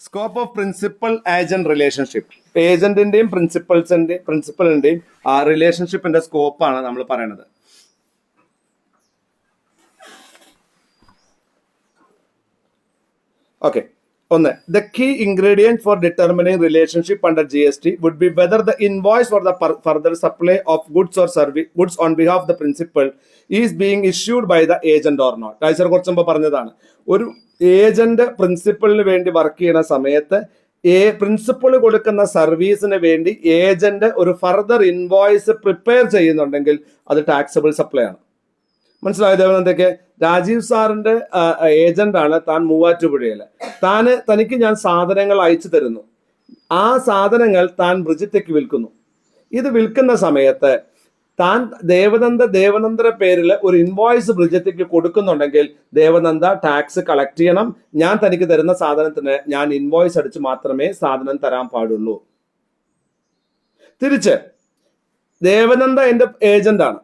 Scope of principal agent relationship. ഏജന്റിന്റെയും പ്രിൻസിപ്പലിന്റെയും റിലേഷൻഷിപ്പിന്റെ സ്കോപ്പാണ് നമ്മൾ പറയുന്നത്. ഓക്കെ, ഒന്ന്, the key ingredient for determining relationship under GST would be whether the invoice for the further supply of goods on behalf of the principal is being issued by the agent or not. ടൈസർ കുറച്ച് മുമ്പ് പറഞ്ഞതാണ്, ഒരു agent പ്രിൻസിപ്പളിന് വേണ്ടി work ചെയ്യുന്ന സമയത്ത് principal കൊടുക്കുന്ന സർവീസിന് വേണ്ടി ഏജന്റ് ഒരു ഫർദർ ഇൻവോയ്സ് പ്രിപ്പയർ ചെയ്യുന്നുണ്ടെങ്കിൽ അത് ടാക്സബിൾ സപ്ലൈ ആണ്. മനസ്സിലായത് എന്തൊക്കെ? രാജീവ് സാറിന്റെ ഏജന്റ് ആണ് താൻ മൂവാറ്റുപുഴയിൽ. തനിക്ക് ഞാൻ സാധനങ്ങൾ അയച്ചു തരുന്നു. ആ സാധനങ്ങൾ താൻ ബ്രിജിറ്റയ്ക്ക് വിൽക്കുന്നു. ഇത് വിൽക്കുന്ന സമയത്ത് താൻ ദേവനന്ദന്റെ പേരിൽ ഒരു ഇൻവോയ്സ് ബ്രിജിറ്റയ്ക്ക് കൊടുക്കുന്നുണ്ടെങ്കിൽ ദേവനന്ദ ടാക്സ് കളക്ട് ചെയ്യണം. ഞാൻ തനിക്ക് തരുന്ന സാധനത്തിന് ഞാൻ ഇൻവോയ്സ് അടിച്ച് മാത്രമേ സാധനം തരാൻ പാടുള്ളൂ. തിരിച്ച് ദേവനന്ദ എന്റെ ഏജന്റ് ആണ്.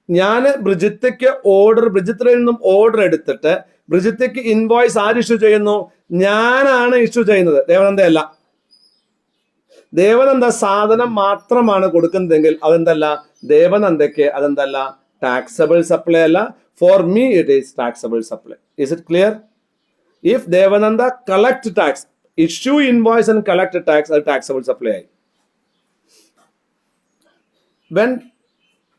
ഞാൻ ബ്രിജിത്തിൽ നിന്നും ഓർഡർ എടുത്തിട്ട് ബ്രിജിറ്റയ്ക്ക് ഇൻവോയ്സ് ആര് ഇഷ്യൂ ചെയ്യുന്നു? ഞാനാണ് ഇഷ്യൂ ചെയ്യുന്നത്, ദേവനന്ദയല്ല. ദേവനന്ദ സാധനം മാത്രമാണ് കൊടുക്കുന്നതെങ്കിൽ അതെന്തല്ല, ദേവനന്ദയ്ക്ക് അതെന്തല്ല, ടാക്സബിൾ സപ്ലൈ അല്ല. For me it is taxable supply. Is it clear? If Devananda collect tax, issue invoice and collect tax, അത് ടാക്സബിൾ സപ്ലൈ ആയി.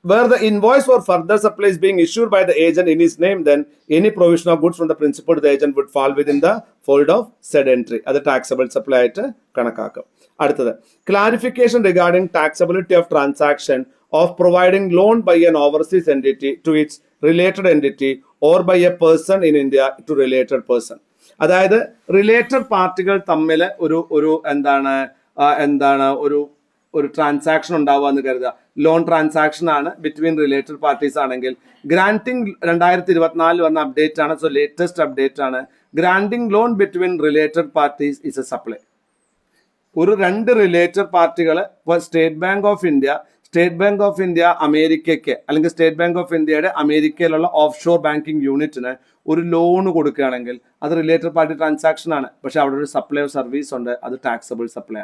Where the invoice for further supply is being issued by the agent in his name, then any provision of goods from the principal to the agent would fall within the fold of said entry. അത് taxable supply ആയിട്ട് കണക്കാക്കും. അടുത്തത്, clarification regarding taxability of transaction of providing loan by an overseas entity to its related entity or by a person in India to related person. അതായത് related പാർട്ടികൾ തമ്മിൽ ഒരു transaction ഉണ്ടാവുക എന്ന് കരുതുക. ലോൺ ട്രാൻസാക്ഷൻ ആണ് ബിറ്റ്വീൻ റിലേറ്റഡ് പാർട്ടീസ് ആണെങ്കിൽ granting 2024 വന്ന അപ്ഡേറ്റ് ആണ്. സോ ലേറ്റസ്റ്റ് അപ്ഡേറ്റ് ആണ്. Granting loan between related parties is a supply. ഒരു രണ്ട് റിലേറ്റഡ് പാർട്ടികൾ, ഇപ്പോൾ സ്റ്റേറ്റ് ബാങ്ക് ഓഫ് ഇന്ത്യ അമേരിക്കയ്ക്ക്, അല്ലെങ്കിൽ സ്റ്റേറ്റ് ബാങ്ക് ഓഫ് ഇന്ത്യയുടെ അമേരിക്കയിലുള്ള ഓഫ് ഷോർ ബാങ്കിങ് യൂണിറ്റിന് ഒരു ലോൺ കൊടുക്കുകയാണെങ്കിൽ അത് റിലേറ്റഡ് പാർട്ടി ട്രാൻസാക്ഷൻ ആണ്. പക്ഷെ അവിടെ ഒരു സപ്ലൈ ഓഫ് സർവീസ് ഉണ്ട്, അത് ടാക്സബിൾ സപ്ലൈ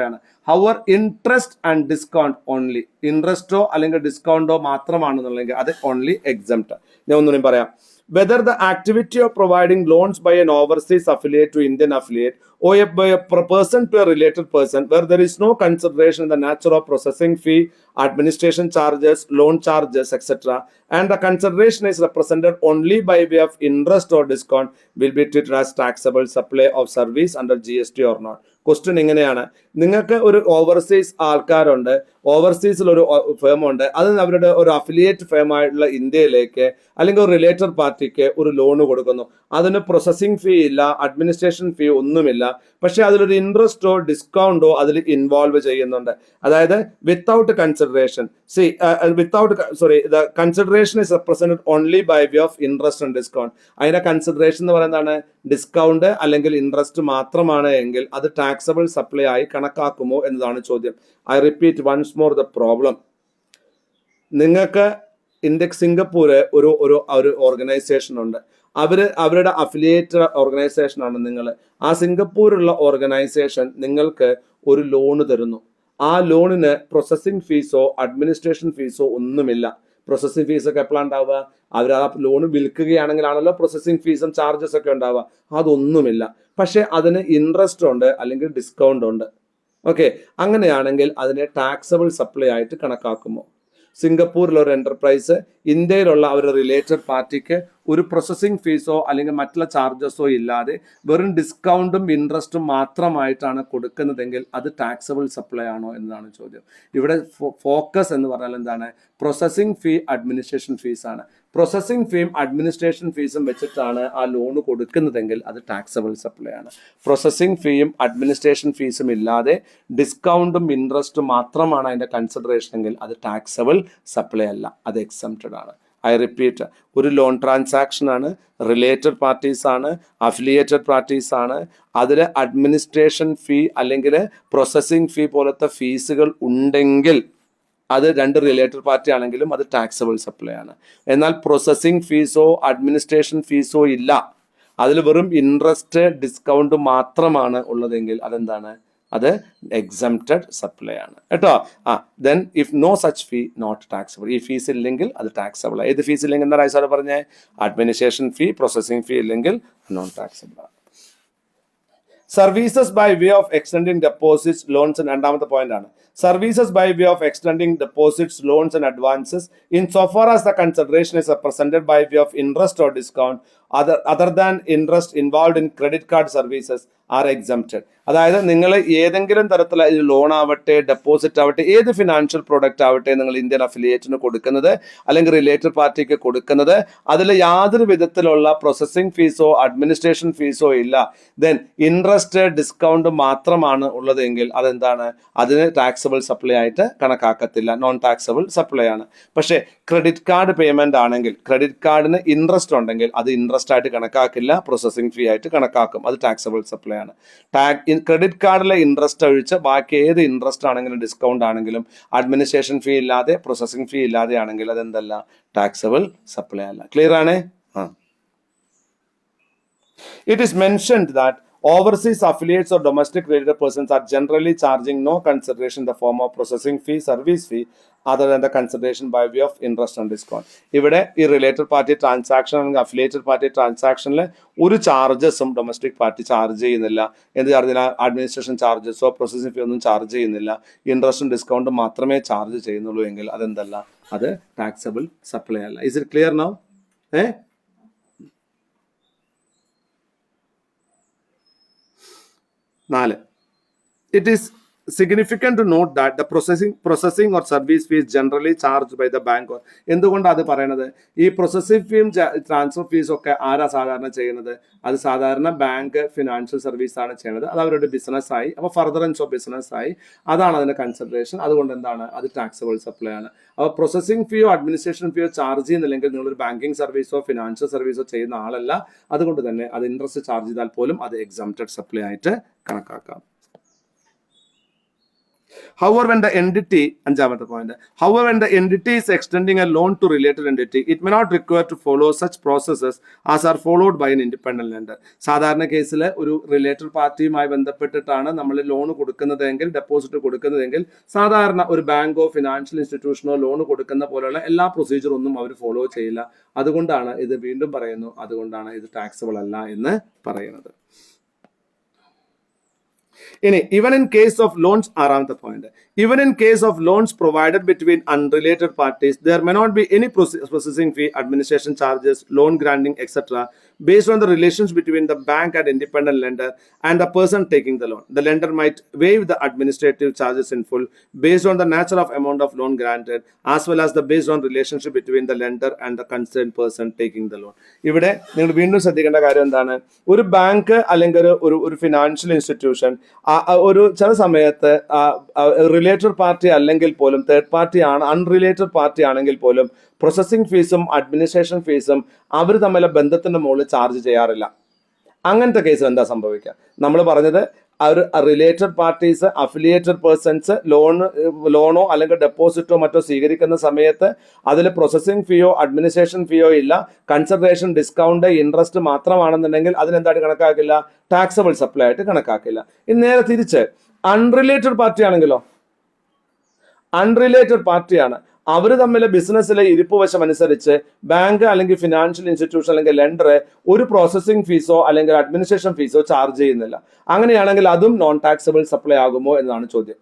ആണ്. However interest and discount only, ഇൻട്രസ്റ്റോ അല്ലെങ്കിൽ ഡിസ്കൗണ്ടോ മാത്രമാണെന്നുണ്ടെങ്കിൽ അത് ഓൺലി എക്സംപ്റ്റ്. ഞാൻ ഒന്നുകൂടി പറയാം. Whether the activity of providing loans by an overseas affiliate to Indian affiliate or by a person to a related person where there is no consideration in the nature of processing fee, administration charges, loan charges, etc., and the consideration is represented only by way of interest or discount, will be treated as taxable supply of service under GST or not. Question ഇങ്ങനെയാണ്, നിങ്ങൾക്ക് ഒരു overseas ആൾക്കാരുണ്ട്, ഓവർസീസിൽ ഒരു firm ഉണ്ട്, അത് അവരുടെ ഒരു affiliate firm ആയിട്ടുള്ള ഇന്ത്യയിലേക്ക് അല്ലെങ്കിൽ ഒരു റിലേറ്റഡ് പാർട്ടിക്ക് ഒരു ലോൺ കൊടുക്കുന്നു. അതിന് പ്രോസസ്സിംഗ് ഫീ ഇല്ല, അഡ്മിനിസ്ട്രേഷൻ ഫീ ഒന്നുമില്ല, പക്ഷെ അതിലൊരു ഇൻട്രസ്റ്റോ ഡിസ്കൗണ്ടോ അതിൽ ഇൻവോൾവ് ചെയ്യുന്നുണ്ട്. അതായത് without consideration, the consideration is represented only by way of interest and discount. അതിന്റെ കൺസിഡറേഷൻ എന്ന് പറയുന്നതാണ് ഡിസ്കൗണ്ട് അല്ലെങ്കിൽ ഇൻട്രസ്റ്റ് മാത്രമാണ് എങ്കിൽ അത് ടാക്സബിൾ സപ്ലൈ ആയി കണക്കാക്കുമോ എന്നതാണ് ചോദ്യം. I repeat once more the problem. നിങ്ങൾക്ക് സിംഗപ്പൂര് ഒരു ഓർഗനൈസേഷൻ ഉണ്ട്, അവരുടെ അഫിലിയേറ്റ് ഓർഗനൈസേഷൻ ആണ് നിങ്ങൾ. ആ സിംഗപ്പൂരുള്ള ഓർഗനൈസേഷൻ നിങ്ങൾക്ക് ഒരു ലോൺ തരുന്നു. ആ ലോണിന് പ്രോസസ്സിംഗ് ഫീസോ അഡ്മിനിസ്ട്രേഷൻ ഫീസോ ഒന്നുമില്ല. പ്രോസസ്സിംഗ് ഫീസ് ഒക്കെ എപ്പോഴാണ് ഉണ്ടാവുക? അവർ ആ ലോൺ വിൽക്കുകയാണെങ്കിലാണല്ലോ പ്രോസസ്സിംഗ് ഫീസും ചാർജസ് ഒക്കെ ഉണ്ടാവുക. അതൊന്നുമില്ല, പക്ഷെ അതിന് ഇൻട്രസ്റ്റ് ഉണ്ട് അല്ലെങ്കിൽ ഡിസ്കൗണ്ട് ഉണ്ട്. ഓക്കെ, അങ്ങനെയാണെങ്കിൽ അതിനെ ടാക്സബിൾ സപ്ലൈ ആയിട്ട് കണക്കാക്കുമോ? സിംഗപ്പൂരിലുള്ള ഒരു എന്റർപ്രൈസ് ഇന്ത്യയിലുള്ള ഒരു റിലേറ്റഡ് പാർട്ടിക്ക് ഒരു പ്രോസസ്സിംഗ് ഫീസോ അല്ലെങ്കിൽ മറ്റുള്ള ചാർജസോ ഇല്ലാതെ വെറും ഡിസ്കൗണ്ടും ഇൻട്രസ്റ്റും മാത്രമായിട്ടാണ് കൊടുക്കുന്നതെങ്കിൽ അത് ടാക്സബിൾ സപ്ലൈ ആണോ എന്നതാണ് ചോദ്യം. ഇവിടെ ഫോക്കസ് എന്ന് പറഞ്ഞാൽ എന്താണ്? പ്രോസസ്സിംഗ് ഫീ, അഡ്മിനിസ്ട്രേഷൻ ഫീസ് ആണ്. പ്രോസസ്സിംഗ് ഫീയും അഡ്മിനിസ്ട്രേഷൻ ഫീസും വെച്ചിട്ടാണ് ആ ലോൺ കൊടുക്കുന്നതെങ്കിൽ അത് ടാക്സബിൾ സപ്ലൈ ആണ്. പ്രോസസ്സിംഗ് ഫീയും അഡ്മിനിസ്ട്രേഷൻ ഫീസും ഇല്ലാതെ ഡിസ്കൗണ്ടും ഇൻട്രസ്റ്റും മാത്രമാണ് അതിന്റെ കൺസിഡറേഷൻ എങ്കിൽ അത് ടാക്സബിൾ സപ്ലൈ അല്ല, അത് എക്സംപ്റ്റഡ് ആണ്. ഐ റിപ്പീറ്റ്, ഒരു ലോൺ ട്രാൻസാക്ഷൻ ആണ്, റിലേറ്റഡ് പാർട്ടീസ് ആണ്, അഫിലിയേറ്റഡ് പാർട്ടീസ് ആണ്. അതിൽ അഡ്മിനിസ്ട്രേഷൻ ഫീ അല്ലെങ്കിൽ പ്രോസസ്സിംഗ് ഫീ പോലത്തെ ഫീസുകൾ ഉണ്ടെങ്കിൽ അത് രണ്ട് റിലേറ്റഡ് പാർട്ടി ആണെങ്കിലും അത് ടാക്സബിൾ സപ്ലൈ ആണ്. എന്നാൽ പ്രോസസ്സിംഗ് ഫീസോ അഡ്മിനിസ്ട്രേഷൻ ഫീസോ ഇല്ല, അതിൽ വെറും ഇൻട്രസ്റ്റ് ഡിസ്കൗണ്ട് മാത്രമാണ് ഉള്ളതെങ്കിൽ അതെന്താണ്, അത് എക്സംപ്റ്റഡ് സപ്ലൈ ആണ് കേട്ടോ. Then if no such fee not taxable, ഈ ഫീസ് ഇല്ലെങ്കിൽ അത് ടാക്സബിൾ. ഏത് ഫീസ് ഇല്ലെങ്കിൽ എന്താ സാറ് പറഞ്ഞേ, അഡ്മിനിസ്ട്രേഷൻ ഫീ, പ്രോസസ്സിംഗ് ഫീ ഇല്ലെങ്കിൽ നോൺ ടാക്സബിൾ ആണ്. Services by way of extending deposits loans, രണ്ടാമത്തെ പോയിന്റ് ആണ്. Services by way of extending deposits loans and advances in so far as the consideration is represented by way of interest or discount other than interest involve in credit card services are exempted. അതായത് നിങ്ങൾ ഏതെങ്കിലും തരത്തിലുള്ള loan ആവട്ടെ, deposit ആവട്ടെ, ഏത് financial product ആവട്ടെ നിങ്ങൾ Indian അഫിലിയേറ്റിന് കൊടുക്കുന്നത് അല്ലെങ്കിൽ റിലേറ്റഡ് പാർട്ടിക്ക് കൊടുക്കുന്നത്, അതിൽ യാതൊരു വിധത്തിലുള്ള പ്രോസസ്സിംഗ് ഫീസോ അഡ്മിനിസ്ട്രേഷൻ ഫീസോ ഇല്ല, ദെൻ ഇൻട്രസ്റ്റ് ഡിസ്കൗണ്ട് മാത്രമാണ് ഉള്ളതെങ്കിൽ അതെന്താണ്, അതിന് ടാക്സബിൾ സപ്ലൈ ആയിട്ട് കണക്കാക്കത്തില്ല, നോൺ ടാക്സബിൾ സപ്ലൈ ആണ്. പക്ഷേ ക്രെഡിറ്റ് കാർഡ് പേയ്മെന്റ് ആണെങ്കിൽ, ക്രെഡിറ്റ് കാർഡിന് ഇൻട്രസ്റ്റ് ഉണ്ടെങ്കിൽ അത് ഇൻട്രസ്റ്റ് ആയിട്ട് കണക്കാക്കില്ല, പ്രോസസ്സിംഗ് ഫീ ആയിട്ട് കണക്കാക്കും, അത് ടാക്സബിൾ സപ്ലൈ ആണ്. ക്രെഡിറ്റ് കാർഡിലെ ഇൻട്രസ്റ്റ് ഒഴിച്ച് ബാക്കി ഏത് ഇൻട്രസ്റ്റ് ആണെങ്കിലും ഡിസ്കൗണ്ട് ആണെങ്കിലും അഡ്മിനിസ്ട്രേഷൻ ഫീ ഇല്ലാതെ പ്രോസസ്സിംഗ് ഫീ ഇല്ലാതെ ആണെങ്കിൽ അതെന്തല്ല, ടാക്സബിൾ സപ്ലൈ അല്ല. ക്ലിയർ ആണ്? It is mentioned that overseas affiliates or domestic related persons are generally charging no consideration in the form of processing fee, service fee, other than the consideration by way of interest and discount. ഇവിടെ ഈ related party transaction അല്ലെങ്കിൽ affiliated party ട്രാൻസാക്ഷനിൽ ഒരു ചാർജസും domestic party charge ചെയ്യുന്നില്ല. എന്ത് ചാർജില്ല? Administration ചാർജസോ processing ഫീ ഒന്നും charge ചെയ്യുന്നില്ല. ഇൻട്രസ്റ്റും ഡിസ്കൗണ്ടും മാത്രമേ ചാർജ് ചെയ്യുന്നുള്ളൂ എങ്കിൽ അതെന്തല്ല, അത് ടാക്സബിൾ സപ്ലൈ അല്ല. Is it clear now? 4. It is significant to note that the processing or service fee is generally charged by the bank. എന്തുകൊണ്ടാണ് അത് പറയണത്? ഈ പ്രോസസ്സിംഗ് ഫീയും ട്രാൻസ്ഫർ ഫീസും ഒക്കെ ആരാ സാധാരണ ചെയ്യുന്നത്? അത് സാധാരണ ബാങ്ക് ഫിനാൻഷ്യൽ സർവീസ് ആണ് ചെയ്യുന്നത്. അത് അവരുടെ ബിസിനസ് ആയി, അപ്പോൾ ഫർദറൻസ് ഓഫ് ബിസിനസ് ആയി, അതാണ് അതിന്റെ കൺസിഡറേഷൻ. അതുകൊണ്ട് എന്താണ്, അത് ടാക്സബിൾ സപ്ലൈ ആണ്. അപ്പോൾ പ്രോസസ്സിംഗ് ഫീയോ അഡ്മിനിസ്ട്രേഷൻ ഫീയോ ചാർജ് ചെയ്യുന്നില്ലെങ്കിൽ നിങ്ങളൊരു ബാങ്കിങ് സർവീസോ ഫിനാൻഷ്യൽ സർവീസോ ചെയ്യുന്ന ആളല്ല. അതുകൊണ്ട് തന്നെ അത് ഇൻട്രസ്റ്റ് ചാർജ് ചെയ്താൽ പോലും അത് എക്സംപ്റ്റഡ് സപ്ലൈ ആയിട്ട് കണക്കാക്കാം. However, when the entity, അഞ്ചാമത്തെ point, however, when the entity is extending a loan to related entity, it may not require to follow such processes as are followed by an independent lender. സാധാരണ കേസിൽ ഒരു related പാർട്ടിയുമായി ബന്ധപ്പെട്ടിട്ടാണ് നമ്മൾ loan കൊടുക്കുന്നതെങ്കിൽ, deposit കൊടുക്കുന്നതെങ്കിൽ സാധാരണ ഒരു ബാങ്കോ financial ഇൻസ്റ്റിറ്റ്യൂഷനോ loan കൊടുക്കുന്ന പോലെയുള്ള എല്ലാ പ്രൊസീജിയറൊന്നും അവർ ഫോളോ ചെയ്യില്ല. അതുകൊണ്ടാണ് ഇത് വീണ്ടും പറയുന്നു, അതുകൊണ്ടാണ് ഇത് ടാക്സബിൾ അല്ല എന്ന് പറയുന്നത്. Even in case of loans, ആറാമത്തെ point, even in case of loans provided between unrelated parties, there may not be any processing fee, administration charges, loan granting, etc. based on the relations between the bank and independent lender and the person taking the loan. The lender might waive the administrative charges in full based on the nature of amount of loan granted as well as the based on relationship between the lender and the concerned person taking the loan. ഇവിടെ നിങ്ങൾ വീണ്ടും ശ്രദ്ധിക്കേണ്ട കാര്യം എന്താണ്, ഒരു bank അല്ലെങ്കിൽ ഒരു financial institution ഒരു ചില സമയത്ത് റിലേറ്റഡ് പാർട്ടി അല്ലെങ്കിൽ പോലും തേർഡ് പാർട്ടി ആണ്, അൺറിലേറ്റഡ് പാർട്ടി ആണെങ്കിൽ പോലും പ്രോസസ്സിംഗ് ഫീസും അഡ്മിനിസ്ട്രേഷൻ ഫീസും അവർ തമ്മിലെ ബന്ധത്തിന്റെ മുകളിൽ ചാർജ് ചെയ്യാറില്ല. അങ്ങനത്തെ കേസിൽ എന്താ സംഭവിക്കുക? നമ്മൾ പറഞ്ഞത് ഒരു റിലേറ്റഡ് പാർട്ടീസ്, അഫിലിയേറ്റഡ് പേഴ്സൺസ് ലോണോ അല്ലെങ്കിൽ ഡെപ്പോസിറ്റോ മറ്റോ സ്വീകരിക്കുന്ന സമയത്ത് അതിൽ പ്രോസസ്സിംഗ് ഫീയോ അഡ്മിനിസ്ട്രേഷൻ ഫീയോ ഇല്ല, കൺസിഡറേഷൻ, ഡിസ്കൗണ്ട്, ഇൻട്രസ്റ്റ് മാത്രമാണെന്നുണ്ടെങ്കിൽ അതിനെന്തായിട്ട് കണക്കാക്കില്ല, ടാക്സബിൾ സപ്ലൈ ആയിട്ട് കണക്കാക്കില്ല. ഇനി നേരെ തിരിച്ച് അൺറിലേറ്റഡ് പാർട്ടി ആണെങ്കിലോ, അൺറിലേറ്റഡ് പാർട്ടിയാണ്, അവർ തമ്മിൽ ബിസിനസ്സിലെ ഇരിപ്പ് വശം അനുസരിച്ച് ബാങ്ക് അല്ലെങ്കിൽ ഫിനാൻഷ്യൽ ഇൻസ്റ്റിറ്റ്യൂഷൻ അല്ലെങ്കിൽ ലെൻഡർ ഒരു പ്രോസസ്സിംഗ് ഫീസോ അല്ലെങ്കിൽ അഡ്മിനിസ്ട്രേഷൻ ഫീസോ ചാർജ് ചെയ്യുന്നില്ല. അങ്ങനെയാണെങ്കിൽ അതും നോൺ ടാക്സബിൾ സപ്ലൈ ആകുമോ എന്നാണ് ചോദ്യം.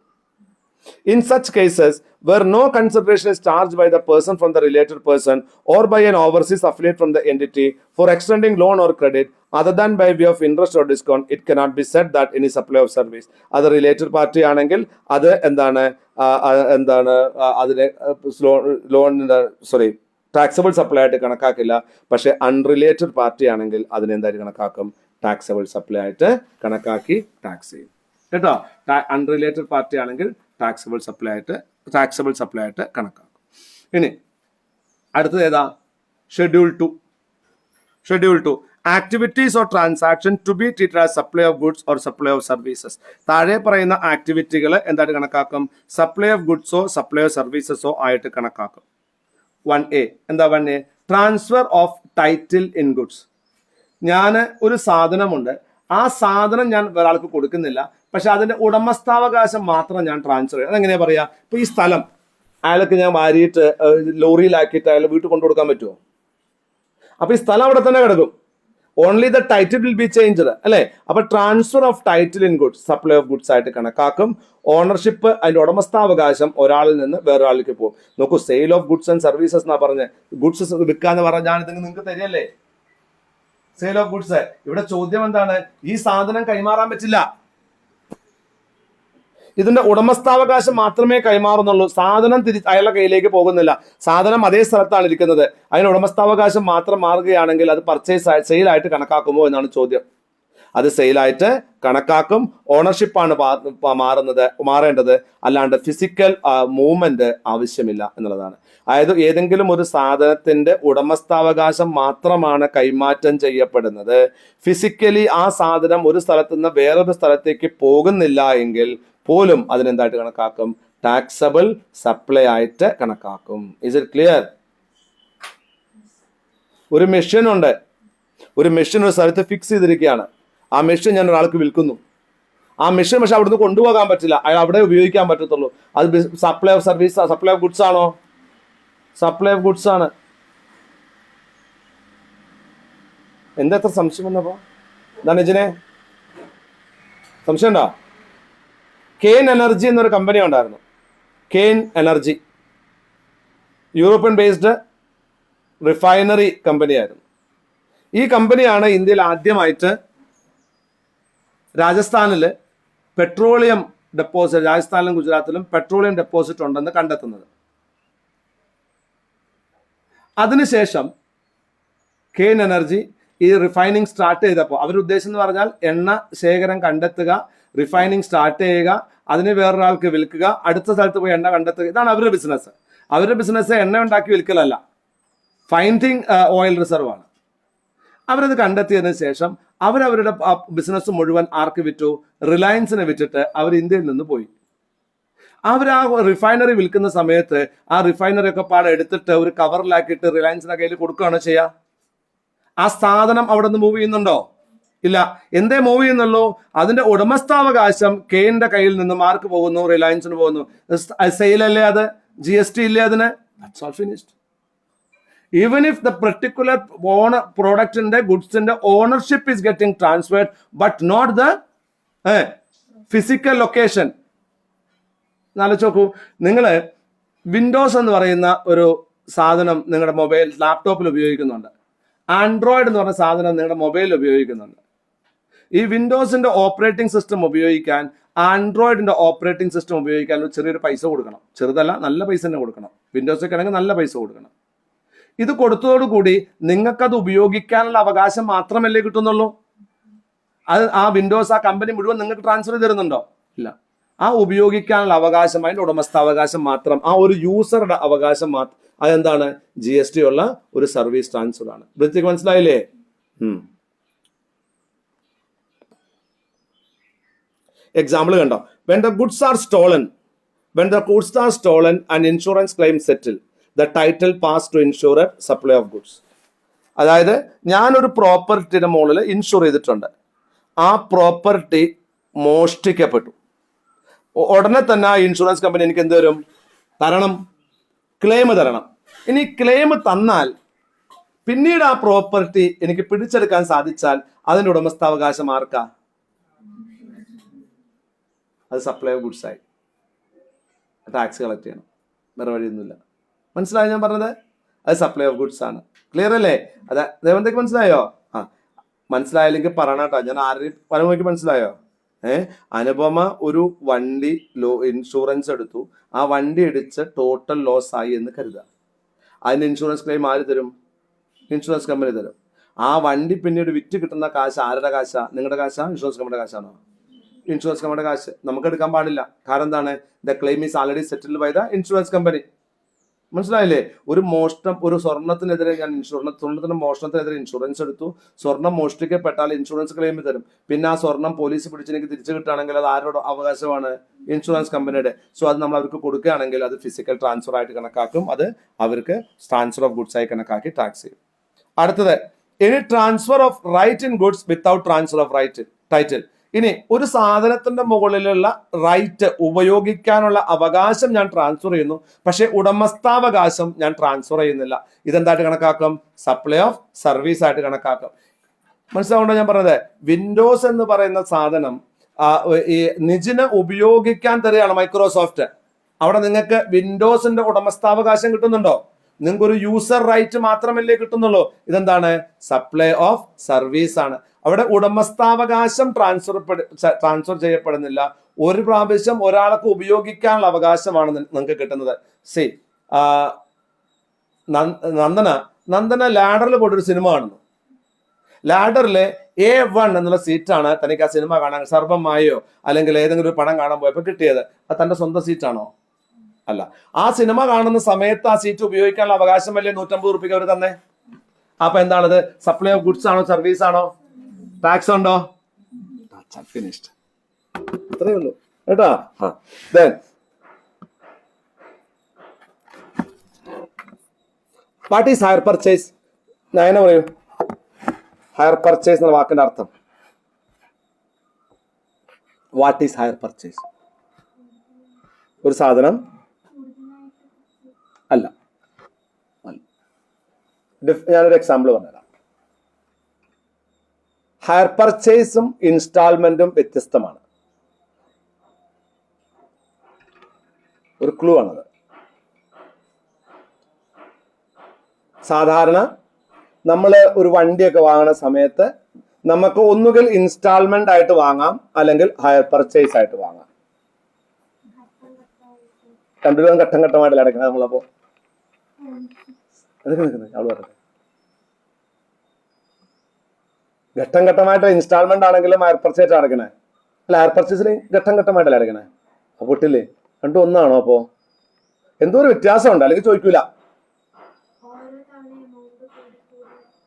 In such cases where no consideration is charged by the person from the related person or by an overseas affiliate from the entity for extending loan or credit other than by way of interest or discount, it cannot be said that any supply of service. അത് related party ആണെങ്കിൽ അത് എന്താണ് അതിനെ taxable supply ആയിട്ട് കണക്കാക്കില്ല. പക്ഷെ unrelated party ആണെങ്കിൽ അതിനെന്തായിട്ട് കണക്കാക്കും, ടാക്സബിൾ സപ്ലൈ ആയിട്ട് കണക്കാക്കി ടാക്സ് ചെയ്യും കേട്ടോ. അൺറിലേറ്റഡ് പാർട്ടി ആണെങ്കിൽ ടാക്സബിൾ സപ്ലൈ ആയിട്ട് കണക്കാക്കും. ഇനി അടുത്തത് ഏതാ? Schedule 2 activities or transaction to be treated as supply of goods or supply of services. താഴെ പറയുന്ന ആക്ടിവിറ്റികൾ എന്തായിട്ട് കണക്കാക്കും? സപ്ലൈ ഓഫ് ഗുഡ്സോ സപ്ലൈ ഓഫ് സർവീസസോ ആയിട്ട് കണക്കാക്കും. 1A എന്താ? 1A transfer of title in goods. ഞാൻ ഒരു സാധനമുണ്ട്, ആ സാധനം ഞാൻ ഒരാൾക്ക് കൊടുക്കുന്നില്ല, പക്ഷെ അതിന്റെ ഉടമസ്ഥാവകാശം മാത്രം ഞാൻ ട്രാൻസ്ഫർ ചെയ്യും. അതെങ്ങനെയാ പറയാ? ഇപ്പൊ ഈ സ്ഥലം അയാൾക്ക് ഞാൻ വാരിയിട്ട് ലോറിയിലാക്കിയിട്ട് അയാൾ വീട്ടിൽ കൊണ്ടു കൊടുക്കാൻ പറ്റുമോ? അപ്പൊ ഈ സ്ഥലം അവിടെ തന്നെ കിടക്കും. Only the title will be changed അല്ലെ? അപ്പൊ transfer of title in goods supply of goods ആയിട്ട് കണക്കാക്കും. ഓണർഷിപ്പ്, അതിന്റെ ഉടമസ്ഥാവകാശം ഒരാളിൽ നിന്ന് വേറൊരാളിലേക്ക് പോകും. നോക്കൂ, sale of goods and services എന്നാ പറഞ്ഞ്, ഗുഡ്സ് വിൽക്കാന്ന് പറഞ്ഞാൽ ഞാൻ ഇതെങ്കിൽ നിങ്ങൾക്ക് തരികയല്ലേ സെയിൽ ഓഫ് ഗുഡ്സ്. ഇവിടെ ചോദ്യം എന്താണ്? ഈ സാധനം കൈമാറാൻ പറ്റില്ല, ഇതിന്റെ ഉടമസ്ഥാവകാശം മാത്രമേ കൈമാറുന്നുള്ളൂ. സാധനം അയാളുടെ കയ്യിലേക്ക് പോകുന്നില്ല, സാധനം അതേ സ്ഥലത്താണ് ഇരിക്കുന്നത്. അതിന് ഉടമസ്ഥാവകാശം മാത്രം മാറുകയാണെങ്കിൽ അത് സെയിലായിട്ട് കണക്കാക്കുമോ എന്നാണ് ചോദ്യം. അത് സെയിലായിട്ട് കണക്കാക്കും. ഓണർഷിപ്പാണ് മാറേണ്ടത്, അല്ലാണ്ട് ഫിസിക്കൽ മൂവ്മെന്റ് ആവശ്യമില്ല എന്നുള്ളതാണ്. അതായത് ഏതെങ്കിലും ഒരു സാധനത്തിന്റെ ഉടമസ്ഥാവകാശം മാത്രമാണ് കൈമാറ്റം ചെയ്യപ്പെടുന്നത്. ഫിസിക്കലി ആ സാധനം ഒരു സ്ഥലത്ത് നിന്ന് വേറൊരു സ്ഥലത്തേക്ക് പോകുന്നില്ല എങ്കിൽ പോലും അതിനെന്തായിട്ട് കണക്കാക്കും? ടാക്സബിൾ സപ്ലൈ ആയിട്ട് കണക്കാക്കും. Is it clear? ഒരു മെഷീൻ ഉണ്ട്, ഒരു മെഷീൻ ഒരു സ്ഥലത്ത് ഫിക്സ് ചെയ്തിരിക്കുകയാണ്. ആ മെഷീൻ ഞാൻ ഒരാൾക്ക് വിൽക്കുന്നു. ആ മെഷീൻ പക്ഷെ അവിടുന്ന് കൊണ്ടുപോകാൻ പറ്റില്ല, അയാൾ അവിടെ ഉപയോഗിക്കാൻ പറ്റത്തുള്ളൂ. അത് supply of service, supply of goods ആണോ? സപ്ലൈ ഓഫ് ഗുഡ്സ് ആണ്. എന്താ എത്ര സംശയം വന്നപ്പോ? എന്താണ് ഇതിനെ സംശയം ഉണ്ടോ? കെയ്ൻ എനർജി എന്നൊരു കമ്പനി ഉണ്ടായിരുന്നു. Cairn Energy European based refinery കമ്പനിയായിരുന്നു. ഈ കമ്പനിയാണ് ഇന്ത്യയിൽ ആദ്യമായിട്ട് രാജസ്ഥാനിൽ പെട്രോളിയം ഡെപ്പോസിറ്റ്, രാജസ്ഥാനിലും ഗുജറാത്തിലും പെട്രോളിയം ഡെപ്പോസിറ്റ് ഉണ്ടെന്ന് കണ്ടെത്തുന്നത്. അതിനുശേഷം കെയ്ൻ എനർജി ഈ റിഫൈനിങ് സ്റ്റാർട്ട് ചെയ്തപ്പോൾ അവരുടെ ഉദ്ദേശം എന്ന് പറഞ്ഞാൽ എണ്ണ ശേഖരം കണ്ടെത്തുക, റിഫൈനിങ് സ്റ്റാർട്ട് ചെയ്യുക, അതിന് വേറൊരാൾക്ക് വിൽക്കുക, അടുത്ത സ്ഥലത്ത് പോയി എണ്ണ കണ്ടെത്തുക. ഇതാണ് അവരുടെ ബിസിനസ്. അവരുടെ ബിസിനസ് എണ്ണ ഉണ്ടാക്കി വിൽക്കലല്ല, ഫൈൻഡിങ് ഓയിൽ റിസർവ് ആണ്. അവരത് കണ്ടെത്തിയതിനു ശേഷം അവരവരുടെ ബിസിനസ് മുഴുവൻ ആർക്ക് വിറ്റു? റിലയൻസിനെ വിറ്റിട്ട് അവർ ഇന്ത്യയിൽ നിന്ന് പോയി. അവർ ആ റിഫൈനറി വിൽക്കുന്ന സമയത്ത് ആ റിഫൈനറി ഒക്കെ പാടെ എടുത്തിട്ട് ഒരു കവറിലാക്കിയിട്ട് റിലയൻസിന്റെ കയ്യിൽ കൊടുക്കുകയാണോ ചെയ്യുക? ആ സാധനം അവിടെ നിന്ന് മൂവ് ചെയ്യുന്നുണ്ടോ? ഇല്ല. എന്തേ മൂവ് ചെയ്യുന്നുള്ളൂ? അതിന്റെ ഉടമസ്ഥാവകാശം കെയ്ന്റെ കയ്യിൽ നിന്ന് മാർക്ക് പോകുന്നു, റിലയൻസിന് പോകുന്നു. സെയിലല്ലേ അത്? GST ഇല്ലേ അതിന്? That's all finished. Even if the particular product in the goods in the ownership is getting transferred, but not the physical location. ആലോചിച്ച് നിങ്ങൾ വിൻഡോസ് എന്ന് പറയുന്ന ഒരു സാധനം നിങ്ങളുടെ മൊബൈൽ ലാപ്ടോപ്പിൽ ഉപയോഗിക്കുന്നുണ്ട്. ആൻഡ്രോയിഡ് എന്ന് പറഞ്ഞ സാധനം നിങ്ങളുടെ മൊബൈലിൽ ഉപയോഗിക്കുന്നുണ്ട്. ഈ വിൻഡോസിന്റെ ഓപ്പറേറ്റിംഗ് സിസ്റ്റം ഉപയോഗിക്കാൻ, ആൻഡ്രോയിഡിന്റെ ഓപ്പറേറ്റിംഗ് സിസ്റ്റം ഉപയോഗിക്കാൻ ഒരു ചെറിയൊരു പൈസ കൊടുക്കണം. ചെറുതല്ല, നല്ല പൈസ തന്നെ കൊടുക്കണം. വിൻഡോസൊക്കെ ആണെങ്കിൽ നല്ല പൈസ കൊടുക്കണം. ഇത് കൊടുത്തതോടുകൂടി നിങ്ങൾക്കത് ഉപയോഗിക്കാനുള്ള അവകാശം മാത്രമല്ലേ കിട്ടുന്നുള്ളൂ? അത് ആ വിൻഡോസ് ആ കമ്പനി മുഴുവൻ നിങ്ങൾക്ക് ട്രാൻസ്ഫർ ചെയ്ത് തരുന്നുണ്ടോ? ഇല്ല. ആ ഉപയോഗിക്കാനുള്ള അവകാശം, അതിന്റെ ഉടമസ്ഥാവകാശം മാത്രം, ആ ഒരു യൂസറുടെ അവകാശം മാത്രം. അതെന്താണ്? GST ഉള്ള ഒരു സർവീസ് ട്രാൻസ്ഫർ ആണ്. വൃത്തിക്ക് മനസ്സിലായില്ലേ? എക്സാമ്പിൾ കണ്ടോ? when the goods are stolen and insurance claim settle, the title pass to insurer, supply of goods. അതായത് ഞാനൊരു പ്രോപ്പർട്ടിയുടെ മുകളിൽ ഇൻഷുർ ചെയ്തിട്ടുണ്ട്. ആ പ്രോപ്പർട്ടി മോഷ്ടിക്കപ്പെട്ടു. ഉടനെ തന്നെ ആ ഇൻഷുറൻസ് കമ്പനി എനിക്ക് എന്ത് തരും? തരണം, ക്ലെയിം തരണം. ഇനി ക്ലെയിം തന്നാൽ പിന്നീട് ആ പ്രോപ്പർട്ടി എനിക്ക് പിടിച്ചെടുക്കാൻ സാധിച്ചാൽ അതിന്റെ ഉടമസ്ഥാവകാശം ആർക്കാ? അത് സപ്ലൈ ഓഫ് ഗുഡ്സ് ആയി. ടാക്സ് കളക്ട് ചെയ്യണം, വേറെ വഴിയൊന്നുമില്ല. മനസ്സിലായോ ഞാൻ പറഞ്ഞത്? അത് സപ്ലൈ ഓഫ് ഗുഡ്സ് ആണ്. ക്ലിയർ അല്ലേ? അതെ, ദേവന്തയ്ക്ക് മനസ്സിലായോ? മനസ്സിലായില്ലെങ്കിൽ പറയണട്ടോ, ഞാൻ ആരെയും പരമയ്ക്ക് മനസ്സിലായോ? അനുപമ ഒരു വണ്ടി ഇൻഷുറൻസ് എടുത്തു, ആ വണ്ടി ഇടിച്ച് ടോട്ടൽ ലോസ് ആയി എന്ന് കരുതുക. അതിന് ഇൻഷുറൻസ് ക്ലെയിം ആര് തരും? ഇൻഷുറൻസ് കമ്പനി തരും. ആ വണ്ടി പിന്നീട് വിറ്റ് കിട്ടുന്ന കാശ് ആരുടെ കാശാ? നിങ്ങളുടെ കാശാ? ഇൻഷുറൻസ് കമ്പനിയുടെ കാശാണോ? ഇൻഷുറൻസ് കമ്പനിയുടെ കാശ്. നമുക്ക് എടുക്കാൻ പാടില്ല. കാരണം എന്താണ്? The claim is already settled by the insurance company. മനസ്സിലായില്ലേ? ഒരു മോഷണം, ഒരു സ്വർണത്തിനെതിരെ ഞാൻ സ്വർണത്തിന്റെ മോഷണത്തിനെതിരെ ഇൻഷുറൻസ് എടുത്തു. സ്വർണം മോഷ്ടിക്കപ്പെട്ടാൽ ഇൻഷുറൻസ് ക്ലെയിം തരും. പിന്നെ ആ സ്വർണം പോലീസ് പിടിച്ചെനിക്ക് തിരിച്ചു കിട്ടുകയാണെങ്കിൽ അത് ആരുടെ അവകാശമാണ്? ഇൻഷുറൻസ് കമ്പനിയുടെ. സോ അത് നമ്മൾ അവർക്ക് കൊടുക്കുകയാണെങ്കിൽ അത് ഫിസിക്കൽ ട്രാൻസ്ഫർ ആയിട്ട് കണക്കാക്കും. അത് അവർക്ക് ട്രാൻസ്ഫർ ഓഫ് ഗുഡ്സ് ആയി കണക്കാക്കി ടാക്സ് ചെയ്യും. അടുത്തത് ഇനി transfer of right in goods without transfer of right title. ഇനി ഒരു സാധനത്തിന്റെ മുകളിലുള്ള റൈറ്റ് ഉപയോഗിക്കാനുള്ള അവകാശം ഞാൻ ട്രാൻസ്ഫർ ചെയ്യുന്നു, പക്ഷെ ഉടമസ്ഥാവകാശം ഞാൻ ട്രാൻസ്ഫർ ചെയ്യുന്നില്ല. ഇതെന്തായിട്ട് കണക്കാക്കും? സപ്ലൈ ഓഫ് സർവീസ് ആയിട്ട് കണക്കാക്കും. മനസ്സിലാവുണ്ടോ ഞാൻ പറഞ്ഞത്? വിൻഡോസ് എന്ന് പറയുന്ന സാധനം ഈ നിജിന് ഉപയോഗിക്കാൻ തരികയാണ് മൈക്രോസോഫ്റ്റ്. അവിടെ നിങ്ങൾക്ക് വിൻഡോസിന്റെ ഉടമസ്ഥാവകാശം കിട്ടുന്നുണ്ടോ? നിങ്ങൾക്ക് ഒരു യൂസർ റൈറ്റ് മാത്രമല്ലേ കിട്ടുന്നുള്ളൂ. ഇതെന്താണ്? സപ്ലൈ ഓഫ് സർവീസ് ആണ്. അവിടെ ഉടമസ്ഥാവകാശം ട്രാൻസ്ഫർ ചെയ്യപ്പെടുന്നില്ല. ഒരു പ്രാവശ്യം ഒരാൾക്ക് ഉപയോഗിക്കാനുള്ള അവകാശമാണ് നിങ്ങൾക്ക് കിട്ടുന്നത്. സി നന്ദന ലാഡറിൽ പോയിട്ടൊരു സിനിമ കാണുന്നു. ലാഡറിലെ A1 എന്നുള്ള സീറ്റാണ് തനിക്ക് ആ സിനിമ കാണാൻ, സർവമായോ അല്ലെങ്കിൽ ഏതെങ്കിലും ഒരു പടം കാണാൻ പോയപ്പോൾ കിട്ടിയത്. അത് തന്റെ സ്വന്തം സീറ്റാണോ? അല്ല. ആ സിനിമ കാണുന്ന സമയത്ത് ആ സീറ്റ് ഉപയോഗിക്കാനുള്ള അവകാശമല്ലേ 150 റുപ്യ അവർ തന്നെ. അപ്പൊ എന്താണത്? സപ്ലൈ ഓഫ് ഗുഡ്സ് ആണോ സർവീസ് ആണോ? ടാക്സ് ഉണ്ടോ? ഫിനിഷ്ഡ്. അത്രേ ഉള്ളൂ കേട്ടാ. What is hire purchase? Nayana പറയൂ. ഹയർ പർച്ചേസ് എന്ന വാക്കിന്റെ അർത്ഥം. What is hire purchase? ഒരു സാധനം അല്ല. ഞാനൊരു എക്സാമ്പിൾ പറഞ്ഞുതരാം. ഹയർ പർച്ചേസും ഇൻസ്റ്റാൾമെന്റും വ്യത്യസ്തമാണ്. ഒരു ക്ലൂ ആണത്. സാധാരണ നമ്മൾ ഒരു വണ്ടിയൊക്കെ വാങ്ങുന്ന സമയത്ത് നമുക്ക് ഒന്നുകിൽ ഇൻസ്റ്റാൾമെന്റ് ആയിട്ട് വാങ്ങാം, അല്ലെങ്കിൽ ഹയർ പർച്ചേസ് ആയിട്ട് വാങ്ങാം. രണ്ടുപേരും ഘട്ടം ഘട്ടമായിട്ടല്ല അടയ്ക്കണം. നമ്മളപ്പോ അവള് പറഞ്ഞത് ഘട്ടം ഘട്ടമായിട്ട് ഇൻസ്റ്റാൾമെന്റ് ആണെങ്കിലും ഹയർ പർച്ചേസ് അടയ്ക്കണേ. അല്ല, ഹയർ പർച്ചേസിൽ ഘട്ടം ഘട്ടമായിട്ടല്ലേ അടയ്ക്കണേ. അപ്പൊ പൊട്ടില്ലേ? രണ്ടും ഒന്നാണോ? അപ്പോ എന്തോ ഒരു വ്യത്യാസമുണ്ട്. അല്ലെങ്കിൽ ചോദിക്കൂല.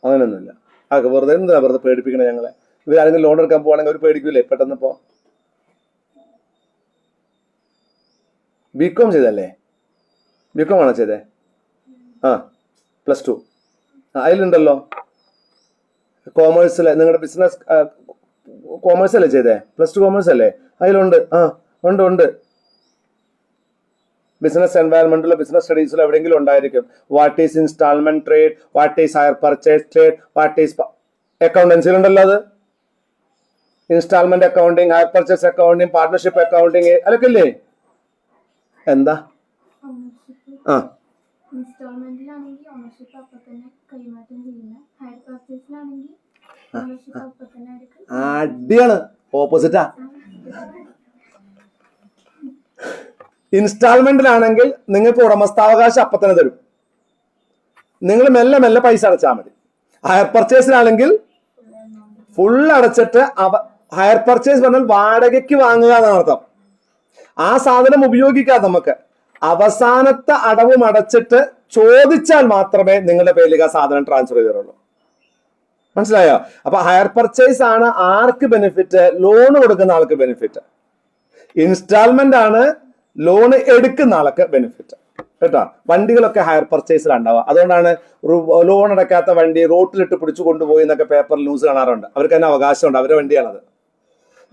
അങ്ങനെയൊന്നുമില്ല. അതൊക്കെ വെറുതെ വെറുതെ പേടിപ്പിക്കണേ ഞങ്ങളെ. ഇവരാരെങ്കിലും ലോൺ എടുക്കാൻ പോവാണെങ്കിൽ അവർ പേടിക്കൂലേ പെട്ടെന്ന്? ഇപ്പോ ബികോം ചെയ്തല്ലേ? ബികോം ആണോ ചെയ്തേ? +2 അതിലുണ്ടല്ലോ. കോമേഴ്സിലെ നിങ്ങളുടെ ബിസിനസ് കോമേഴ്സ് അല്ലേ ചെയ്തേ? +2 കോമേഴ്സ് അല്ലേ? അതിലുണ്ട്. ഉണ്ട്. ബിസിനസ് എൻവയറമെന്റിലോ ബിസിനസ് സ്റ്റഡീസിലോ എവിടെയെങ്കിലും ഉണ്ടായിരിക്കും. What is instalment trade, what is hire purchase trade, what is അക്കൗണ്ടൻസിലുണ്ടല്ലോ. അത് instalment accounting, hire purchase accounting, partnership accounting, അതൊക്കെ ഇല്ലേ? എന്താ? അടിയാണ്. ഓപ്പോസിറ്റാ. ഇൻസ്റ്റാൾമെന്റിലാണെങ്കിൽ നിങ്ങൾക്ക് ഉടമസ്ഥാവകാശം അപ്പൊ തന്നെ തരും. നിങ്ങൾ മെല്ലെ മെല്ലെ പൈസ അടച്ചാൽ മതി. ഹയർ പർച്ചേസിലാണെങ്കിൽ ഫുൾ അടച്ചിട്ട് ഹയർ പർച്ചേസ് പറഞ്ഞാൽ വാടകയ്ക്ക് വാങ്ങുക എന്നാണ് അർത്ഥം. ആ സാധനം ഉപയോഗിക്കാതെ നമുക്ക് അവസാനത്തെ അടവും അടച്ചിട്ട് ചോദിച്ചാൽ മാത്രമേ നിങ്ങളുടെ പേരിലേക്ക് ആ സാധനം ട്രാൻസ്ഫർ ചെയ്തരുള്ളൂ. മനസ്സിലായോ? അപ്പൊ ഹയർ പർച്ചേസ് ആണ് ആർക്ക് ബെനിഫിറ്റ്? ലോൺ കൊടുക്കുന്ന ആൾക്ക് ബെനിഫിറ്റ്. ഇൻസ്റ്റാൾമെന്റ് ആണ് ലോൺ എടുക്കുന്ന ആൾക്ക് ബെനിഫിറ്റ്. കേട്ടോ? വണ്ടികളൊക്കെ ഹയർ പർച്ചേസിലുണ്ടാവുക. അതുകൊണ്ടാണ് ലോൺ അടയ്ക്കാത്ത വണ്ടി റോട്ടിലിട്ട് പിടിച്ചു കൊണ്ടുപോയി എന്നൊക്കെ പേപ്പറിൽ ന്യൂസ് കാണാറുണ്ട്. അവർക്ക് തന്നെ അവകാശമുണ്ട്, അവരുടെ വണ്ടിയാണത്.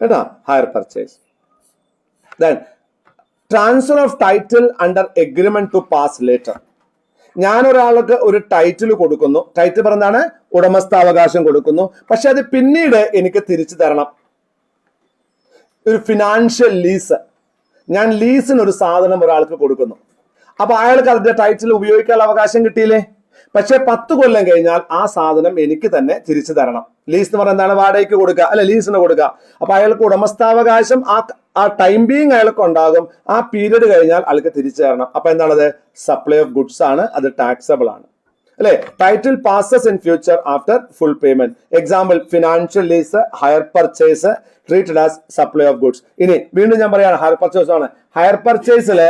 കേട്ടോ? Hire purchase. Then transfer of title under agreement to pass later. ഞാൻ ഒരാൾക്ക് ഒരു ടൈറ്റിൽ കൊടുക്കുന്നു. ടൈറ്റിൽ പറഞ്ഞാണ് ഉടമസ്ഥാവകാശം കൊടുക്കുന്നു. പക്ഷെ അത് പിന്നീട് എനിക്ക് തിരിച്ചു തരണം. ഒരു ഫിനാൻഷ്യൽ ലീസ്. ഞാൻ ലീസിന് ഒരു സാധനം ഒരാൾക്ക് കൊടുക്കുന്നു. അപ്പൊ അയാൾക്ക് അതിന്റെ ടൈറ്റിൽ ഉപയോഗിക്കാനുള്ള അവകാശം കിട്ടിയില്ലേ? പക്ഷെ 10 കൊല്ലം കഴിഞ്ഞാൽ ആ സാധനം എനിക്ക് തന്നെ തിരിച്ചു തരണം. ലീസ് എന്ന് പറഞ്ഞാൽ എന്താണ്? വാടകയ്ക്ക് കൊടുക്കുക, അല്ലെ? ലീസിന് കൊടുക്കുക. അപ്പൊ അയാൾക്ക് ഉടമസ്ഥാവകാശം ആ ടൈം ബീങ് അയാൾക്ക് ഉണ്ടാകും. ആ പീരീഡ് കഴിഞ്ഞാൽ അയാൾക്ക് തിരിച്ചു തരണം. അപ്പൊ എന്താണത്? സപ്ലൈ ഓഫ് ഗുഡ്സ് ആണ്. അത് ടാക്സബിൾ ആണ്, അല്ലെ? Title passes in future after full payment. Example financial lease, higher purchase treated as supply of goods. ഇനി വീണ്ടും ഞാൻ പറയാണ്, ഹയർ പർച്ചേസ് ആണ്. ഹയർ പർച്ചേസില്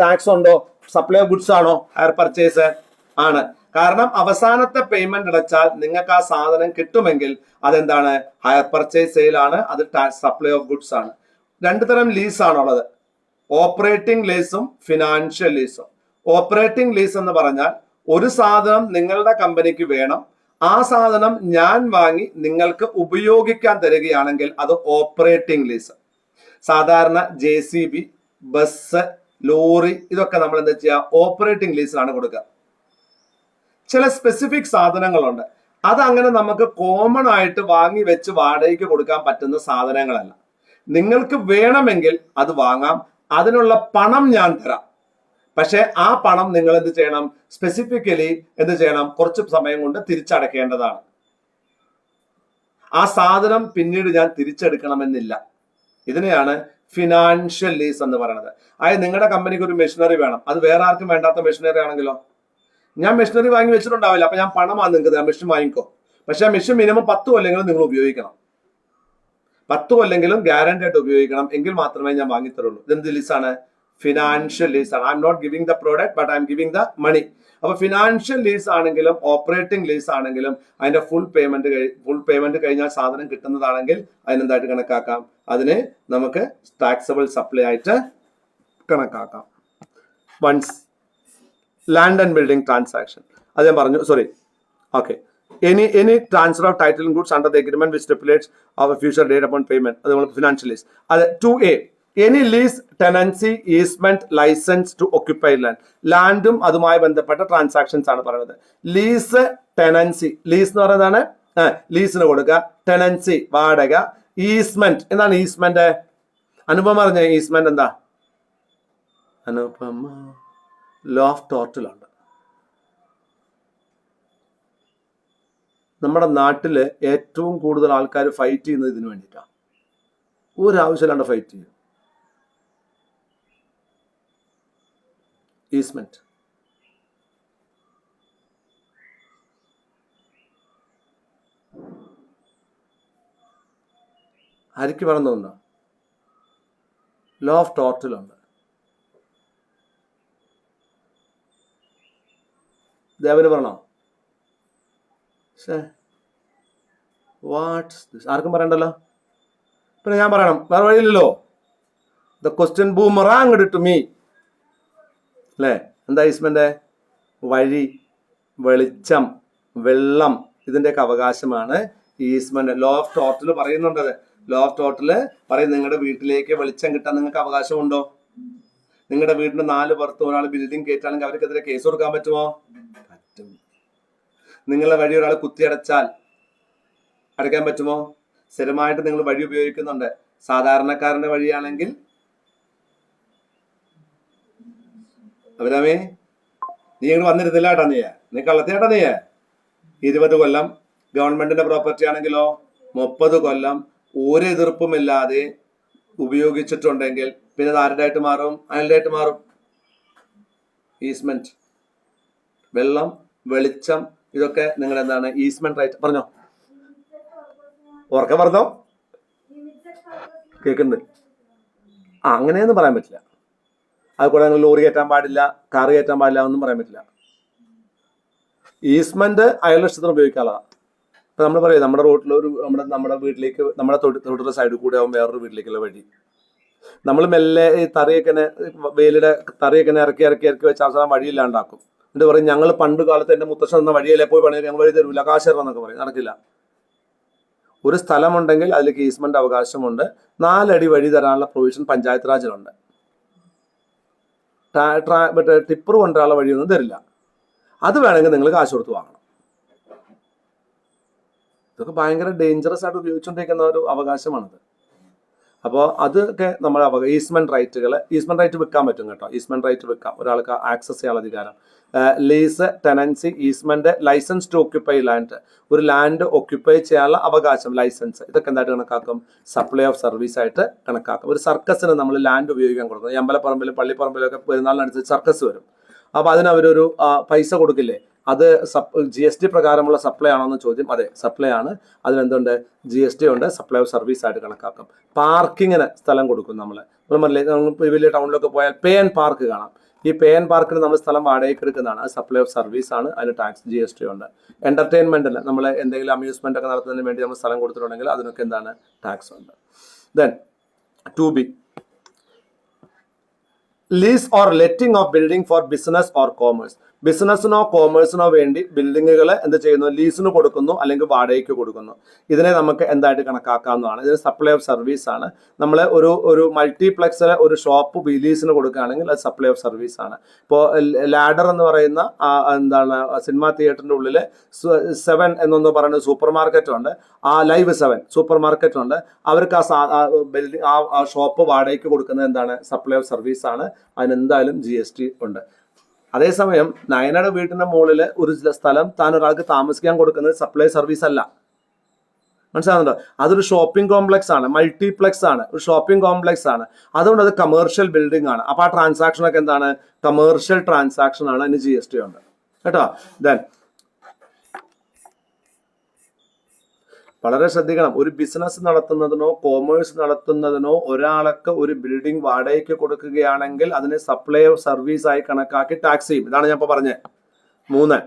ടാക്സ് ഉണ്ടോ? സപ്ലൈ ഓഫ് ഗുഡ്സ് ആണോ? ഹയർ പർച്ചേസ് ആണ്. കാരണം അവസാനത്തെ പേയ്മെന്റ് അടച്ചാൽ നിങ്ങൾക്ക് ആ സാധനം കിട്ടുമെങ്കിൽ അതെന്താണ്? ഹയർ പർച്ചേസ് സെയിലാണ്. അത് സപ്ലൈ ഓഫ് ഗുഡ്സ് ആണ്. 2 തരം ലീസ് ആണുള്ളത്. ഓപ്പറേറ്റിംഗ് ലീസും ഫിനാൻഷ്യൽ ലീസും. ഓപ്പറേറ്റിംഗ് ലീസ് എന്ന് പറഞ്ഞാൽ ഒരു സാധനം നിങ്ങളുടെ കമ്പനിക്ക് വേണം, ആ സാധനം ഞാൻ വാങ്ങി നിങ്ങൾക്ക് ഉപയോഗിക്കാൻ തരികയാണെങ്കിൽ അത് ഓപ്പറേറ്റിംഗ് ലീസ്. സാധാരണ JCB, ബസ്, ലോറി ഇതൊക്കെ നമ്മൾ എന്താ ചെയ്യുക, ഓപ്പറേറ്റിംഗ് ലീസിലാണ് കൊടുക്കുക. ചില സ്പെസിഫിക് സാധനങ്ങളുണ്ട്, അതങ്ങനെ നമുക്ക് കോമൺ ആയിട്ട് വാങ്ങി വെച്ച് വാടകയ്ക്ക് കൊടുക്കാൻ പറ്റുന്ന സാധനങ്ങളല്ല. നിങ്ങൾക്ക് വേണമെങ്കിൽ അത് വാങ്ങാം, അതിനുള്ള പണം ഞാൻ തരാം. പക്ഷെ ആ പണം നിങ്ങൾ എന്ത് ചെയ്യണം, സ്പെസിഫിക്കലി എന്ത് ചെയ്യണം, കുറച്ച് സമയം കൊണ്ട് തിരിച്ചടക്കേണ്ടതാണ്. ആ സാധനം പിന്നീട് ഞാൻ തിരിച്ചെടുക്കണമെന്നില്ല. ഇതിനെയാണ് ഫിനാൻഷ്യൽ ലീസ് എന്ന് പറയുന്നത്. അതായത് നിങ്ങളുടെ കമ്പനിക്ക് ഒരു മെഷീനറി വേണം, അത് വേറെ ആർക്കും വേണ്ടാത്ത മെഷീനറി ആണെങ്കിലോ, ഞാൻ മെഷീനറി വാങ്ങി വെച്ചിട്ടുണ്ടാവില്ല, അപ്പൊ ഞാൻ പണമാണ് നിങ്ങൾക്ക് മെഷീൻ വാങ്ങിക്കോ. പക്ഷെ ആ മെഷീൻ മിനിമം 10 കൊല്ലെങ്കിലും നിങ്ങൾ ഉപയോഗിക്കണം, 10 കൊല്ലെങ്കിലും ഗ്യാരണ്ടി ആയിട്ട് ഉപയോഗിക്കണം, എങ്കിൽ മാത്രമേ ഞാൻ വാങ്ങി തരുള്ളൂ. ഇതെന്ത് ലീസാണ്? ഫിനാൻഷ്യൽ ലീസ് ആണ്. I'm not giving the product but I'm giving the money. അപ്പൊ ഫിനാൻഷ്യൽ ലീസ് ആണെങ്കിലും ഓപ്പറേറ്റിംഗ് ലീസ് ആണെങ്കിലും അതിന്റെ ഫുൾ പേയ്മെന്റ് കഴിഞ്ഞാൽ സാധനം കിട്ടുന്നതാണെങ്കിൽ അതിനെന്തായിട്ട് കണക്കാക്കാം, അതിന് നമുക്ക് ടാക്സബിൾ സപ്ലൈ ആയിട്ട് കണക്കാക്കാം. Once land and building transaction, അത് ഞാൻ പറഞ്ഞു, sorry, okay. Any transfer of title and goods under the agreement which stipulates of a future date upon payment, അത് നമ്മൾ ഫിനാൻഷ്യൽ ലീസ്. അത് 2A, any lease, tenancy, easement, licence to occupied land. ലാൻഡും അതുമായി ബന്ധപ്പെട്ട transactions ആണ് പറയുന്നത്. Lease, tenancy, lease എന്ന് പറയുന്നതാണ് ലീസിന് കൊടുക്കുക, ടെനൻസി വാടക, ഈസ്മെന്റ്. എന്താണ് ഈസ്മെന്റ്? അനുപമ പറഞ്ഞ ഈസ്മെന്റ് എന്താ? അനുപമ ലോ ഓഫ് ടോട്ടൽ ഉണ്ട്. നമ്മുടെ നാട്ടില് ഏറ്റവും കൂടുതൽ ആൾക്കാർ ഫൈറ്റ് ചെയ്യുന്നത് ഇതിനു വേണ്ടിയിട്ടാണ്. ഒരാവശ്യമില്ലാണ്ട് ഫൈറ്റ് ചെയ്യും. ഈസ്മെന്റ്. ആർക്ക് പറഞ്ഞുണ്ടോ? ലോ ഓഫ് ടോട്ടൽ ഉണ്ട്. ദേവന് പറഞ്ഞോ? ആർക്കും പറയണ്ടല്ലോ, പിന്നെ ഞാൻ പറയണം, വേറെ വഴിയില്ലല്ലോ. The question boomerang to me അല്ലേ? എന്താ ഈസ്മെന്റ്? വഴി, വെളിച്ചം, വെള്ളം, ഇതിന്റെയൊക്കെ അവകാശമാണ് ഈസ്മെന്റ്. ലോ ഓഫ് ടോട്ടൽ പറയുന്നുണ്ട്. ലോ ഓഫ് ടോട്ടൽ പറയും, നിങ്ങളുടെ വീട്ടിലേക്ക് വെളിച്ചം കിട്ടാൻ നിങ്ങൾക്ക് അവകാശമുണ്ടോ? നിങ്ങളുടെ വീടിന് 4 പുറത്ത് ഒരാൾ ബിൽഡിംഗ് കയറ്റാണെങ്കിൽ അവർക്കെതിരെ കേസ് കൊടുക്കാൻ പറ്റുമോ? പറ്റും. നിങ്ങളുടെ വഴി ഒരാൾ കുത്തിയടച്ചാൽ അടയ്ക്കാൻ പറ്റുമോ? സ്ഥിരമായിട്ട് നിങ്ങൾ വഴി ഉപയോഗിക്കുന്നുണ്ട്, സാധാരണക്കാരന്റെ വഴിയാണെങ്കിൽ അവരമേ നീ ഇങ്ങോട്ട് വന്നിരുന്നില്ല ഏട്ടാ, നീ കള്ളത്തിയേട്ടാ, 20 കൊല്ലം ഗവൺമെന്റിന്റെ പ്രോപ്പർട്ടി ആണെങ്കിലോ 30 കൊല്ലം ഒരു എതിർപ്പുമില്ലാതെ ഉപയോഗിച്ചിട്ടുണ്ടെങ്കിൽ പിന്നെ അത് ആരുടെ ആയിട്ട് മാറും? അയാളുടെ ആയിട്ട് മാറും. ഈസ്മെന്റ്, വെള്ളം, വെളിച്ചം, ഇതൊക്കെ നിങ്ങൾ എന്താണ്? Easement right. പറഞ്ഞോ, ഉറക്കെ പറഞ്ഞോ, കേൾക്കുന്നുണ്ട്. അങ്ങനെയൊന്നും പറയാൻ പറ്റില്ല. അതുകൂടെ നിങ്ങൾ ലോറി കയറ്റാൻ പാടില്ല, കാറ് കയറ്റാൻ പാടില്ല, ഒന്നും പറയാൻ പറ്റില്ല. ഈസ്മെന്റ് അയാളുടെ ഇഷ്ടത്തിന് ഉപയോഗിക്കാനുള്ളതാണ്. ഇപ്പൊ നമ്മൾ പറയും, നമ്മുടെ റോട്ടിൽ ഒരു നമ്മുടെ വീട്ടിലേക്ക്, നമ്മുടെ തൊട്ടുള്ള സൈഡിൽ കൂടെ ആവും വേറൊരു വീട്ടിലേക്കുള്ള വഴി. നമ്മൾ മെല്ലെ ഈ തറിയൊക്കെ വേലിയുടെ തറിയൊക്കെ ഇറക്കി വെച്ച് അവസാനം വഴിയില്ലാണ്ടാക്കും. എന്നിട്ട് പറയും, ഞങ്ങൾ പണ്ട് കാലത്ത് എൻ്റെ മുത്തശ്ശൻ എന്ന വഴിയല്ലേ പോയി പണി, ഞങ്ങൾ വഴി തരൂല, കാശ് തരണം എന്നൊക്കെ പറയും. നടക്കില്ല. ഒരു സ്ഥലമുണ്ടെങ്കിൽ അതിലേക്ക് ഈസ്മെന്റ് അവകാശമുണ്ട്. 4 അടി വഴി തരാനുള്ള പ്രൊവിഷൻ പഞ്ചായത്ത് രാജിലുണ്ട്. ടിപ്പർ കൊണ്ടുവരാനുള്ള വഴിയൊന്നും തരില്ല. അത് വേണമെങ്കിൽ നിങ്ങൾ കാശ് കൊടുത്ത് വാങ്ങണം. ഇതൊക്കെ ഭയങ്കര ഡേഞ്ചറസ് ആയിട്ട് ഉപയോഗിച്ചുകൊണ്ടിരിക്കുന്ന ഒരു അവകാശമാണിത്. അപ്പോൾ അതൊക്കെ നമ്മുടെ ഈസ്മെന്റ് റൈറ്റ് വിൽക്കാൻ പറ്റും കേട്ടോ. ഈസ്മെന്റ് റൈറ്റ് വിൽക്കാം, ഒരാൾക്ക് ആക്സസ് ചെയ്യാനുള്ള അധികാരം. Lease, tenancy, easement, licence to occupy land, ഒരു ലാൻഡ് ഒക്യുപ്പൈ ചെയ്യാനുള്ള അവകാശം, ലൈസൻസ്, ഇതൊക്കെ എന്തായിട്ട് കണക്കാക്കും? സപ്ലൈ ഓഫ് സർവീസ് ആയിട്ട് കണക്കാക്കും. ഒരു സർക്കസിന് നമ്മൾ ലാൻഡ് ഉപയോഗിക്കാൻ കൊടുക്കുന്നത്, ഈ അമ്പലപ്പറമ്പിലും പള്ളിപ്പറമ്പിലൊക്കെ പെരുന്നാളിനനുസരിച്ച് സർക്കസ് വരും. അപ്പോൾ അതിന് അവരൊരു പൈസ കൊടുക്കില്ലേ? അത് GST പ്രകാരമുള്ള സപ്ലൈ ആണോ എന്ന് ചോദ്യം. അതെ, സപ്ലൈ ആണ്. അതിനെന്തുണ്ട്? GST ഉണ്ട്. സപ്ലൈ ഓഫ് സർവീസ് ആയിട്ട് കണക്കാക്കും. പാർക്കിങ്ങിന് സ്ഥലം കൊടുക്കും. നമ്മൾ വലിയ ടൗണിലൊക്കെ പോയാൽ പേ ആൻഡ് പാർക്ക് കാണാം. ഈ പേ ആൻഡ് പാർക്കിന് നമ്മൾ സ്ഥലം വാടകയ്ക്ക് എടുക്കുന്നതാണ്. അത് സപ്ലൈ ഓഫ് സർവീസ് ആണ്. അതിന് ടാക്സ് GST ഉണ്ട്. എന്റർടൈൻമെന്റിന് നമ്മൾ എന്തെങ്കിലും അമ്യൂസ്മെന്റ് ഒക്കെ നടത്തുന്നതിന് വേണ്ടി നമ്മൾ സ്ഥലം കൊടുത്തിട്ടുണ്ടെങ്കിൽ അതിനൊക്കെ എന്താണ്? ടാക്സ് ഉണ്ട്. Then 2B, lease or letting of building for business or commerce. ബിസിനസ്സിനോ കോമേഴ്സിനോ വേണ്ടി ബിൽഡിങ്ങുകൾ എന്ത് ചെയ്യുന്നു, ലീസിന് കൊടുക്കുന്നു അല്ലെങ്കിൽ വാടകയ്ക്ക് കൊടുക്കുന്നു. ഇതിനെ നമുക്ക് എന്തായിട്ട് കണക്കാക്കാവുന്നതാണ്. ഇത് സപ്ലൈ ഓഫ് സർവീസ് ആണ്. നമ്മൾ ഒരു മൾട്ടിപ്ലക്സിലെ ഒരു ഷോപ്പ് ലീസിന് കൊടുക്കുകയാണെങ്കിൽ അത് സപ്ലൈ ഓഫ് സർവീസ് ആണ്. ഇപ്പോൾ ലാഡർ എന്ന് പറയുന്ന എന്താണ് സിനിമാ തിയേറ്ററിൻ്റെ ഉള്ളിൽ 7 എന്നൊന്ന് പറയുന്ന സൂപ്പർ മാർക്കറ്റ് ഉണ്ട്, ആ ലൈവ് 7 സൂപ്പർ മാർക്കറ്റ് ഉണ്ട്. അവർക്ക് ബിൽഡിംഗ് ആ ഷോപ്പ് വാടകയ്ക്ക് കൊടുക്കുന്നത് എന്താണ്, സപ്ലൈ ഓഫ് സർവീസ് ആണ്. അതിനെന്തായാലും GST ഉണ്ട്. അതേസമയം നയനയുടെ വീട്ടിന്റെ മുകളിൽ ഒരു സ്ഥലം താൻ ഒരാൾക്ക് താമസിക്കാൻ കൊടുക്കുന്നത് സപ്ലൈ സർവീസ് അല്ല. മനസ്സിലാകുന്നുണ്ടോ? അതൊരു ഷോപ്പിംഗ് കോംപ്ലക്സ് ആണ്, മൾട്ടിപ്ലക്സ് ആണ്, ഒരു ഷോപ്പിംഗ് കോംപ്ലക്സ് ആണ്. അതുകൊണ്ട് അത് കമേഴ്ഷ്യൽ ബിൽഡിംഗ് ആണ്. അപ്പൊ ആ ട്രാൻസാക്ഷൻ ഒക്കെ എന്താണ്, കമേഴ്ഷ്യൽ ട്രാൻസാക്ഷൻ ആണ്. അതിന് GST ഉണ്ട് കേട്ടോ. ദെൻ വളരെ ശ്രദ്ധിക്കണം. ഒരു ബിസിനസ് നടത്തുന്നതിനോ കോമേഴ്സ് നടത്തുന്നതിനോ ഒരാൾക്ക് ഒരു ബിൽഡിംഗ് വാടകയ്ക്ക് കൊടുക്കുകയാണെങ്കിൽ അതിനെ സപ്ലൈ ഓഫ് സർവീസ് ആയി കണക്കാക്കി ടാക്സ് ചെയ്യും. ഇതാണ് ഞാൻ ഇപ്പോൾ പറഞ്ഞത്. 3,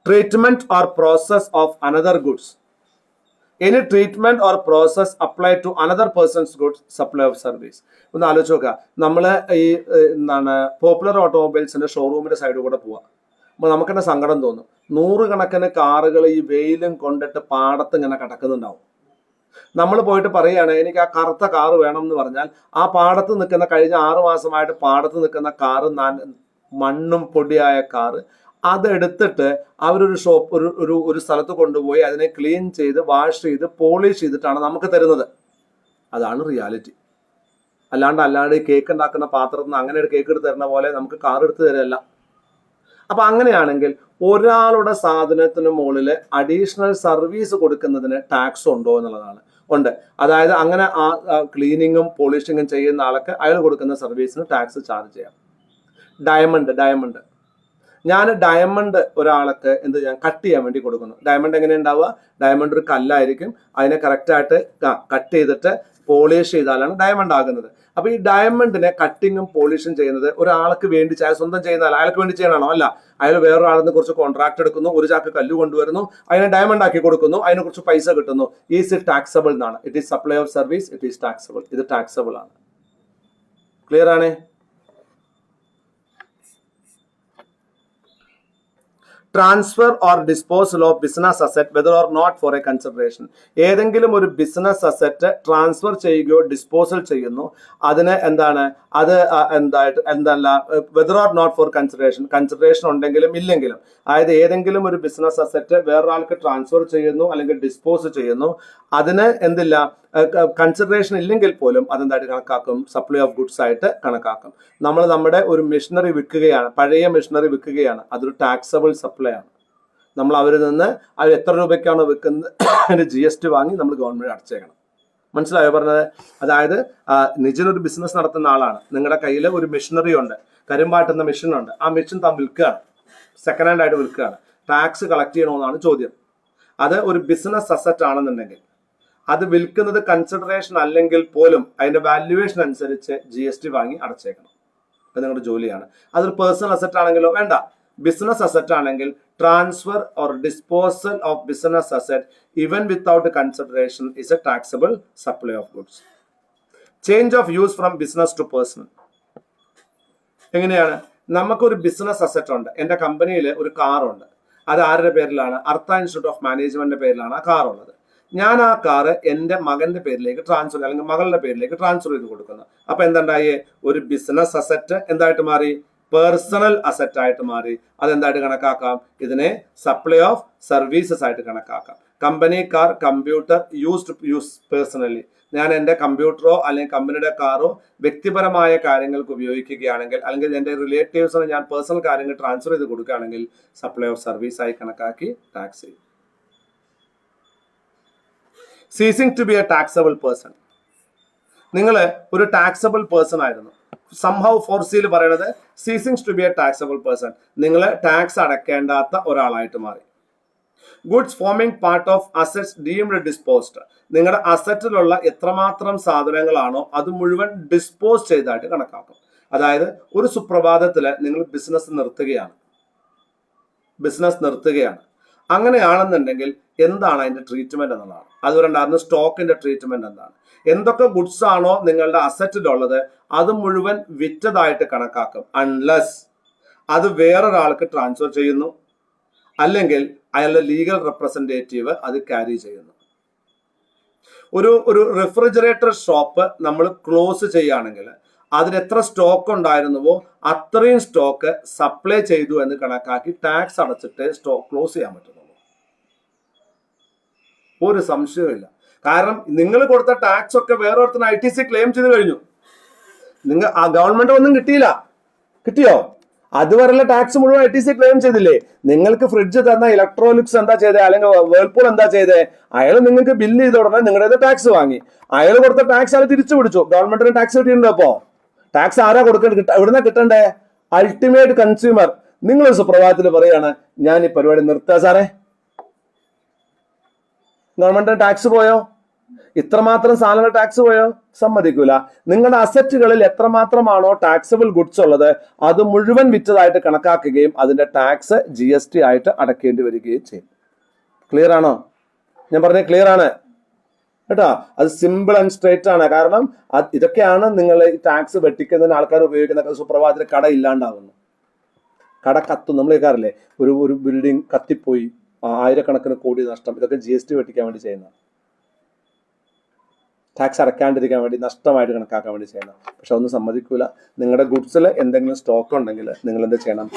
treatment or process of another goods. Any treatment or process apply to another persons goods, supply of service. ഒന്ന് ആലോചിച്ച് നോക്കുക. നമ്മൾ ഈ എന്താണ് പോപ്പുലർ ഓട്ടോമൊബൈൽസിന്റെ ഷോറൂമിന്റെ സൈഡിൽ കൂടെ പോവാം. അപ്പോൾ നമുക്ക് തന്നെ സങ്കടം തോന്നും. 100 കണക്കിന് കാറുകൾ ഈ വെയിലും കൊണ്ടിട്ട് പാടത്ത് ഇങ്ങനെ കിടക്കുന്നുണ്ടാവും. നമ്മൾ പോയിട്ട് പറയുകയാണ് എനിക്ക് ആ കറുത്ത കാറ് വേണം എന്ന് പറഞ്ഞാൽ ആ പാടത്ത് നിൽക്കുന്ന കഴിഞ്ഞ 6 മാസമായിട്ട് പാടത്ത് നിൽക്കുന്ന കാറ് മണ്ണും പൊടിയായ കാറ് അതെടുത്തിട്ട് അവരൊരു ഒരു സ്ഥലത്ത് കൊണ്ടുപോയി അതിനെ ക്ലീൻ ചെയ്ത് വാഷ് ചെയ്ത് പോളിഷ് ചെയ്തിട്ടാണ് നമുക്ക് തരുന്നത്. അതാണ് റിയാലിറ്റി. അല്ലാണ്ട് കേക്ക് ഉണ്ടാക്കുന്ന പാത്രത്തിൽ നിന്ന് അങ്ങനെ ഒരു കേക്ക് എടുത്ത് തരുന്ന പോലെ നമുക്ക് കാർ എടുത്ത് തരല്ല. അപ്പൊ അങ്ങനെയാണെങ്കിൽ ഒരാളുടെ സാധനത്തിന് മുകളിൽ അഡീഷണൽ സർവീസ് കൊടുക്കുന്നതിന് ടാക്സ് ഉണ്ടോ എന്നുള്ളതാണ്. ഉണ്ട്. അതായത് അങ്ങനെ ആ ക്ലീനിങ്ങും പോളിഷിങ്ങും ചെയ്യുന്ന ആൾക്ക് അയാൾ കൊടുക്കുന്ന സർവീസിന് ടാക്സ് ചാർജ് ചെയ്യാം. ഡയമണ്ട് ഞാൻ ഡയമണ്ട് ഒരാൾക്ക് എന്ത് ചെയ്യാൻ കട്ട് ചെയ്യാൻ വേണ്ടി കൊടുക്കുന്നു. ഡയമണ്ട് എങ്ങനെ ഉണ്ടാവുക? ഡയമണ്ട് ഒരു കല്ലായിരിക്കും, അതിനെ കറക്റ്റായിട്ട് കട്ട് ചെയ്തിട്ട് പോളിഷ് ചെയ്താലാണ് ഡയമണ്ട് ആകുന്നത്. അപ്പൊ ഈ ഡയമണ്ടിനെ കട്ടിങ്ങും പോളിഷും ചെയ്യുന്നത് ഒരാൾക്ക് വേണ്ടി അയാൾ സ്വന്തം ചെയ്യുന്നതല്ല, അയാൾക്ക് വേണ്ടി ചെയ്യണോ? അല്ല. അയാൾ വേറൊരാളിൽ നിന്ന് കുറച്ച് കോൺട്രാക്ട് എടുക്കുന്നു, ഒരു ചാക്ക് കല്ല് കൊണ്ടുവരുന്നു, അതിനെ ഡയമണ്ട് ആക്കി കൊടുക്കുന്നു, അതിനെ കുറിച്ച് പൈസ കിട്ടുന്നു. ഈസ് ഇറ്റ് ടാക്സബിൾ എന്നാണ്. It is supply of service, it is taxable. ഇത് ടാക്സബിൾ ആണ്. ക്ലിയർ ആണ്? Transfer or disposal of business asset whether or not for a consideration. ഏതെങ്കിലും ഒരു ബിസിനസ് അസറ്റ് ട്രാൻസ്ഫർ ചെയ്യുകയോ ഡിസ്പോസൽ ചെയ്യുന്നു, അതിന് എന്താണ് അത് എന്തല്ല whether or not for consideration ഉണ്ടെങ്കിലും ഇല്ലെങ്കിലും, അതായത് ഏതെങ്കിലും ഒരു ബിസിനസ് അസറ്റ് വേറൊരാൾക്ക് ട്രാൻസ്ഫർ ചെയ്യുന്നു അല്ലെങ്കിൽ ഡിസ്പോസ് ചെയ്യുന്നു, അതിന് എന്തില്ല കൺസിഡറേഷൻ ഇല്ലെങ്കിൽ പോലും അതെന്തായിട്ട് കണക്കാക്കും? സപ്ലൈ ഓഫ് ഗുഡ്സ് ആയിട്ട് കണക്കാക്കും. നമ്മൾ നമ്മുടെ ഒരു മെഷീനറി വിൽക്കുകയാണ്, പഴയ മെഷീനറി വിൽക്കുകയാണ്, അതൊരു ടാക്സബിൾ സപ്ലൈ ആണ്. നമ്മൾ അവരിൽ നിന്ന് അവർ എത്ര രൂപയ്ക്കാണ് വിൽക്കുന്നത് അതിന്റെ GST വാങ്ങി നമ്മൾ ഗവൺമെന്റ് അടച്ചേക്കണം. മനസ്സിലായോ പറഞ്ഞത്? അതായത് നിജനൊരു ബിസിനസ് നടത്തുന്ന ആളാണ്, നിങ്ങളുടെ കയ്യിൽ ഒരു മെഷീനറി ഉണ്ട്, കരിമ്പാട്ടുന്ന മെഷീൻ ഉണ്ട്, ആ മെഷീൻ താൻ വിൽക്കുകയാണ്, സെക്കൻഡ് ഹാൻഡ് ആയിട്ട് വിൽക്കുകയാണ്. ടാക്സ് കളക്ട് ചെയ്യണമെന്നാണ് ചോദ്യം. അത് ഒരു ബിസിനസ് അസറ്റ് ആണെന്നുണ്ടെങ്കിൽ അത് വിൽക്കുന്നത് കൺസിഡറേഷൻ അല്ലെങ്കിൽ പോലും അതിന്റെ വാല്യുവേഷൻ അനുസരിച്ച് GST വാങ്ങി അടച്ചേക്കണം. അത് നിങ്ങളുടെ ജോലിയാണ്. അതൊരു പേഴ്സണൽ അസറ്റ് ആണെങ്കിലോ വേണ്ട. ബിസിനസ് അസറ്റ് ആണെങ്കിൽ transfer or disposal of business asset even without consideration is a taxable supply of goods. Change of use from business to personal. എങ്ങനെയാണ്? നമുക്കൊരു ബിസിനസ് അസറ്റ് ഉണ്ട്. എൻ്റെ കമ്പനിയിൽ ഒരു കാറുണ്ട്. അത് ആരുടെ പേരിലാണ്? അർത്ഥ ഇൻസ്റ്റിറ്റ്യൂട്ട് ഓഫ് മാനേജ്മെന്റിന്റെ പേരിലാണ് ആ കാർ ഉള്ളത്. ഞാൻ ആ കാറ് എൻ്റെ മകന്റെ പേരിലേക്ക് ട്രാൻസ്ഫർ അല്ലെങ്കിൽ മകളുടെ പേരിലേക്ക് ട്രാൻസ്ഫർ ചെയ്ത് കൊടുക്കുന്നു. അപ്പൊ എന്തുണ്ടായി? ഒരു ബിസിനസ് അസറ്റ് എന്തായിട്ട് മാറി? പേഴ്സണൽ അസറ്റ് ആയിട്ട് മാറി. അതെന്തായിട്ട് കണക്കാക്കാം? ഇതിനെ സപ്ലൈ ഓഫ് സർവീസസ് ആയിട്ട് കണക്കാക്കാം. Company car, computer use personally. ഞാൻ എൻ്റെ കമ്പ്യൂട്ടറോ അല്ലെങ്കിൽ കമ്പനിയുടെ കാറോ വ്യക്തിപരമായ കാര്യങ്ങൾക്ക് ഉപയോഗിക്കുകയാണെങ്കിൽ, അല്ലെങ്കിൽ എൻ്റെ റിലേറ്റീവ്സിന് ഞാൻ പേഴ്സണൽ കാര്യങ്ങൾ ട്രാൻസ്ഫർ ചെയ്ത് കൊടുക്കുകയാണെങ്കിൽ സപ്ലൈ ഓഫ് സർവീസ് ആയി കണക്കാക്കി ടാക്സ് ചെയ്യും. Ceasing to be a taxable person. നിങ്ങൾ ഒരു ടാക്സബിൾ പേഴ്സൺ ആയിരുന്നു. സംഹൗ ഫോർസിയിൽ പറയുന്നത് ceasing to be a taxable person. നിങ്ങൾ ടാക്സ് അടയ്ക്കേണ്ടാത്ത ഒരാളായിട്ട് മാറി. Goods forming part of assets deemed disposed. നിങ്ങളുടെ അസറ്റിലുള്ള എത്രമാത്രം സാധനങ്ങളാണോ അത് മുഴുവൻ ഡിസ്പോസ് ചെയ്തായിട്ട് കണക്കാക്കും. അതായത് ഒരു സുപ്രഭാതത്തിൽ നിങ്ങൾ ബിസിനസ് നിർത്തുകയാണ്. അങ്ങനെയാണെന്നുണ്ടെങ്കിൽ എന്താണ് അതിന്റെ ട്രീറ്റ്മെന്റ് എന്നുള്ളതാണ്. അതുകൊണ്ടായിരുന്നു സ്റ്റോക്കിന്റെ ട്രീറ്റ്മെന്റ് എന്താണ്. എന്തൊക്കെ ഗുഡ്സ് ആണോ നിങ്ങളുടെ അസറ്റിലുള്ളത് അത് മുഴുവൻ വിറ്റതായിട്ട് കണക്കാക്കും. അത് വേറൊരാൾക്ക് ട്രാൻസ്ഫർ ചെയ്യുന്നു, അല്ലെങ്കിൽ അയാളുടെ ലീഗൽ റെപ്രസെന്റേറ്റീവ് അത് ക്യാരി ചെയ്യുന്നു. ഒരു റെഫ്രിജറേറ്റർ ഷോപ്പ് നമ്മൾ ക്ലോസ് ചെയ്യുകയാണെങ്കിൽ അതിന് എത്ര സ്റ്റോക്ക് ഉണ്ടായിരുന്നുവോ അത്രയും സ്റ്റോക്ക് സപ്ലൈ ചെയ്തു എന്ന് കണക്കാക്കി ടാക്സ് അടച്ചിട്ട് സ്റ്റോക്ക് ക്ലോസ് ചെയ്യാൻ പറ്റുന്നുള്ളൂ. ഒരു സംശയമില്ല. കാരണം നിങ്ങൾ കൊടുത്ത ടാക്സ് ഒക്കെ വേറൊരുത്തിന് ITC ക്ലെയിം ചെയ്ത് കഴിഞ്ഞു. നിങ്ങൾ ആ ഗവൺമെന്റ് ഒന്നും കിട്ടിയില്ല. കിട്ടിയോ? അതുവരെയുള്ള ടാക്സ് മുഴുവൻ ITC ക്ലെയിം ചെയ്തില്ലേ? നിങ്ങൾക്ക് ഫ്രിഡ്ജ് തന്ന ഇലക്ട്രോണിക്സ് എന്താ ചെയ്തേ, അല്ലെങ്കിൽ വേൾപൂൾ എന്താ ചെയ്തേ? അയാൾ നിങ്ങൾക്ക് ബില്ല് ചെയ്ത ഉടനെ നിങ്ങളുടെ ടാക്സ് വാങ്ങി. അയാൾ കൊടുത്ത ടാക്സ് അയാൾ തിരിച്ചു പിടിച്ചു. ഗവൺമെന്റിന് ടാക്സ് കിട്ടിയിട്ടുണ്ടോ? അപ്പോ ടാക്സ് ആരാ കൊടുക്കേണ്ടത്? എവിടുന്ന കിട്ടണ്ടേ? Ultimate consumer. നിങ്ങളൊരു സുപ്രഭാതത്തിൽ പറയാണ് ഞാൻ ഈ പരിപാടി നിർത്താ സാറേ. ഗവൺമെന്റിന് ടാക്സ് പോയോ? ഇത്രമാത്രം സാധനങ്ങൾ ടാക്സ് പോയോ? സമ്മതിക്കൂല. നിങ്ങളുടെ അസറ്റുകളിൽ എത്രമാത്രമാണോ ടാക്സബിൾ ഗുഡ്സ് ഉള്ളത് അത് മുഴുവൻ വിറ്റതായിട്ട് കണക്കാക്കുകയും അതിന്റെ ടാക്സ് GST ആയിട്ട് അടക്കേണ്ടി വരികയും ചെയ്യും. ക്ലിയർ ആണോ? ഞാൻ പറഞ്ഞത് ക്ലിയർ ആണ് കേട്ടോ. അത് സിമ്പിൾ ആൻഡ് സ്ട്രേറ്റ് ആണ്. കാരണം ഇതൊക്കെയാണ് നിങ്ങൾ ഈ ടാക്സ് വെട്ടിക്കുന്നതിന് ആൾക്കാർ ഉപയോഗിക്കുന്ന. സുപ്രഭാതത്തിൽ കട ഇല്ലാണ്ടാവുന്നു, കട കത്തും. നമ്മൾ കേൾക്കാറില്ലേ, ഒരു ബിൽഡിംഗ് കത്തിപ്പോയി, ആയിരക്കണക്കിന് കോടി നഷ്ടം. ഇതൊക്കെ GST വെട്ടിക്കാൻ വേണ്ടി ചെയ്യുന്ന, ടാക്സ് അടയ്ക്കാണ്ടിരിക്കാൻ വേണ്ടി, നഷ്ടമായിട്ട് കണക്കാക്കാൻ വേണ്ടി ചെയ്യുന്നത്. പക്ഷെ ഒന്നും സമ്മതിക്കൂല. നിങ്ങളുടെ ഗുഡ്സിൽ എന്തെങ്കിലും സ്റ്റോക്ക് ഉണ്ടെങ്കിൽ നിങ്ങൾ എന്ത് ചെയ്യണം?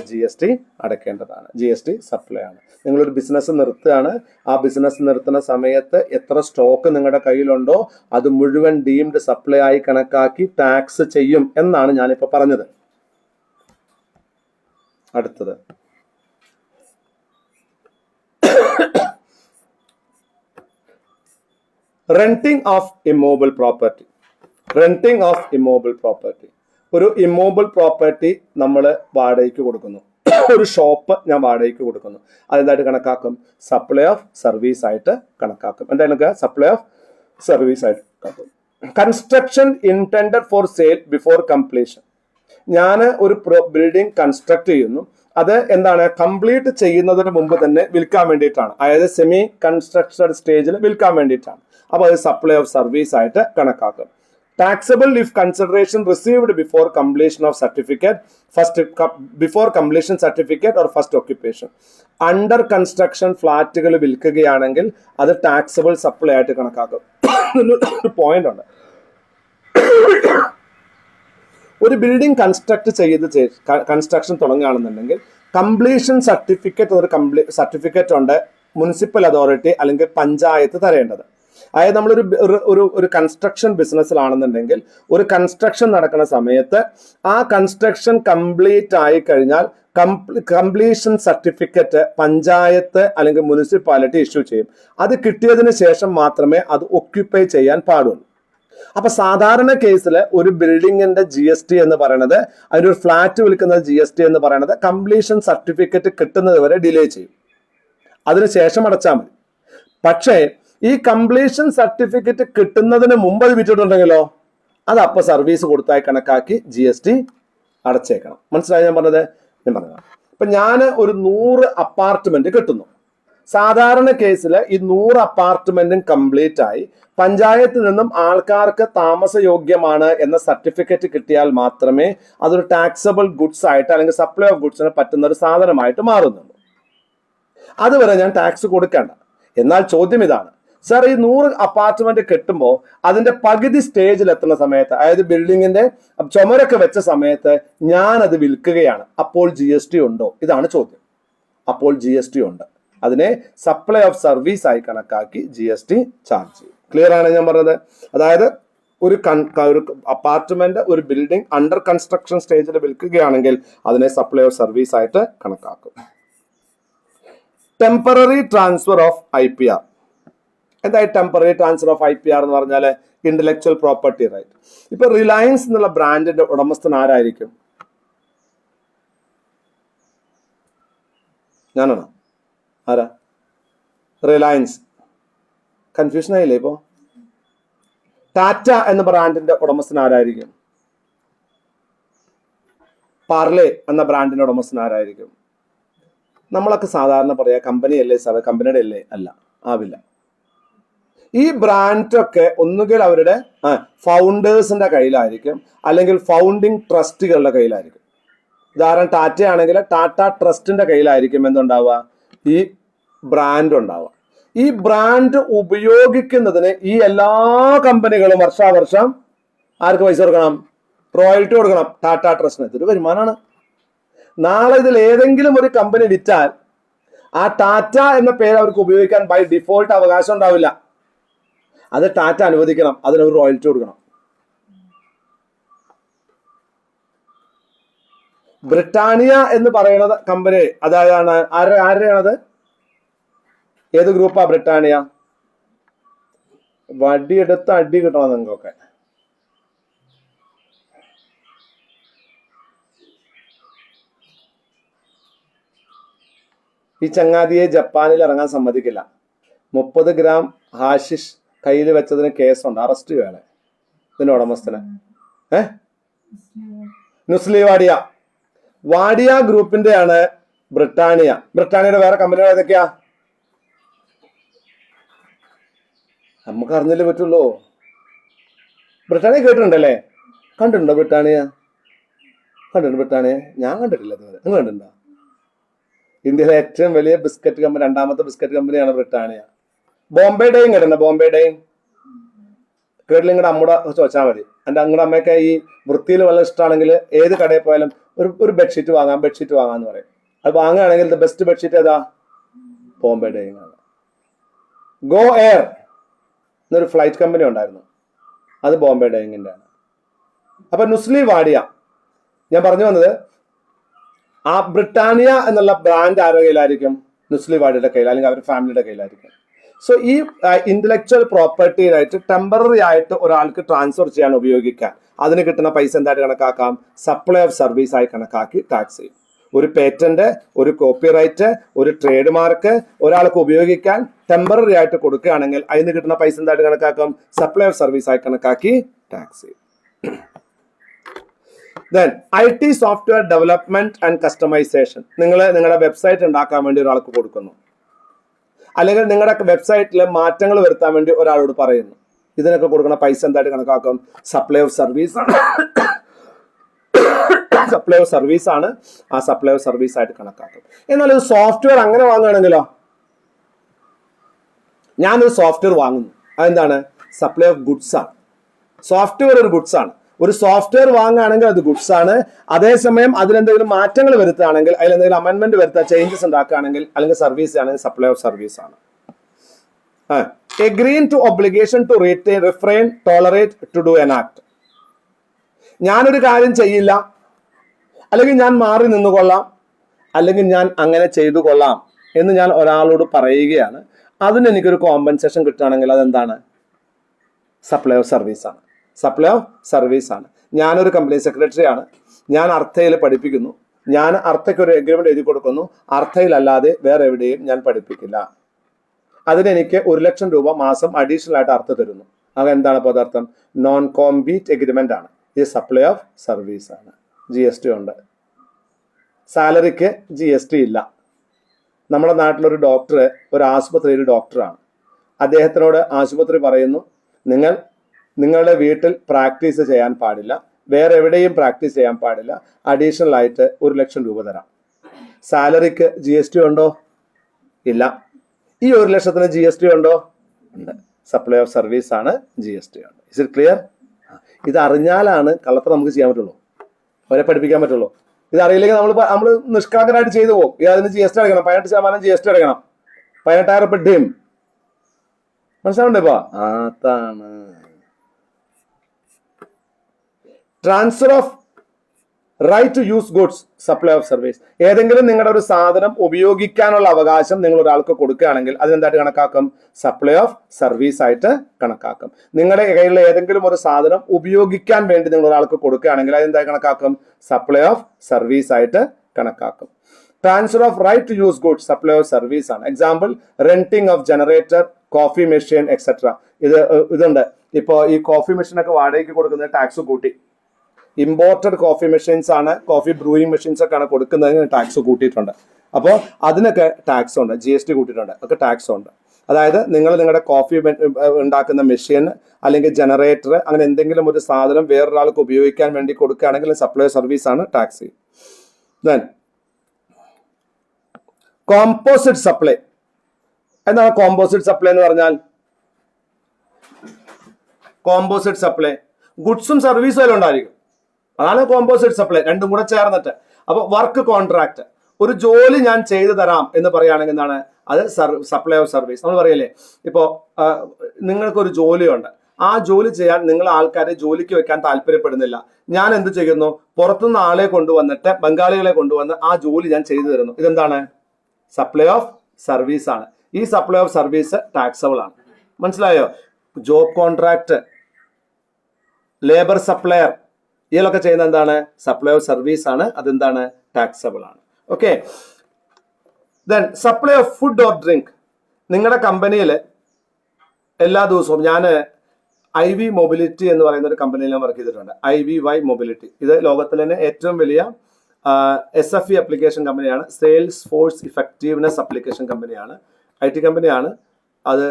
GST അടയ്ക്കേണ്ടതാണ്. GST സപ്ലൈ ആണ്. നിങ്ങളൊരു ബിസിനസ് നിർത്തുകയാണ്. ആ ബിസിനസ് നിർത്തുന്ന സമയത്ത് എത്ര സ്റ്റോക്ക് നിങ്ങളുടെ കയ്യിലുണ്ടോ അത് മുഴുവൻ ഡീംഡ് സപ്ലൈ ആയി കണക്കാക്കി ടാക്സ് ചെയ്യും എന്നാണ് ഞാനിപ്പോൾ പറഞ്ഞത്. അടുത്തത് renting of immovable property. Renting of immovable property. ഒരു ഇമ്മൂവബിൾ പ്രോപ്പർട്ടി നമ്മൾ വാടകയ്ക്ക് കൊടുക്കുന്നു. ഒരു ഷോപ്പ് ഞാൻ വാടകയ്ക്ക് കൊടുക്കുന്നു. അതെന്തായിട്ട് കണക്കാക്കും? സപ്ലൈ ഓഫ് സർവീസ് ആയിട്ട് കണക്കാക്കും. എന്താണ് സപ്ലൈ ഓഫ് സർവീസ് ആയിട്ട് കണക്കാക്കും. Construction intended for sale before completion. ഞാൻ ഒരു ബിൽഡിംഗ് കൺസ്ട്രക്ട് ചെയ്യുന്നു. അത് എന്താണ്? കംപ്ലീറ്റ് ചെയ്യുന്നതിന് മുമ്പ് തന്നെ വിൽക്കാൻ വേണ്ടിയിട്ടാണ്. അതായത് സെമി കൺസ്ട്രക്ഷൻ സ്റ്റേജിൽ വിൽക്കാൻ വേണ്ടിയിട്ടാണ്. അപ്പൊ അത് സപ്ലൈ ഓഫ് സർവീസ് ആയിട്ട് കണക്കാക്കും. Taxable if consideration received before completion of certificate, before completion certificate or first occupation. Under construction ഫ്ലാറ്റുകൾ വിൽക്കുകയാണെങ്കിൽ അത് ടാക്സബിൾ സപ്ലൈ ആയിട്ട് കണക്കാക്കും. ഒരു പോയിന്റ് ഉണ്ട്. ഒരു ബിൽഡിംഗ് കൺസ്ട്രക്ഷൻ തുടങ്ങുകയാണെന്നുണ്ടെങ്കിൽ കംപ്ലീഷൻ സർട്ടിഫിക്കറ്റ്, സർട്ടിഫിക്കറ്റ് ഉണ്ട് മുനിസിപ്പൽ അതോറിറ്റി അല്ലെങ്കിൽ പഞ്ചായത്ത് തരേണ്ടത്. അതായത് നമ്മളൊരു കൺസ്ട്രക്ഷൻ ബിസിനസ്സിലാണെന്നുണ്ടെങ്കിൽ ഒരു കൺസ്ട്രക്ഷൻ നടക്കുന്ന സമയത്ത് ആ കൺസ്ട്രക്ഷൻ കംപ്ലീറ്റ് ആയി കഴിഞ്ഞാൽ കംപ്ലീഷൻ സർട്ടിഫിക്കറ്റ് പഞ്ചായത്ത് അല്ലെങ്കിൽ മുനിസിപ്പാലിറ്റി ഇഷ്യൂ ചെയ്യും. അത് കിട്ടിയതിന് ശേഷം മാത്രമേ അത് ഒക്യുപ്പൈ ചെയ്യാൻ പാടുള്ളൂ. അപ്പൊ സാധാരണ കേസിൽ ഒരു ബിൽഡിങ്ങിന്റെ GST എന്ന് പറയുന്നത്, അതിനൊരു ഫ്ലാറ്റ് വിൽക്കുന്ന GST എന്ന് പറയുന്നത് കംപ്ലീഷൻ സർട്ടിഫിക്കറ്റ് കിട്ടുന്നത് വരെ ഡിലേ ചെയ്യും. അതിനുശേഷം അടച്ചാൽ മതി. പക്ഷേ ഈ കംപ്ലീഷൻ സർട്ടിഫിക്കറ്റ് കിട്ടുന്നതിന് മുമ്പ് അത് വിറ്റിട്ടുണ്ടെങ്കിലോ അത് അപ്പൊ സർവീസ് കൊടുത്തായി കണക്കാക്കി GST അടച്ചേക്കണം. മനസ്സിലായി ഞാൻ പറഞ്ഞത്? ഞാൻ പറഞ്ഞത് ഇപ്പൊ ഞാൻ ഒരു 100 അപ്പാർട്ട്മെന്റ് കിട്ടുന്നു. സാധാരണ കേസിൽ ഈ 100 അപ്പാർട്ട്മെന്റും കംപ്ലീറ്റ് ആയി പഞ്ചായത്തിൽ നിന്നും ആൾക്കാർക്ക് താമസയോഗ്യമാണ് എന്ന സർട്ടിഫിക്കറ്റ് കിട്ടിയാൽ മാത്രമേ അതൊരു ടാക്സബിൾ ഗുഡ്സ് ആയിട്ട് അല്ലെങ്കിൽ സപ്ലൈ ഓഫ് ഗുഡ്സിന് പറ്റുന്ന ഒരു സാധനമായിട്ട് മാറുന്നുള്ളൂ. അതുവരെ ഞാൻ ടാക്സ് കൊടുക്കേണ്ട. എന്നാൽ ചോദ്യം ഇതാണ്, സാർ ഈ 100 അപ്പാർട്ട്മെന്റ് കിട്ടുമ്പോൾ അതിന്റെ പകുതി സ്റ്റേജിൽ എത്തുന്ന സമയത്ത്, അതായത് ബിൽഡിങ്ങിന്റെ ചുമരൊക്കെ വെച്ച സമയത്ത് ഞാൻ അത് വിൽക്കുകയാണ്, അപ്പോൾ GST ഉണ്ടോ? ഇതാണ് ചോദ്യം. അപ്പോൾ GST ഉണ്ട്. അതിനെ സപ്ലൈ ഓഫ് സർവീസ് ആയി കണക്കാക്കി GST ചാർജ് ചെയ്യും. ക്ലിയർ ആണ് ഞാൻ പറഞ്ഞത്? അതായത് ഒരു അപ്പാർട്ട്മെന്റ്, ഒരു ബിൽഡിംഗ് അണ്ടർ കൺസ്ട്രക്ഷൻ സ്റ്റേജിൽ വിൽക്കുകയാണെങ്കിൽ അതിനെ സപ്ലൈ ഓഫ് സർവീസ് ആയിട്ട് കണക്കാക്കും. Temporary transfer of IPR. എന്തായി ടെമ്പററി ട്രാൻസ്ഫർ ഓഫ് IPR എന്ന് പറഞ്ഞാൽ? Intellectual property right. ഇപ്പൊ റിലയൻസ് എന്നുള്ള ബ്രാൻഡിന്റെ ഉടമസ്ഥൻ ആരായിരിക്കും? ഞാനാണോ? ആരാ? റിലയൻസ്. കൺഫ്യൂഷൻ ആയില്ലേ ഇപ്പോ? ടാറ്റ എന്ന ബ്രാൻഡിന്റെ ഉടമസ്ഥൻ ആരായിരിക്കും? പാർലെ എന്ന ബ്രാൻഡിന്റെ ഉടമസ്ഥൻ ആരായിരിക്കും? നമ്മളൊക്കെ സാധാരണ പറയാ കമ്പനി അല്ലേ സാർ, കമ്പനിയുടെ അല്ലേ? അല്ല, ആവില്ല. ഈ ബ്രാൻഡൊക്കെ ഒന്നുകിൽ അവരുടെ ഫൗണ്ടേഴ്സിന്റെ കയ്യിലായിരിക്കും, അല്ലെങ്കിൽ ഫൗണ്ടിങ് ട്രസ്റ്റുകളുടെ കയ്യിലായിരിക്കും. ഉദാഹരണം ടാറ്റ ആണെങ്കിൽ ടാറ്റ ട്രസ്റ്റിന്റെ കയ്യിലായിരിക്കും എന്തുണ്ടാവുക, ഈ ബ്രാൻഡ് ഉണ്ടാവുക. ഈ ബ്രാൻഡ് ഉപയോഗിക്കുന്നതിന് ഈ എല്ലാ കമ്പനികളും വർഷാവർഷം ആർക്ക് പൈസ കൊടുക്കണം? റോയൽറ്റി കൊടുക്കണം. ടാറ്റ ട്രസ്റ്റിന്. ഇതൊരു വരുമാനമാണ്. നാളെ ഇതിൽ ഏതെങ്കിലും ഒരു കമ്പനി വിറ്റാൽ ആ ടാറ്റ എന്ന പേര് അവർക്ക് ഉപയോഗിക്കാൻ ബൈ ഡിഫോൾട്ട് അവകാശം ഉണ്ടാവില്ല. അത് ടാറ്റ അനുവദിക്കണം, അതിനൊരു റോയൽറ്റി കൊടുക്കണം. ബ്രിട്ടാനിയ എന്ന് പറയുന്ന കമ്പനി അതായത് ആരുടെയാണത്? ഏത് ഗ്രൂപ്പാ ബ്രിട്ടാനിയ? വടിയെടുത്ത് അടി കിട്ടണം നിങ്ങൾക്കൊക്കെ. ഈ ചങ്ങാതിയെ ജപ്പാനിൽ ഇറങ്ങാൻ സമ്മതിക്കില്ല. 30 ഗ്രാം ഹാഷിഷ് കയ്യിൽ വെച്ചതിന് കേസുണ്ട്, അറസ്റ്റ് ചെയ്യണേ ഇതിന്റെ ഉടമസ്ഥനെ. നുസ്ലി വാഡിയ. വാഡിയ ഗ്രൂപ്പിന്റെ ആണ് ബ്രിട്ടാനിയ. ബ്രിട്ടാനിയയുടെ വേറെ കമ്പനികൾ ഏതൊക്കെയാ? നമുക്ക് അറിഞ്ഞില്ലേ പറ്റുള്ളൂ. ബ്രിട്ടാനിയ കേട്ടിട്ടുണ്ടല്ലേ? കണ്ടിട്ടുണ്ടോ ബ്രിട്ടാനിയ? കണ്ടിട്ടുണ്ട് ബ്രിട്ടാനിയ? ഞാൻ കണ്ടിട്ടില്ല ഇതുവരെ. നിങ്ങൾ കണ്ടിട്ടുണ്ടോ? ഇന്ത്യയിലെ ഏറ്റവും വലിയ ബിസ്ക്കറ്റ് കമ്പനി, രണ്ടാമത്തെ ബിസ്ക്കറ്റ് കമ്പനിയാണ് ബ്രിട്ടാനിയ. ബോംബെ ഡേയും കേട്ടിട്ടുണ്ട്? ബോംബെ ഡേയും കേട്ടില്ല? നിങ്ങളുടെ അമ്മൂടെ ചോദിച്ചാൽ മതി. നിങ്ങളുടെ അമ്മയൊക്കെ ഈ വൃത്തിയിൽ വളരെ ഇഷ്ടമാണെങ്കിൽ ഏത് കടയിൽ പോയാലും ഒരു ബെഡ്ഷീറ്റ് വാങ്ങാന്ന് പറയും. അത് വാങ്ങുകയാണെങ്കിൽ ദ ബെസ്റ്റ് ബെഡ്ഷീറ്റ് ഏതാ? ബോംബെ ഡേയിങ് ആണ്. ഗോ എയർ എന്നൊരു ഫ്ലൈറ്റ് കമ്പനി ഉണ്ടായിരുന്നു, അത് ബോംബെ ഡേയിങ്ങിന്റെ ആണ്. അപ്പൊ നുസ്ലി വാഡിയ, ഞാൻ പറഞ്ഞു വന്നത്, ആ ബ്രിട്ടാനിയ എന്നുള്ള ബ്രാൻഡ് ആരുടെ കയ്യിലായിരിക്കും? നുസ്ലി വാഡിയുടെ കയ്യിൽ, അല്ലെങ്കിൽ അവരുടെ ഫാമിലിയുടെ കയ്യിലായിരിക്കും. സോ ഈ ഇന്റലക്ച്വൽ പ്രോപ്പർട്ടിയായിട്ട് ടെമ്പററി ആയിട്ട് ഒരാൾക്ക് ട്രാൻസ്ഫർ ചെയ്യാൻ ഉപയോഗിക്കാൻ അതിന് കിട്ടുന്ന പൈസ എന്തായിട്ട് കണക്കാക്കാം? സപ്ലൈ ഓഫ് സർവീസ് ആയി കണക്കാക്കി ടാക്സ് ചെയ്യും. ഒരു പേറ്റന്റ്, ഒരു കോപ്പിറൈറ്റ്, ഒരു ട്രേഡ് മാർക്ക് ഒരാൾക്ക് ഉപയോഗിക്കാൻ ടെമ്പററി ആയിട്ട് കൊടുക്കുകയാണെങ്കിൽ അതിന് കിട്ടുന്ന പൈസ എന്തായിട്ട് കണക്കാക്കാം? സപ്ലൈ ഓഫ് സർവീസ് ആയി കണക്കാക്കി ടാക്സ് ചെയ്യും. Then IT software development and customization. നിങ്ങൾ നിങ്ങളുടെ വെബ്സൈറ്റ് ഉണ്ടാക്കാൻ വേണ്ടി ഒരാൾക്ക് കൊടുക്കുന്നു, അല്ലെങ്കിൽ നിങ്ങളുടെ വെബ്സൈറ്റിൽ മാറ്റങ്ങൾ വരുത്താൻ വേണ്ടി ഒരാളോട് പറയുന്നു. ഇതിനൊക്കെ കൊടുക്കുന്ന പൈസ എന്തായിട്ട് കണക്കാക്കും? സപ്ലൈ ഓഫ് സർവീസ് ആണ്. സപ്ലൈ ഓഫ് സർവീസ് ആണ്. ആ സപ്ലൈ ഓഫ് സർവീസ് ആയിട്ട് കണക്കാക്കും. എന്നാൽ ഒരു സോഫ്റ്റ്വെയർ അങ്ങനെ വാങ്ങുകയാണെങ്കിലോ? ഞാനൊരു സോഫ്റ്റ്വെയർ വാങ്ങുന്നു, അതെന്താണ്? സപ്ലൈ ഓഫ് ഗുഡ്സ് ആണ്. സോഫ്റ്റ്വെയർ ഒരു ഗുഡ്സ് ആണ്. ഒരു സോഫ്റ്റ്വെയർ വാങ്ങുകയാണെങ്കിൽ അത് ഗുഡ്സ് ആണ്. അതേസമയം അതിലെന്തെങ്കിലും മാറ്റങ്ങൾ വരുത്തുകയാണെങ്കിൽ, അതിലെന്തെങ്കിലും അമെൻമെന്റ് വരുത്തുക, ചേഞ്ചസ് ഉണ്ടാക്കുകയാണെങ്കിൽ, അല്ലെങ്കിൽ സർവീസ് ആണെങ്കിൽ സപ്ലൈ ഓഫ് സർവീസ് ആണ്. Agreeing to obligation to retain, refrain, tolerate, to do, enact. ഞാനൊരു കാര്യം ചെയ്യില്ല, അല്ലെങ്കിൽ ഞാൻ മാറി നിന്നുകൊള്ളാം, അല്ലെങ്കിൽ ഞാൻ അങ്ങനെ ചെയ്തു കൊള്ളാം എന്ന് ഞാൻ ഒരാളോട് പറയുകയാണ്. അതിന് എനിക്കൊരു കോമ്പൻസേഷൻ കിട്ടുകയാണെങ്കിൽ അതെന്താണ്? സപ്ലൈ ഓഫ് സർവീസ് ആണ്. സപ്ലൈ ഓഫ് സർവീസ് ആണ്. ഞാനൊരു കമ്പനി സെക്രട്ടറി ആണ്, ഞാൻ അർത്ഥയിൽ പഠിപ്പിക്കുന്നു, ഞാൻ അർത്ഥയ്ക്ക് ഒരു എഗ്രിമെന്റ് എഴുതി കൊടുക്കുന്നു, അർത്ഥയിലല്ലാതെ വേറെ എവിടെയും ഞാൻ പഠിപ്പിക്കില്ല. അതിനെനിക്ക് 1 ലക്ഷം രൂപ മാസം അഡീഷണൽ ആയിട്ട് അർത്ഥ തരുന്നു. അത് എന്താണ് പദാർത്ഥം? നോൺ കോമ്പീറ്റ് എഗ്രിമെന്റ് ആണ്. ഇത് സപ്ലൈ ഓഫ് സർവീസ് ആണ്. GST ഉണ്ട്. സാലറിക്ക് GST ഇല്ല. നമ്മുടെ നാട്ടിലൊരു ഡോക്ടർ ഒരു ആശുപത്രിയിൽ ഡോക്ടറാണ്. അദ്ദേഹത്തിനോട് ആശുപത്രി പറയുന്നു, നിങ്ങളുടെ വീട്ടിൽ പ്രാക്ടീസ് ചെയ്യാൻ പാടില്ല, വേറെ എവിടെയും പ്രാക്ടീസ് ചെയ്യാൻ പാടില്ല, അഡീഷണൽ ആയിട്ട് 1 ലക്ഷം രൂപ തരാം. സാലറിക്ക് GST ഉണ്ടോ? ഇല്ല. ഈ 1 ലക്ഷത്തിന് GST ഉണ്ടോ? ഉണ്ട്. സപ്ലൈ ഓഫ് സർവീസ് ആണ്, GST ഉണ്ട്. Is it clear? ഇത് അറിഞ്ഞാലാണ് കള്ളത്തരം നമുക്ക് ചെയ്യാൻ പറ്റുള്ളൂ, അവരെ പഠിപ്പിക്കാൻ പറ്റുള്ളൂ. ഇത് അറിയില്ലെങ്കിൽ നമ്മൾ നിഷ്കളങ്കരായിട്ട് ചെയ്തു പോകും. അതിന് GST അടയ്ക്കണം, 18% GST അടയ്ക്കണം, 18,000 രൂപ ഡീം. മനസ്സിലാവുണ്ടേ? ഇപ്പൊ അതാണ് transfer of right to use goods, supply of service. ഏതെങ്കിലും നിങ്ങളുടെ ഒരു സാധനം ഉപയോഗിക്കാനുള്ള അവകാശം നിങ്ങൾ ഒരാൾക്ക് കൊടുക്കുകയാണെങ്കിൽ അതെന്തായിട്ട് കണക്കാക്കും? സപ്ലൈ ഓഫ് സർവീസ് ആയിട്ട് കണക്കാക്കും. നിങ്ങളുടെ കയ്യിലുള്ള ഏതെങ്കിലും ഒരു സാധനം ഉപയോഗിക്കാൻ വേണ്ടി നിങ്ങൾ ഒരാൾക്ക് കൊടുക്കുകയാണെങ്കിൽ അതെന്തായി കണക്കാക്കും? സപ്ലൈ ഓഫ് സർവീസ് ആയിട്ട് കണക്കാക്കും. Transfer of right to use goods, supply of service ആണ്. Example, renting of generator, coffee machine etcetera. ഇതുണ്ട്. ഇപ്പോൾ ഈ കോഫി മെഷീനൊക്കെ വാടകയ്ക്ക് കൊടുക്കുന്നത് ടാക്സ് കൂട്ടി. ഇമ്പോർട്ടഡ് കോഫി മെഷീൻസ് ആണ്, കോഫി ബ്രൂയിങ് മെഷീൻസ് ഒക്കെ ആണ് കൊടുക്കുന്നതിന് ടാക്സ് കൂട്ടിയിട്ടുണ്ട്. അപ്പോൾ അതിനൊക്കെ ടാക്സ് ഉണ്ട്, GST കൂട്ടിയിട്ടുണ്ട്, ഒക്കെ ടാക്സ് ഉണ്ട്. അതായത് നിങ്ങളുടെ കോഫി ഉണ്ടാക്കുന്ന മെഷീൻ അല്ലെങ്കിൽ ജനറേറ്റർ അങ്ങനെ എന്തെങ്കിലും ഒരു സാധനം വേറൊരാൾക്ക് ഉപയോഗിക്കാൻ വേണ്ടി കൊടുക്കുകയാണെങ്കിൽ സപ്ലൈ സർവീസ് ആണ്, ടാക്സ് ചെയ്യും. Then composite supply. എന്താണ് കോമ്പോസിറ്റ് സപ്ലൈ എന്ന് പറഞ്ഞാൽ? കോമ്പോസിറ്റ് സപ്ലൈ ഗുഡ്സും സർവീസും എല്ലാം ഉണ്ടായിരിക്കും, അതാണ് കോമ്പോസിറ്റ് സപ്ലൈ, രണ്ടും കൂടെ ചേർന്നിട്ട്. അപ്പൊ വർക്ക് കോൺട്രാക്ട്, ഒരു ജോലി ഞാൻ ചെയ്തു തരാം എന്ന് പറയുകയാണെങ്കിൽ എന്താണ് അത്? Supply of service. നമ്മൾ പറയല്ലേ, ഇപ്പോ നിങ്ങൾക്കൊരു ജോലിയുണ്ട്, ആ ജോലി ചെയ്യാൻ നിങ്ങൾ ആൾക്കാരെ ജോലിക്ക് വെക്കാൻ താല്പര്യപ്പെടുന്നില്ല, ഞാൻ എന്ത് ചെയ്യുന്നു? പുറത്തുനിന്ന് ആളെ കൊണ്ടുവന്നിട്ട്, ബംഗാളികളെ കൊണ്ടുവന്ന് ആ ജോലി ഞാൻ ചെയ്തു തരുന്നു. ഇതെന്താണ്? സപ്ലൈ ഓഫ് സർവീസ് ആണ്. ഈ സപ്ലൈ ഓഫ് സർവീസ് ടാക്സബിൾ ആണ്. മനസ്സിലായോ? ജോബ് കോൺട്രാക്ട്, ലേബർ സപ്ലയർ, ഇതിലൊക്കെ ചെയ്യുന്ന എന്താണ്? സപ്ലൈ ഓഫ് സർവീസ് ആണ്. അതെന്താണ്? ടാക്സബിൾ ആണ്. Okay. Then supply of food or drink. നിങ്ങളുടെ കമ്പനിയിൽ എല്ലാ ദിവസവും, ഞാൻ IV മൊബിലിറ്റി എന്ന് പറയുന്ന ഒരു കമ്പനിയിൽ ഞാൻ വർക്ക് ചെയ്തിട്ടുണ്ട്. IVY മൊബിലിറ്റി, ഇത് ലോകത്തിലെ തന്നെ ഏറ്റവും വലിയ SFE അപ്ലിക്കേഷൻ കമ്പനിയാണ്. സെയിൽസ് ഫോഴ്സ് ഇഫക്റ്റീവ്നെസ് അപ്ലിക്കേഷൻ കമ്പനിയാണ്. IT കമ്പനിയാണ്. അത്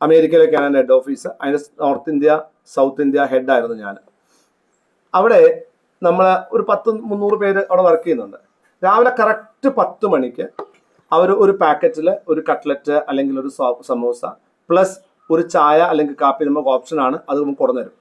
അമേരിക്കയിലൊക്കെയാണ് ഹെഡ് ഓഫീസ്. അതിൻ്റെ നോർത്ത് ഇന്ത്യ, സൗത്ത് ഇന്ത്യ ഹെഡായിരുന്നു ഞാൻ. അവിടെ നമ്മൾ ഒരു 300 പേര് അവിടെ വർക്ക് ചെയ്യുന്നുണ്ട്. രാവിലെ കറക്റ്റ് 10 മണിക്ക് അവർ ഒരു പാക്കറ്റിൽ ഒരു കട്ട്ലറ്റ് അല്ലെങ്കിൽ ഒരു സമോസ പ്ലസ് ഒരു ചായ അല്ലെങ്കിൽ കാപ്പി നമുക്ക് ഓപ്ഷനാണ്, അത് നമുക്ക് കൊണ്ടുവരും.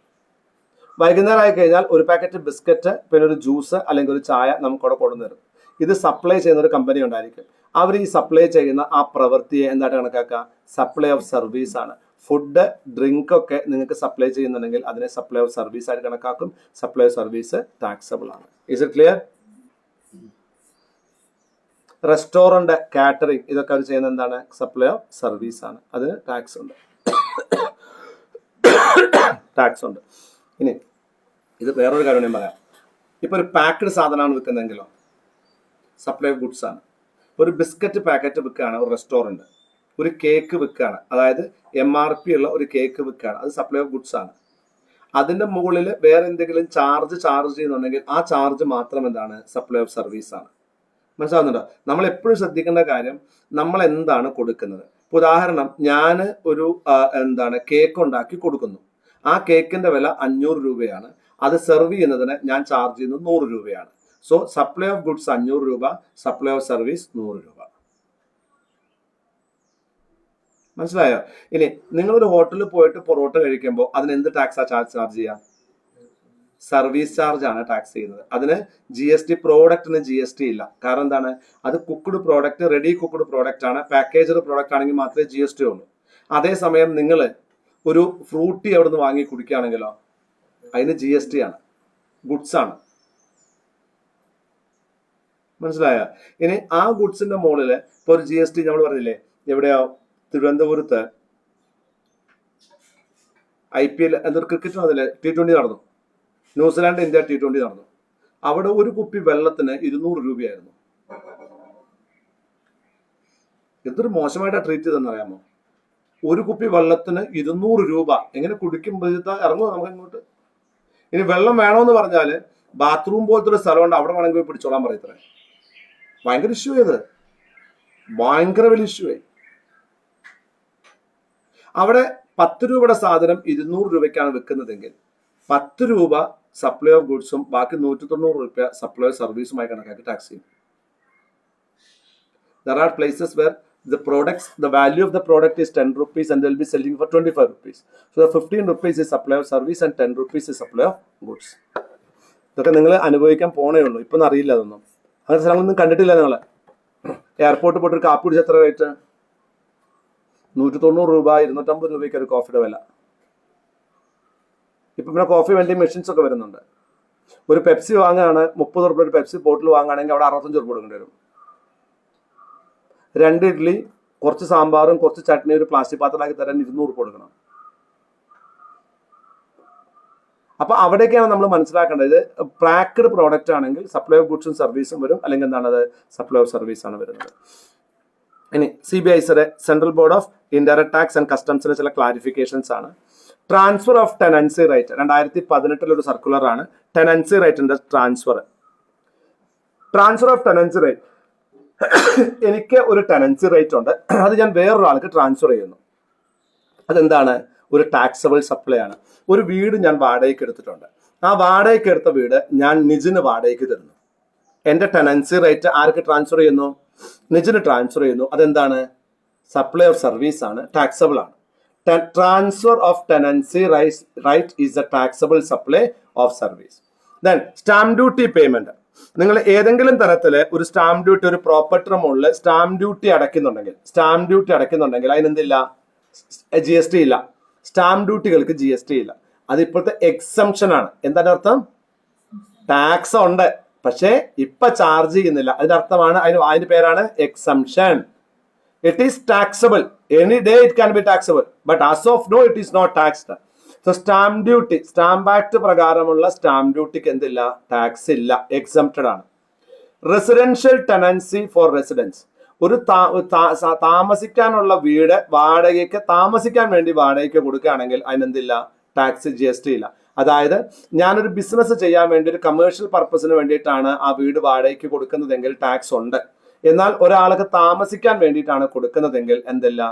വൈകുന്നേരം ആയി കഴിഞ്ഞാൽ ഒരു പാക്കറ്റ് ബിസ്ക്കറ്റ്, പിന്നെ ഒരു ജ്യൂസ് അല്ലെങ്കിൽ ഒരു ചായ നമുക്കവിടെ കൊണ്ടുവരും. ഇത് സപ്ലൈ ചെയ്യുന്ന ഒരു കമ്പനി ഉണ്ടായിരിക്കും. അവർ ഈ സപ്ലൈ ചെയ്യുന്ന ആ പ്രവൃത്തിയെ എന്തായിട്ട് കണക്കാക്കുക? സപ്ലൈ ഓഫ് സർവീസ് ആണ്. ഫുഡ്, ഡ്രിങ്ക് ഒക്കെ നിങ്ങൾക്ക് സപ്ലൈ ചെയ്യുന്നുണ്ടെങ്കിൽ അതിനെ സപ്ലൈ ഓഫ് സർവീസ് ആയിട്ട് കണക്കാക്കും. സപ്ലൈ ഓഫ് സർവീസ് ടാക്സബിൾ ആണ്. Is it clear? Restaurant, catering, ഇതൊക്കെ അവർ ചെയ്യുന്ന എന്താണ്? സപ്ലൈ ഓഫ് സർവീസ് ആണ്. അതിന് ടാക്സ് ഉണ്ട്. ടാക്സ് ഉണ്ട്. ഇനി ഇത് വേറൊരു കാര്യം ഞാൻ പറയാം. ഇപ്പൊ ഒരു പാക്ക്ഡ് സാധനമാണ് വിൽക്കുന്നതെങ്കിലോ സപ്ലൈ ഓഫ് ഗുഡ്സ് ആണ്. ഒരു ബിസ്ക്കറ്റ് പാക്കറ്റ് വിൽക്കുകയാണ് ഒരു റെസ്റ്റോറൻറ്റ്, ഒരു കേക്ക് വിൽക്കുകയാണ്, അതായത് MRP ഉള്ള ഒരു കേക്ക് വിൽക്കുകയാണ്, അത് സപ്ലൈ ഓഫ് ഗുഡ്സ് ആണ്. അതിന്റെ മുകളിൽ വേറെ എന്തെങ്കിലും ചാർജ് ചെയ്യുന്നുണ്ടെങ്കിൽ ആ ചാർജ് മാത്രം എന്താണ്? സപ്ലൈ ഓഫ് സർവീസ് ആണ്. മനസ്സിലാവുന്നുണ്ടോ? നമ്മൾ എപ്പോഴും ശ്രദ്ധിക്കേണ്ട കാര്യം, നമ്മൾ എന്താണ് കൊടുക്കുന്നത്. ഉദാഹരണം, ഞാൻ ഒരു കേക്ക് ഉണ്ടാക്കി കൊടുക്കുന്നു. ആ കേക്കിന്റെ വില 500 രൂപയാണ്. അത് സെർവ് ചെയ്യുന്നതിന് ഞാൻ ചാർജ് ചെയ്യുന്നത് 100 രൂപയാണ്. സോ സപ്ലൈ ഓഫ് ഗുഡ്സ് 500 രൂപ, സപ്ലൈ ഓഫ് സർവീസ് 100 രൂപ. മനസ്സിലായോ? ഇനി നിങ്ങളൊരു ഹോട്ടലിൽ പോയിട്ട് പൊറോട്ട കഴിക്കുമ്പോൾ അതിന് എന്ത് ടാക്സാ ചാർജ് ചെയ്യുക? സർവീസ് ചാർജ് ആണ് ടാക്സ് ചെയ്യുന്നത്. അതിന് GST, പ്രോഡക്റ്റിന് GST ഇല്ല. കാരണം എന്താണ്? അത് cooked product, ready cooked product ആണ്. പാക്കേജ്ഡ് പ്രോഡക്റ്റ് ആണെങ്കിൽ മാത്രമേ GST ഉള്ളൂ. അതേസമയം നിങ്ങൾ ഒരു ഫ്രൂട്ടി അവിടെ നിന്ന് വാങ്ങി കുടിക്കുകയാണെങ്കിലോ അതിന് GST ആണ്, ഗുഡ്സ് ആണ്. മനസ്സിലായോ? ഇനി ആ ഗുഡ്സിന്റെ മുകളിൽ ഇപ്പോൾ ഒരു GST നമ്മൾ പറഞ്ഞില്ലേ, എവിടെയോ തിരുവനന്തപുരത്ത് IPL എന്തൊരു ക്രിക്കറ്റ് നടന്നില്ലേ, T20 നടന്നു, ന്യൂസിലാൻഡ് ഇന്ത്യ T20 നടന്നു. അവിടെ ഒരു കുപ്പി വെള്ളത്തിന് 200 രൂപയായിരുന്നു. എന്തൊരു മോശമായിട്ടാണ് ട്രീറ്റ് ചെയ്തെന്നറിയാമോ? ഒരു കുപ്പി വെള്ളത്തിന് 200 രൂപ. എങ്ങനെ കുടിക്കുമ്പോൾ ഇറങ്ങുമോ നമുക്ക് ഇങ്ങോട്ട്? ഇനി വെള്ളം വേണമെന്ന് പറഞ്ഞാല് ബാത്റൂം പോലത്തെ ഒരു സ്ഥലമുണ്ട്, അവിടെ വേണമെങ്കിൽ പോയി പിടിച്ചോളാൻ പറയത്രേ. ഭയങ്കര ഇഷ്യൂ ചെയ്ത്, ഭയങ്കര വലിയ ഇഷ്യൂ ആയി. അവിടെ 10 രൂപയുടെ സാധനം 200 രൂപയ്ക്കാണ് വിൽക്കുന്നതെങ്കിൽ 10 രൂപ സപ്ലൈ ഓഫ് ഗുഡ്സും ബാക്കി 190 രൂപ സപ്ലൈ ഓഫ് സർവീസുമായി കണക്കാക്കി ടാക്സ് ചെയ്യും. There are places where the value of the product is 10 rupees and they'll be selling for 25 rupees. So the 15 rupees is supply of service and 10 rupees is supply of goods. ഇതൊക്കെ നിങ്ങൾ അനുഭവിക്കാൻ പോണേ ഉള്ളൂ, ഇപ്പൊന്നും അറിയില്ല അതൊന്നും. അങ്ങനത്തെ സ്ഥലങ്ങളൊന്നും കണ്ടിട്ടില്ല. നിങ്ങൾ എയർപോർട്ടിൽ പോയിട്ട് ഒരു കാപ്പി കുടിച്ച എത്ര റേറ്റ്? 190 രൂപ, 250 രൂപയ്ക്ക് ഒരു കോഫിയുടെ വില. ഇപ്പൊ പിന്നെ കോഫി വെൻഡിങ് മെഷീൻസ് ഒക്കെ വരുന്നുണ്ട്. ഒരു പെപ്സി വാങ്ങുകയാണ്, 30 രൂപ ഒരു പെപ്സി ബോട്ടിൽ വാങ്ങുകയാണെങ്കിൽ അവിടെ 65 രൂപ കൊടുക്കേണ്ടി വരും. 2 ഇഡ്ഡലി, കുറച്ച് സാമ്പാറും കുറച്ച് ചട്നി ഒരു പ്ലാസ്റ്റിക് പാത്രത്തിലാക്കി തരാൻ 200 രൂപ കൊടുക്കണം. അപ്പൊ അവിടേക്കാണ് നമ്മൾ മനസ്സിലാക്കേണ്ടത്. ഇത് പാക്ക്ഡ് പ്രോഡക്റ്റ് ആണെങ്കിൽ സപ്ലൈ ഓഫ് ഗുഡ്സും സർവീസും വരും, അല്ലെങ്കിൽ എന്താണത്? സപ്ലൈ ഓഫ് സർവീസ് ആണ് വരുന്നത്. ഇനി CBIയുടെ central board of indirect tax and കസ്റ്റംസിന്റെ ചില ക്ലാരിഫിക്കേഷൻസ് ആണ്. ട്രാൻസ്ഫർ ഓഫ് ടെനൻസി റൈറ്റ് 2018 ഒരു സർക്കുലർ ആണ്. ടെനൻസി റൈറ്റിന്റെ ട്രാൻസ്ഫർ ഓഫ് ടെനൻസി റൈറ്റ്. എനിക്ക് ഒരു ടെനൻസി റൈറ്റ് ഉണ്ട്, അത് ഞാൻ വേറൊരാൾക്ക് ട്രാൻസ്ഫർ ചെയ്യുന്നു. അതെന്താണ്? ഒരു ടാക്സബിൾ സപ്ലൈ ആണ്. ഒരു വീട് ഞാൻ വാടകയ്ക്ക് എടുത്തിട്ടുണ്ട്. ആ വാടകയ്ക്ക് എടുത്ത വീട് ഞാൻ നിജിന് വാടകയ്ക്ക് തരുന്നു. എൻ്റെ ടെനൻസി റൈറ്റ് ആർക്ക് ട്രാൻസ്ഫർ ചെയ്യുന്നു? നിജിന് ട്രാൻസ്ഫർ ചെയ്യുന്നു. അതെന്താണ്? സപ്ലൈ ഓഫ് സർവീസ് ആണ്, ടാക്സബിൾ ആണ്. Transfer of tenancy right is a taxable supply of service. Then stamp duty payment. നിങ്ങൾ ഏതെങ്കിലും തരത്തിൽ ഒരു സ്റ്റാമ്പ് ഡ്യൂട്ടി, ഒരു പ്രോപ്പർട്ടിയുടെ മുകളിൽ സ്റ്റാമ്പ് ഡ്യൂട്ടി അടയ്ക്കുന്നുണ്ടെങ്കിൽ അതിനെന്തില്ല? GST ഇല്ല. സ്റ്റാമ്പ് ഡ്യൂട്ടികൾക്ക് GST ഇല്ല. അത് ഇപ്പോഴത്തെ എക്സംഷൻ ആണ്. എന്താണ് അർത്ഥം? ടാക്സ് ഉണ്ട്, പക്ഷേ ഇപ്പൊ ചാർജ് ചെയ്യുന്നില്ല. അതിന്റെ അർത്ഥമാണ്, അതിന്റെ പേരാണ് exemption. It is taxable. Any day it can be taxable, but as of now it is not taxed. So stamp duty, stamp act പ്രകാരമുള്ള സ്റ്റാമ്പ് ഡ്യൂട്ടിക്ക് എന്തില്ല? ടാക്സ് ഇല്ല, എക്സംപ്റ്റഡ് ആണ്. Residential tenancy for residence. ഒരു താമസിക്കാനുള്ള വീട് വാടകയ്ക്ക്, താമസിക്കാൻ വേണ്ടി വാടകയ്ക്ക് കൊടുക്കുകയാണെങ്കിൽ അതിനെന്തില്ല? ടാക്സ്, GST ഇല്ല. അതായത് ഞാനൊരു ബിസിനസ് ചെയ്യാൻ വേണ്ടി, ഒരു കമേഴ്ഷ്യൽ പർപ്പസിന് വേണ്ടിയിട്ടാണ് ആ വീട് വാടകയ്ക്ക് കൊടുക്കുന്നതെങ്കിൽ ടാക്സ് ഉണ്ട്. എന്നാൽ ഒരാൾക്ക് താമസിക്കാൻ വേണ്ടിയിട്ടാണ് കൊടുക്കുന്നതെങ്കിൽ എന്തില്ല?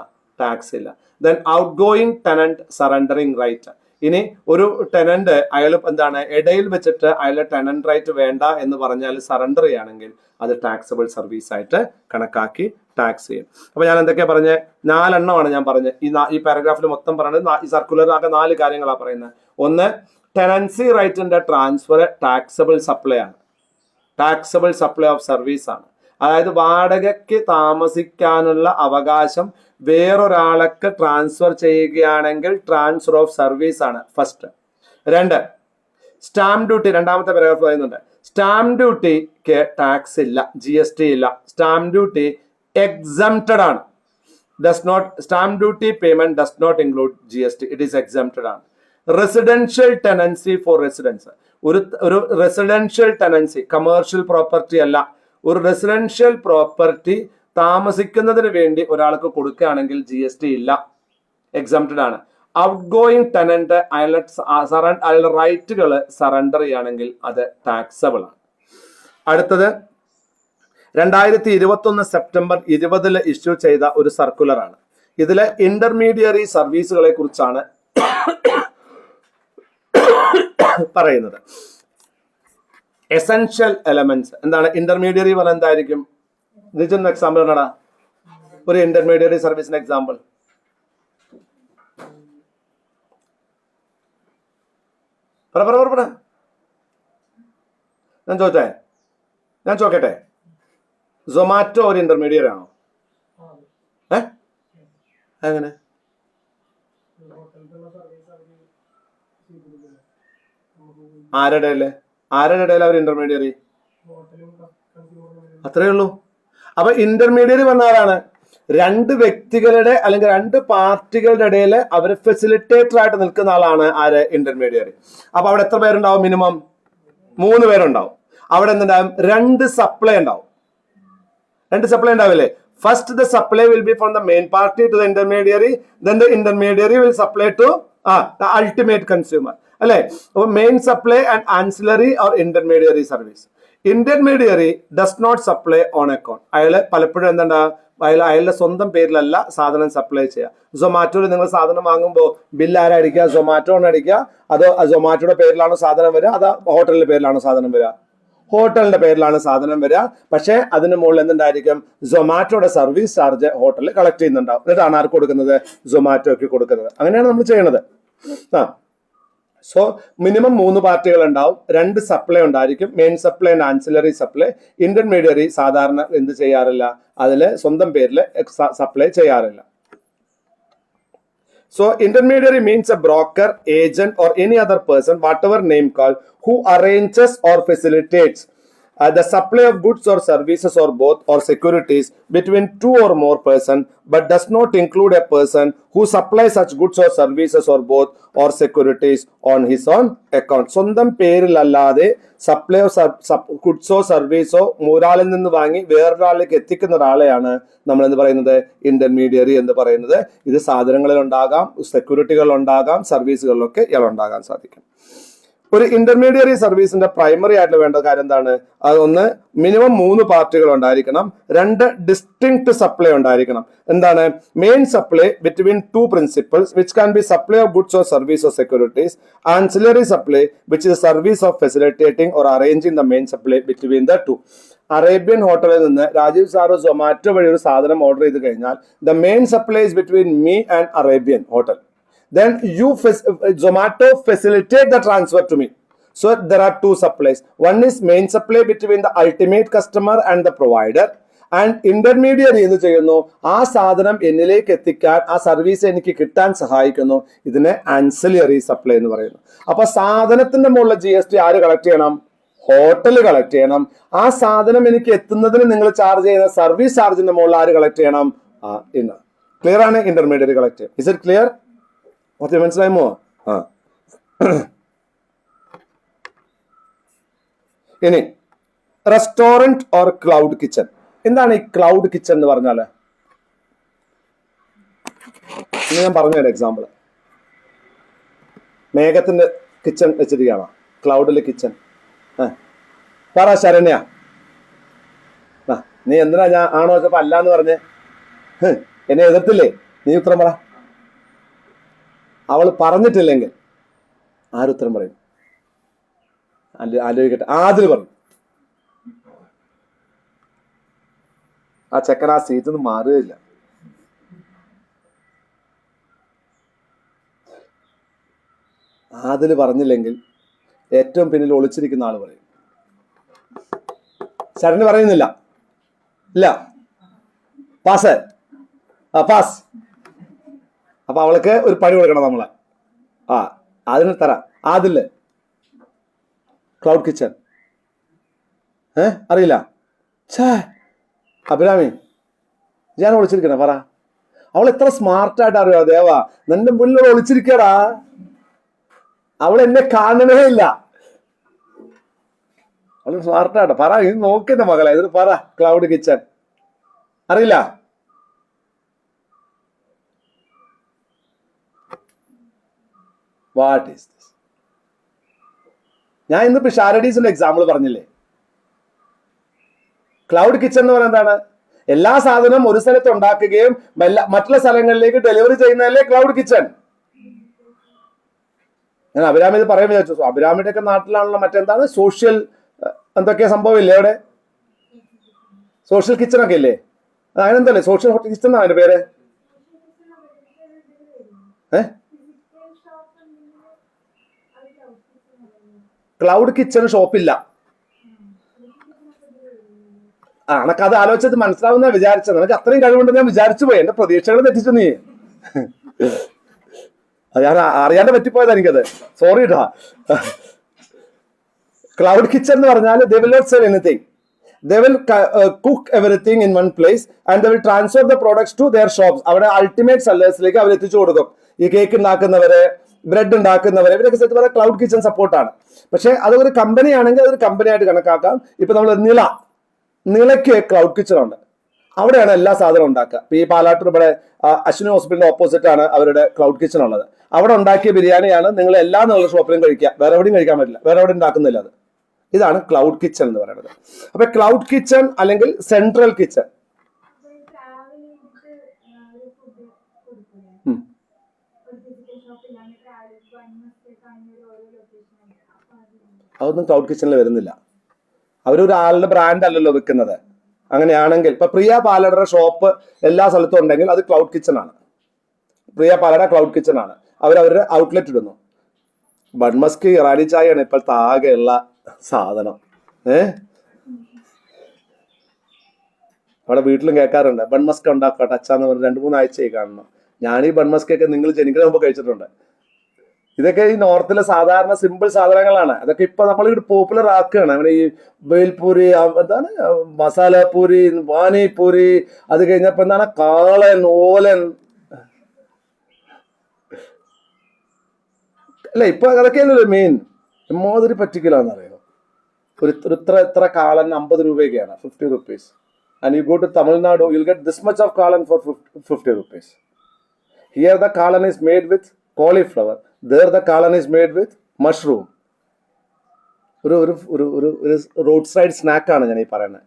ടാക്സ് ഇല്ല. Then out going tenant surrendering right. ഇനി ഒരു ടെനന്റ് അയാൾ എന്താണ്, ഇടയിൽ വെച്ചിട്ട് അയാളുടെ ടെനന്റ് റൈറ്റ് വേണ്ട എന്ന് പറഞ്ഞാൽ സറണ്ടർ ചെയ്യുകയാണെങ്കിൽ അത് ടാക്സബിൾ സർവീസ് ആയിട്ട് കണക്കാക്കി ടാക്സ് ചെയ്യും. അപ്പൊ ഞാൻ എന്തൊക്കെയാ പറഞ്ഞത്? 4 എണ്ണമാണ് ഞാൻ പറഞ്ഞത്. ഈ പാരഗ്രാഫിൽ മൊത്തം പറയുന്നത്, ഈ സർക്കുലർ ആകെ 4 കാര്യങ്ങളാണ് പറയുന്നത്. ഒന്ന്, ടെനൻസി റൈറ്റിന്റെ ട്രാൻസ്ഫർ ടാക്സബിൾ സപ്ലൈ ആണ്, ടാക്സബിൾ സപ്ലൈ ഓഫ് സർവീസ് ആണ്. അതായത് വാടകയ്ക്ക് താമസിക്കാനുള്ള അവകാശം വേറൊരാൾക്ക് ട്രാൻസ്ഫർ ചെയ്യുകയാണെങ്കിൽ ട്രാൻസ്ഫർ ഓഫ് സർവീസ് ആണ് ഫസ്റ്റ്. 2, stamp duty. രണ്ടാമത്തെ പാരഗ്രാഫ് പറയുന്നുണ്ട്, സ്റ്റാമ്പ് ഡ്യൂട്ടിക്ക് ടാക്സ് ഇല്ല, GST ഇല്ല. സ്റ്റാമ്പ് ഡ്യൂട്ടി എക്സംപ്റ്റഡ് ആണ്. Stamp duty payment does not include GST. It is exempted ആണ്. Residential tenancy for residence. ഒരു റെസിഡൻഷ്യൽ ടെനൻസി, കമേഴ്ഷ്യൽ പ്രോപ്പർട്ടി അല്ല, ഒരു റെസിഡൻഷ്യൽ പ്രോപ്പർട്ടി താമസിക്കുന്നതിന് വേണ്ടി ഒരാൾക്ക് കൊടുക്കുകയാണെങ്കിൽ GST ഇല്ല, എക്സംപ്റ്റഡ് ആണ്. ഔട്ട് ഗോയിങ് ടെനന്റ് അയാളുടെ റൈറ്റുകൾ സറണ്ടർ ചെയ്യുകയാണെങ്കിൽ അത് ടാക്സബിൾ ആണ്. അടുത്തത് 2021 സെപ്റ്റംബർ 20 ഇഷ്യൂ ചെയ്ത ഒരു സർക്കുലർ ആണ്. ഇതിലെ ഇന്റർമീഡിയറി സർവീസുകളെ കുറിച്ചാണ് പറയുന്നത്. എസെൻഷ്യൽ എലമെന്റ്സ് എന്താണ്? ഇന്റർമീഡിയറി പറഞ്ഞാൽ എന്തായിരിക്കും? ഇതിന് എക്സാമ്പിൾ എന്നാടാ? ഒരു ഇന്റർമീഡിയറി സർവീസിന് എക്സാമ്പിൾ പറ. ഞാൻ ചോദിക്കട്ടെ, സൊമാറ്റോ ഒരു ഇന്റർമീഡിയറി ആണോ? എങ്ങനെ? ആരുടെ ഇടയിൽ അവർ ഇന്റർമീഡിയറി? അത്രയേ ഉള്ളൂ. അപ്പൊ ഇന്റർമീഡിയറി പറഞ്ഞാലാണ് 2 വ്യക്തികളുടെ അല്ലെങ്കിൽ 2 പാർട്ടികളുടെ ഇടയിൽ അവർ ഫെസിലിറ്റേറ്റർ ആയിട്ട് നിൽക്കുന്ന ആളാണ് ആര്? ഇന്റർമീഡിയറി. അപ്പൊ അവിടെ എത്ര പേരുണ്ടാവും? മിനിമം 3 പേരുണ്ടാവും. അവിടെ എന്തുണ്ടാവും? 2 സപ്ലൈ ഉണ്ടാവും. 2 സപ്ലൈ ഉണ്ടാവില്ലേ? First the supply will be from the main party to the intermediary, then the intermediary will supply to the ultimate consumer, അല്ലെ? അപ്പൊ main supply and ancillary or intermediary service. Intermediary does not supply on account. അയാള് പലപ്പോഴും എന്താ, അയാളുടെ സ്വന്തം പേരിലല്ല സാധനം supply ചെയ്യുക. സൊമാറ്റോയിൽ നിങ്ങൾ സാധനം വാങ്ങുമ്പോൾ ബില്ല് ആരടിക്കുക? സൊമാറ്റോണ് അടിക്കുക. അതോ സൊമാറ്റോയുടെ പേരിലാണോ സാധനം വരിക? അതോ ഹോട്ടലിന്റെ പേരിലാണോ സാധനം വരിക? ഹോട്ടലിന്റെ പേരിലാണ് സാധനം വരിക. പക്ഷെ അതിന് മുകളിൽ എന്തുണ്ടായിരിക്കും? സൊമാറ്റോയുടെ സർവീസ് ചാർജ് ഹോട്ടലിൽ കളക്ട് ചെയ്യുന്നുണ്ടാവും. എന്നിട്ടാണ് ആർക്ക് കൊടുക്കുന്നത്? സൊമാറ്റോയ്ക്ക് കൊടുക്കുന്നത്. അങ്ങനെയാണ് നമ്മൾ ചെയ്യണത്. സോ മിനിമം 3 പാർട്ടികൾ ഉണ്ടാവും, 2 സപ്ലൈ ഉണ്ടായിരിക്കും, main supply and ancillary supply. Intermediary സാധാരണ എന്ത് ചെയ്യാറില്ല? അതിൽ സ്വന്തം പേരിൽ സപ്ലൈ ചെയ്യാറില്ല. So intermediary means a broker, agent or any other person, whatever name called, who arranges or facilitates the supply of goods or services or both or securities between 2 or more persons, but does not include a person who supplies such goods or services or both or securities on his own account. സ്വന്തം പേരിലല്ലാതെ supply ഗുഡ്സോ സർവീസോ ഒരാളിൽ നിന്ന് വാങ്ങി വേറൊരാളിലേക്ക് എത്തിക്കുന്ന ഒരാളെയാണ് നമ്മൾ എന്ത് പറയുന്നത്? Intermediary എന്ന് പറയുന്നത്. ഇത് സാധനങ്ങളിൽ ഉണ്ടാകാം, സെക്യൂരിറ്റികളിൽ ഉണ്ടാകാം, സർവീസുകളിലൊക്കെ ഇയാൾ ഉണ്ടാകാൻ സാധിക്കും. ഒരു ഇന്റർമീഡിയറി സർവീസിന്റെ പ്രൈമറി ആയിട്ട് വേണ്ട കാര്യം എന്താണ്? അതൊന്ന് മിനിമം 3 പാർട്ടികൾ ഉണ്ടായിരിക്കണം, 2 ഡിസ്റ്റിങ്ക്ട് സപ്ലൈ ഉണ്ടായിരിക്കണം. എന്താണ്? Main supply between 2 principles which can be supply of goods or service or securities. Ancillary supply which is service of facilitating or arranging the main supply between the 2. Arabian ഹോട്ടലിൽ നിന്ന് രാജീവ് സാറോ സൊമാറ്റോ വഴി ഒരു സാധനം order ചെയ്ത് കഴിഞ്ഞാൽ the main supply is between me and Arabian hotel. Then Zomato facilitate the transfer to me. So there are 2 supplies. One is main supply between the ultimate customer and the provider. And intermediary എന്ത് ചെയ്യുന്നു? ആ സാധനം എന്നിലേക്ക് എത്തിക്കാൻ, ആ service എനിക്ക് കിട്ടാൻ സഹായിക്കുന്നു. ഇതിനെ ആൻസിലറി സപ്ലൈ എന്ന് പറയുന്നു. അപ്പൊ സാധനത്തിന്റെ മുകളിൽ GST ആര് കളക്ട് ചെയ്യണം? ഹോട്ടൽ കളക്ട് ചെയ്യണം. ആ സാധനം എനിക്ക് എത്തുന്നതിന് നിങ്ങൾ ചാർജ് ചെയ്യുന്ന സർവീസ് ചാർജിന്റെ മുകളിൽ ആര് കളക്ട് ചെയ്യണം? ക്ലിയർ ആണ്? ഇന്റർമീഡിയറി കളക്ട് ചെയ്യും. Is it clear? മനസ്സിലായമോ? ഇനി റെസ്റ്റോറന്റ് ഓർ ക്ലൗഡ് കിച്ചൺ. എന്താണ് ഈ ക്ലൗഡ് കിച്ചൺ എന്ന് പറഞ്ഞാല്? ഞാൻ പറഞ്ഞൊരു എക്സാമ്പിൾ. മേഘത്തിന്റെ കിച്ചൺ വെച്ചിരിക്കുകയാണ്, ക്ലൗഡിലെ കിച്ചൺ. പറ ശരണ്യ, നീ എന്തിനാ ഞാൻ ആണോ വെച്ചപ്പോ അല്ലാന്ന് പറഞ്ഞ് എന്നെ എതിർത്തില്ലേ? നീ ഉത്തരം പറ. അവൾ പറഞ്ഞിട്ടില്ലെങ്കിൽ ആരുത്തരം പറയും? ആലോചിക്കട്ടെ. ആദിൽ പറയും. ആ ചെക്കൻ ആ സീറ്റിൽ നിന്ന് മാറുകയില്ല. ആദിൽ പറഞ്ഞില്ലെങ്കിൽ ഏറ്റവും പിന്നിൽ ഒളിച്ചിരിക്കുന്ന ആള് പറയും. ശരണ്യ പറയുന്നില്ല. ഇല്ല, പാസ്. പാസ്. അപ്പൊ അവൾക്ക് ഒരു പണി കൊടുക്കണം നമ്മളെ. അതിന് തരാം. ആദില് ക്ലൗഡ് കിച്ചൺ അറിയില്ല. അഭിരാമി, ഞാൻ ഒളിച്ചിരിക്കണ പറ. അവൾ എത്ര സ്മാർട്ടായിട്ട് അറിയോ? ദേവാ, നിന്റെ മുന്നിൽ ഒളിച്ചിരിക്കടാ. അവൾ എന്നെ കാണണേ ഇല്ല. അവൾ സ്മാർട്ടായിട്ട് പറ. ഇത് നോക്കുന്ന മകളെ, ഇത് പറ. ക്ലൗഡ് കിച്ചൺ അറിയില്ല? What is this? ഞാൻ ഇന്നിപ്പോ ഷാരഡീസിന്റെ എക്സാമ്പിൾ പറഞ്ഞില്ലേ? ക്ലൗഡ് കിച്ചൺ എന്ന് പറയുന്നത് എന്താണ്? എല്ലാ സാധനവും ഒരു സ്ഥലത്ത് ഉണ്ടാക്കുകയും മറ്റുള്ള സ്ഥലങ്ങളിലേക്ക് ഡെലിവറി ചെയ്യുന്നതല്ലേ ക്ലൗഡ് കിച്ചൺ. ഞാൻ അഭിരാമി ഇത് പറയാൻ വിചാരിച്ചു. അഭിരാമിയുടെ ഒക്കെ നാട്ടിലാണല്ലോ മറ്റെന്താണ് സോഷ്യൽ എന്തൊക്കെ സംഭവം ഇല്ലേ അവിടെ? സോഷ്യൽ കിച്ചൺ ഒക്കെ ഇല്ലേ? അതിനെന്തല്ലേ സോഷ്യൽ കിച്ചൺ എന്നാണ് അതിന്റെ പേര്? ക്ലൗഡ് കിച്ചൺ ഷോപ്പില്ല. എനക്ക് അത് ആലോചിച്ചത് മനസ്സിലാവുന്ന വിചാരിച്ചത്. നിനക്ക് അത്രയും കഴിവുണ്ടെന്ന് ഞാൻ വിചാരിച്ചു പോയി. എന്റെ പ്രതീക്ഷകൾ തെറ്റിച്ചു നീ. ഞാൻ അറിയാണ്ട് പറ്റിപ്പോയതാ എനിക്കത്. സോറി ട്ടാ. ക്ലൗഡ് കിച്ചൺ എന്ന് പറഞ്ഞാൽ they will not sell anything. They will cook everything in one place and they will transfer the products to their shops. അവിടെ അൾട്ടിമേറ്റ് സെല്ലേഴ്സിലേക്ക് അവർ എത്തിച്ചു കൊടുക്കും. ഈ കേക്ക് ഉണ്ടാക്കുന്നവരെ, ബ്രെഡ് ഉണ്ടാക്കുന്നവരെ, ഇവരൊക്കെ സത്യം പറഞ്ഞാൽ ക്ലൗഡ് കിച്ചൺ സപ്പോർട്ടാണ്. പക്ഷെ അതൊരു കമ്പനി ആണെങ്കിൽ അതൊരു കമ്പനി ആയിട്ട് കണക്കാക്കാം. ഇപ്പൊ നമ്മൾ നിളയ്ക്ക് ക്ലൗഡ് കിച്ചൺ ഉണ്ട്. അവിടെയാണ് എല്ലാ സാധനവും ഉണ്ടാക്കുക. ഇപ്പൊ ഈ പാലാട്ടൂർ ഇവിടെ അശ്വിനി ഹോസ്പിറ്റലിന്റെ ഓപ്പോസിറ്റ് ആണ് അവരുടെ ക്ലൗഡ് കിച്ചൺ ഉള്ളത്. അവിടെ ഉണ്ടാക്കിയ ബിരിയാണിയാണ് നിങ്ങൾ എല്ലാ നല്ല ഷോപ്പിലും കഴിക്കുക. വേറെ എവിടെയും കഴിക്കാൻ പറ്റില്ല. വേറെ എവിടെ ഉണ്ടാക്കുന്നില്ല അത്. ഇതാണ് ക്ലൗഡ് കിച്ചൺ എന്ന് പറയുന്നത്. അപ്പൊ ക്ലൗഡ് കിച്ചൺ അല്ലെങ്കിൽ സെൻട്രൽ കിച്ചൺ. അതൊന്നും ക്ലൗഡ് കിച്ചണിൽ വരുന്നില്ല. അവരൊരാളുടെ ബ്രാൻഡ് അല്ലല്ലോ വിൽക്കുന്നത്. അങ്ങനെയാണെങ്കിൽ ഇപ്പൊ പ്രിയ പാലടയുടെ ഷോപ്പ് എല്ലാ സ്ഥലത്തും ഉണ്ടെങ്കിൽ അത് ക്ലൗഡ് കിച്ചൺ ആണ്. പ്രിയ പാലട ക്ലൗഡ് കിച്ചൺ ആണ്. അവരവരുടെ ഔട്ട്ലെറ്റ് ഇടുന്നു. ബൺമസ്ക് ഇറാനി ചായയാണ് ഇപ്പോഴത്തെ ആകെയുള്ള സാധനം. അവിടെ വീട്ടിലും കേൾക്കാറുണ്ട് ബൺമസ്ക ഉണ്ടാക്കട്ടെ അച്ഛാന്ന് പറഞ്ഞ് 2-3 ആഴ്ചയായി കാണണം. ഞാൻ ഈ ബൺമസ്കൊക്കെ നിങ്ങൾ ജനിക്കുന്ന മുമ്പ് കഴിച്ചിട്ടുണ്ട്. ഇതൊക്കെ ഈ നോർത്തിലെ സാധാരണ സിമ്പിൾ സാധനങ്ങളാണ്. അതൊക്കെ ഇപ്പൊ നമ്മൾ ഇവിടെ പോപ്പുലർ ആക്കുകയാണ്. നമ്മുടെ ഈ ബേൽപൂരി, എന്താണ് മസാലപൂരി, പാനിപൂരി, അത് കഴിഞ്ഞപ്പോ എന്താണ് കാളൻ, ഓലൻ അല്ല. ഇപ്പൊ അതൊക്കെയല്ലോ മെയിൻ. എമ്മാതിരി പറ്റിക്കലാന്നറിയോ? ഇത്ര കാളൻ 50 രൂപയൊക്കെയാണ്, 50 rupees. And you go to Tamil Nadu, you'll get this much of kalan for 50 rupees. Here the kalan is made with cauliflower. There the kalan is made with mushroom. ഒരു ഒരു ഒരു ഒരു റോഡ് സൈഡ് സ്നാക്കാണ് ഞാൻ ഈ പറയുന്നത്.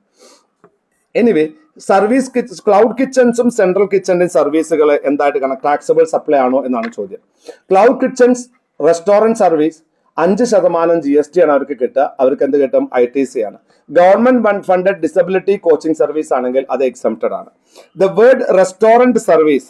Anyway, service cloud കിച്ചൺസും central കിച്ചണിന്റെ സർവീസുകൾ എന്തായിട്ട് കാണാം, ടാക്സബിൾ സപ്ലൈ ആണോ എന്നാണ് ചോദ്യം. Cloud kitchens restaurant service 5% GST ആണ് അവർക്ക് കിട്ടുക. അവർക്ക് എന്ത് കിട്ടും? ITC ആണ്. Government funded disability coaching service ആണെങ്കിൽ അത് എക്സംപ്റ്റഡ് ആണ്. The word restaurant service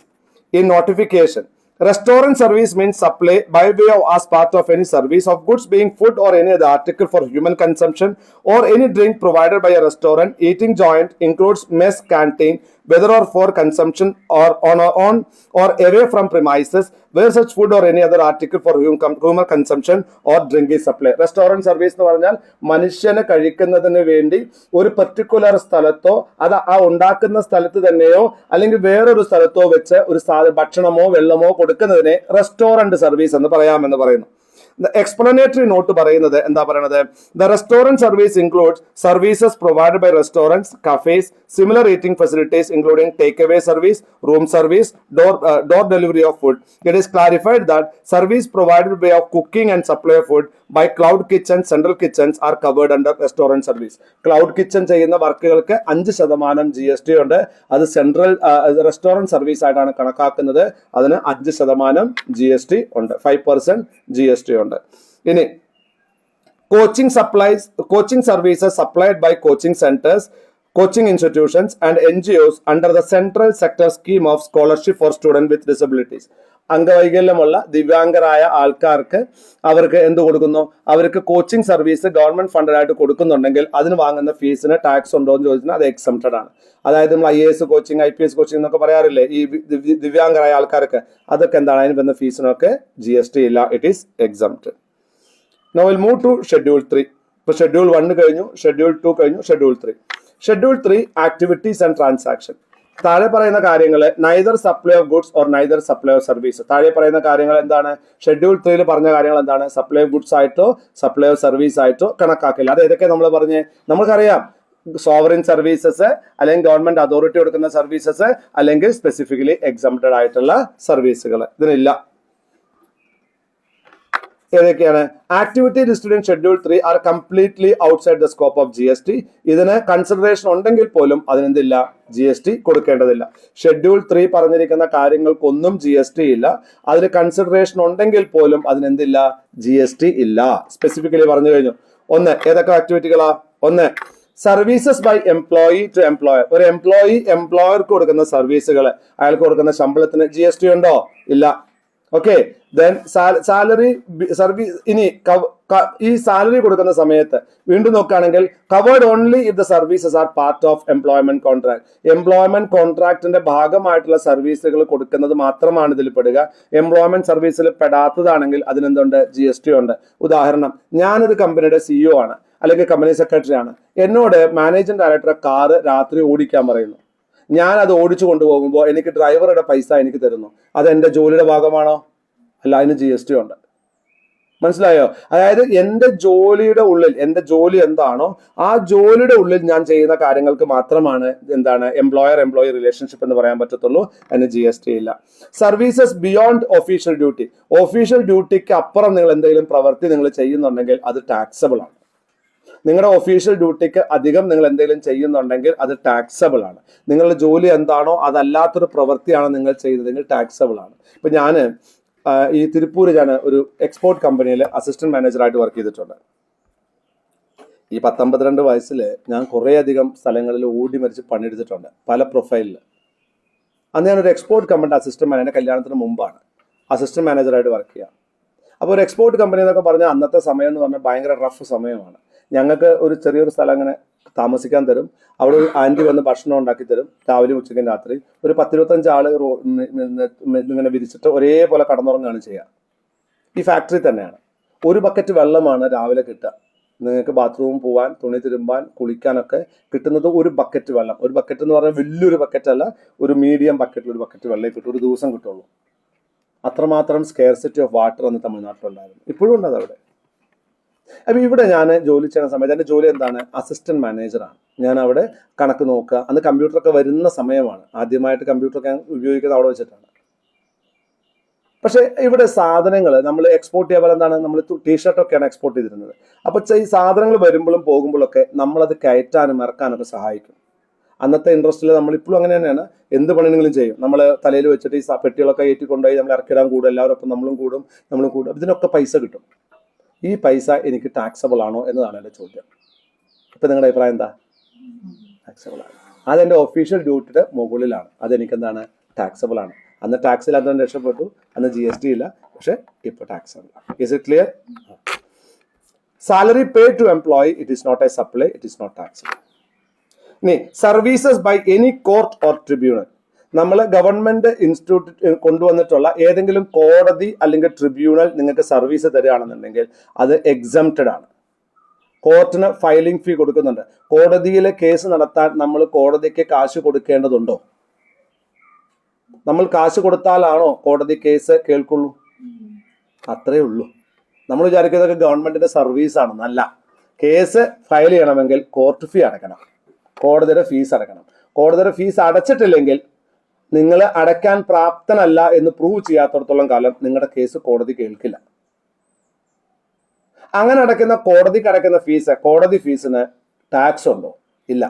in notification. Restaurant service means supply by way of as part of any service of goods being food or any other article for human consumption or any drink provided by a restaurant. Eating joint includes mess, canteen, whether or for consumption or on or away from premises where such food or any other article for human consumption or drink is supplied. Restaurant service എന്ന് പറഞ്ഞാൽ മനുഷ്യന് കഴിക്കുന്നതിന് വേണ്ടി ഒരു particular സ്ഥലത്തോ അത് ആ ഉണ്ടാക്കുന്ന സ്ഥലത്ത് തന്നെയോ അല്ലെങ്കിൽ വേറൊരു സ്ഥലത്തോ വെച്ച് ഒരു ഭക്ഷണമോ വെള്ളമോ കൊടുക്കുന്നതിനെ റെസ്റ്റോറന്റ് സർവീസ് എന്ന് പറയാമെന്ന് പറയുന്നു. എക്സ്പ്ലനേറ്ററി നോട്ട് പറയുന്നത് എന്താ പറയുന്നത്? The restaurant service includes services provided by restaurants, cafes, similar eating facilities including take away service, room service, door delivery of food. It is clarified that service provided by of cooking and supply of food by cloud kitchen, central kitchens are covered under restaurant service. Cloud kitchen ചെയ്യുന്ന വർക്കുകൾക്ക് 5% GST ഉണ്ട്. അത് central restaurant service ആയിട്ടാണ് കണക്കാക്കുന്നത്. അതിന് 5% GST ഉണ്ട്, 5% GST ഉണ്ട്. ഇനി coaching supplies, coaching services supplied by coaching centres, coaching institutions and NGOs under the central sector scheme of scholarship for students with disabilities. അംഗവൈകല്യമുള്ള ദിവ്യാംഗരായ ആൾക്കാർക്ക് അവർക്ക് എന്ത് കൊടുക്കുന്നു? അവർക്ക് കോച്ചിങ് സർവീസ് ഗവൺമെന്റ് ഫണ്ടഡായിട്ട് കൊടുക്കുന്നുണ്ടെങ്കിൽ അതിന് വാങ്ങുന്ന ഫീസിന് ടാക്സ് ഉണ്ടോ എന്ന് ചോദിച്ചാൽ അത് എക്സംപ്റ്റഡ് ആണ്. അതായത് നമ്മൾ IAS കോച്ചിങ്, IPS കോച്ചിങ് എന്നൊക്കെ പറയാറില്ലേ ഈ ദിവ്യാംഗരായ ആൾക്കാർക്ക്, അതൊക്കെ എന്താണ്? അതിന് വന്ന ഫീസിനൊക്കെ GST ഇല്ല, it is exempted. Now we'll move to Schedule 3. ഇപ്പോൾ ഷെഡ്യൂൾ 1 കഴിഞ്ഞു, ഷെഡ്യൂൾ 2 കഴിഞ്ഞു, schedule 3. Schedule 3 activities and transaction. താഴെ പറയുന്ന കാര്യങ്ങൾ neither supply of goods or neither supply of service. താഴെ പറയുന്ന കാര്യങ്ങൾ എന്താണ്? ഷെഡ്യൂൾ 3 പറഞ്ഞ കാര്യങ്ങൾ എന്താണ്? സപ്ലൈ ഓഫ് ഗുഡ്സ് ആയിട്ടോ സപ്ലൈ ഓഫ് സർവീസ് ആയിട്ടോ കണക്കാക്കില്ല. അത് ഏതൊക്കെ നമ്മൾ പറഞ്ഞ് നമുക്കറിയാം. സോവറിൻ സർവീസസ്, അല്ലെങ്കിൽ ഗവൺമെന്റ് അതോറിറ്റി കൊടുക്കുന്ന സർവീസസ്, അല്ലെങ്കിൽ സ്പെസിഫിക്കലി എക്സംപ്റ്റഡ് ആയിട്ടുള്ള സർവീസുകൾ. ഇതിനില്ല. ഏതൊക്കെയാണ്? Activity listed in schedule 3 are completely outside the scope of GST. ഇതിന് കൺസിഡറേഷൻ ഉണ്ടെങ്കിൽ പോലും അതിനെന്തില്ല? GST കൊടുക്കേണ്ടതില്ല. ഷെഡ്യൂൾ 3 പറഞ്ഞിരിക്കുന്ന കാര്യങ്ങൾക്കൊന്നും GST ഇല്ല. അതിന് കൺസിഡറേഷൻ ഉണ്ടെങ്കിൽ പോലും അതിനെന്തില്ല? GST ഇല്ല. സ്പെസിഫിക്കലി പറഞ്ഞു കഴിഞ്ഞു. ഒന്ന് ഏതൊക്കെ ആക്ടിവിറ്റികളാ? ഒന്ന് services by employee to employer. ഒരു എംപ്ലോയർക്ക് കൊടുക്കുന്ന സർവീസുകൾ, അയാൾക്ക് കൊടുക്കുന്ന ശമ്പളത്തിന് GST ഉണ്ടോ? ഇല്ല. ഓക്കെ. Then salary service. ഇനി ഈ സാലറി കൊടുക്കുന്ന സമയത്ത് വീണ്ടും നോക്കുകയാണെങ്കിൽ covered only if the services are part of employment contract. Employment കോൺട്രാക്ടിന്റെ ഭാഗമായിട്ടുള്ള സർവീസുകൾ കൊടുക്കുന്നത് മാത്രമാണ് ഇതിൽ പെടുക. എംപ്ലോയ്മെന്റ് സർവീസിൽ പെടാത്തതാണെങ്കിൽ അതിനെന്തുണ്ട്? GST ഉണ്ട്. ഉദാഹരണം, ഞാനൊരു കമ്പനിയുടെ CEO ആണ്, അല്ലെങ്കിൽ കമ്പനി സെക്രട്ടറി ആണ്. എന്നോട് മാനേജിംഗ് ഡയറക്ടർ കാറ് രാത്രി ഓടിക്കാൻ പറയുന്നു. ഞാൻ അത് ഓടിച്ചു കൊണ്ടുപോകുമ്പോൾ എനിക്ക് ഡ്രൈവറുടെ പൈസ എനിക്ക് തരുന്നു. അത് എൻ്റെ ജോലിയുടെ ഭാഗമാണോ? അല്ല, അതിന് GST ഉണ്ട്. മനസ്സിലായോ? അതായത് എൻ്റെ ജോലിയുടെ ഉള്ളിൽ, എൻ്റെ ജോലി എന്താണോ ആ ജോലിയുടെ ഉള്ളിൽ ഞാൻ ചെയ്യുന്ന കാര്യങ്ങൾക്ക് മാത്രമാണ് എന്താണ് എംപ്ലോയർ എംപ്ലോയി റിലേഷൻഷിപ്പ് എന്ന് പറയാൻ പറ്റത്തുള്ളൂ. അതിന് GST ഇല്ല. Services beyond official duty. Official ഡ്യൂട്ടിക്ക് അപ്പുറം നിങ്ങൾ എന്തെങ്കിലും പ്രവൃത്തി നിങ്ങൾ ചെയ്യുന്നുണ്ടെങ്കിൽ അത് ടാക്സബിൾ ആണ്. നിങ്ങളുടെ ഒഫീഷ്യൽ ഡ്യൂട്ടിക്ക് അധികം നിങ്ങൾ എന്തെങ്കിലും ചെയ്യുന്നുണ്ടെങ്കിൽ അത് ടാക്സബിൾ ആണ്. നിങ്ങളുടെ ജോലി എന്താണോ അതല്ലാത്തൊരു പ്രവൃത്തിയാണ് നിങ്ങൾ ചെയ്തതെങ്കിൽ ടാക്സബിൾ ആണ്. ഇപ്പൊ ഞാൻ ഈ തിരുപ്പൂര് ഞാൻ ഒരു എക്സ്പോർട്ട് കമ്പനിയിൽ അസിസ്റ്റന്റ് മാനേജറായിട്ട് വർക്ക് ചെയ്തിട്ടുണ്ട്. ഈ 19-22 വയസ്സിൽ ഞാൻ കുറേയധികം സ്ഥലങ്ങളിൽ ഓടി മരിച്ച് പണിയെടുത്തിട്ടുണ്ട്, പല പ്രൊഫൈലിൽ. അന്ന് ഞാനൊരു എക്സ്പോർട്ട് കമ്പനിയുടെ അസിസ്റ്റന്റ് മാനേജർ, കല്യാണത്തിന് മുമ്പാണ് അസിസ്റ്റന്റ് മാനേജറായിട്ട് വർക്ക് ചെയ്യുക. അപ്പോൾ ഒരു എക്സ്പോർട്ട് കമ്പനി എന്നൊക്കെ പറഞ്ഞാൽ അന്നത്തെ സമയം എന്ന് പറഞ്ഞാൽ ഭയങ്കര റഫ് സമയമാണ്. ഞങ്ങൾക്ക് ഒരു ചെറിയൊരു സ്ഥലം അങ്ങനെ താമസിക്കാൻ തരും. അവിടെ ഒരു ആൻറ്റി വന്ന് ഭക്ഷണം ഉണ്ടാക്കി തരും, രാവിലെ ഉച്ചയ്ക്കും രാത്രി. ഒരു 10-25 ആൾ ഇങ്ങനെ വിരിച്ചിട്ട് ഒരേപോലെ കടന്നുറങ്ങുകയാണ് ചെയ്യുക. ഈ ഫാക്ടറി തന്നെയാണ്. ഒരു ബക്കറ്റ് വെള്ളമാണ് രാവിലെ കിട്ടുക. നിങ്ങൾക്ക് ബാത്റൂം പോകാൻ, തുണി തിരുമ്പാൻ, കുളിക്കാനൊക്കെ കിട്ടുന്നത് ഒരു ബക്കറ്റ് വെള്ളം. ഒരു ബക്കറ്റ് എന്ന് പറഞ്ഞാൽ വലിയൊരു ബക്കറ്റ് അല്ല, ഒരു മീഡിയം ബക്കറ്റിൽ ഒരു ബക്കറ്റ് വെള്ളം കിട്ടും, ഒരു ദിവസം കിട്ടുള്ളൂ. അത്രമാത്രം സ്കേർസിറ്റി ഓഫ് വാട്ടർ അന്ന് തമിഴ്നാട്ടിലുണ്ടായിരുന്നു. ഇപ്പോഴും ഉണ്ട് അതവിടെ. അപ്പം ഇവിടെ ഞാൻ ജോലി ചെയ്യുന്ന സമയത്ത് എൻ്റെ ജോലി എന്താണ്? അസിസ്റ്റന്റ് മാനേജറാണ്. ഞാൻ അവിടെ കണക്ക് നോക്കുക. അന്ന് കമ്പ്യൂട്ടറൊക്കെ വരുന്ന സമയമാണ്. ആദ്യമായിട്ട് കമ്പ്യൂട്ടറൊക്കെ ഞാൻ ഉപയോഗിക്കുന്നത് അവിടെ വെച്ചിട്ടാണ്. പക്ഷെ ഇവിടെ സാധനങ്ങൾ നമ്മൾ എക്സ്പോർട്ട് ചെയ്യാൻ പോലെ എന്താണ്, നമ്മൾ ടീഷർട്ടൊക്കെയാണ് എക്സ്പോർട്ട് ചെയ്തിരുന്നത്. അപ്പൊ ഈ സാധനങ്ങൾ വരുമ്പോഴും പോകുമ്പോഴൊക്കെ നമ്മളത് കയറ്റാനും ഇറക്കാനൊക്കെ സഹായിക്കും. അന്നത്തെ ഇൻട്രസ്റ്റിൽ നമ്മളിപ്പോഴും അങ്ങനെ തന്നെയാണ്, എന്ത് പണിയെങ്കിലും ചെയ്യും. നമ്മൾ തലയിൽ വെച്ചിട്ട് ഈ പെട്ടികളൊക്കെ ഏറ്റി കൊണ്ടുപോയി നമ്മൾ ഇറക്കിടാൻ കൂടും, എല്ലാവരും ഒപ്പം നമ്മളും കൂടും. ഇതിനൊക്കെ പൈസ കിട്ടും. ഈ പൈസ എനിക്ക് ടാക്സബിൾ ആണോ എന്നതാണ് എൻ്റെ ചോദ്യം. ഇപ്പം നിങ്ങളുടെ അഭിപ്രായം എന്താ? ടാക്സബിൾ ആണ്. അതെൻ്റെ ഒഫീഷ്യൽ ഡ്യൂട്ടിയുടെ മുകളിലാണ്, അതെനിക്ക് എന്താണ്, ടാക്സബിൾ ആണ്. അന്ന് ടാക്സ് ഇല്ലാത്തതുകൊണ്ട് രക്ഷപ്പെട്ടു, അന്ന് GST ഇല്ല, പക്ഷെ ഇപ്പോൾ ടാക്സബിൾ ആണ്. Is it clear? Salary paid to employee, it is not a supply, it is not taxable. ഇനി services by any court or tribunal, നമ്മൾ ഗവൺമെന്റ് ഇൻസ്റ്റിറ്റ്യൂട്ട് കൊണ്ടുവന്നിട്ടുള്ള ഏതെങ്കിലും കോടതി അല്ലെങ്കിൽ ട്രിബ്യൂണൽ നിങ്ങൾക്ക് സർവീസ് തരികയാണെന്നുണ്ടെങ്കിൽ അത് എക്സംപ്റ്റഡ് ആണ്. കോർട്ടിന് ഫയലിംഗ് ഫീ കൊടുക്കുന്നുണ്ട്. കോടതിയിലെ കേസ് നടത്താൻ നമ്മൾ കോടതിക്ക് കാശ് കൊടുക്കേണ്ടതുണ്ടോ? നമ്മൾ കാശ് കൊടുത്താലാണോ കോടതി കേസ് കേൾക്കുള്ളൂ? അത്രേ ഉള്ളൂ. നമ്മൾ വിചാരിക്കുന്നതൊക്കെ ഗവൺമെന്റിന്റെ സർവീസ് ആണെന്നല്ല. കേസ് ഫയൽ ചെയ്യണമെങ്കിൽ കോർട്ട് ഫീ അടയ്ക്കണം, കോടതിയുടെ ഫീസ് അടയ്ക്കണം. കോടതിയുടെ ഫീസ് അടച്ചിട്ടില്ലെങ്കിൽ നിങ്ങൾ അടയ്ക്കാൻ പ്രാപ്തനല്ല എന്ന് പ്രൂവ് ചെയ്യാത്തടത്തോളം കാലം നിങ്ങളുടെ കേസ് കോടതി കേൾക്കില്ല. അങ്ങനെ അടയ്ക്കുന്ന കോടതിക്ക് അടയ്ക്കുന്ന ഫീസ്, കോടതി ഫീസിന് ടാക്സ് ഉണ്ടോ? ഇല്ല.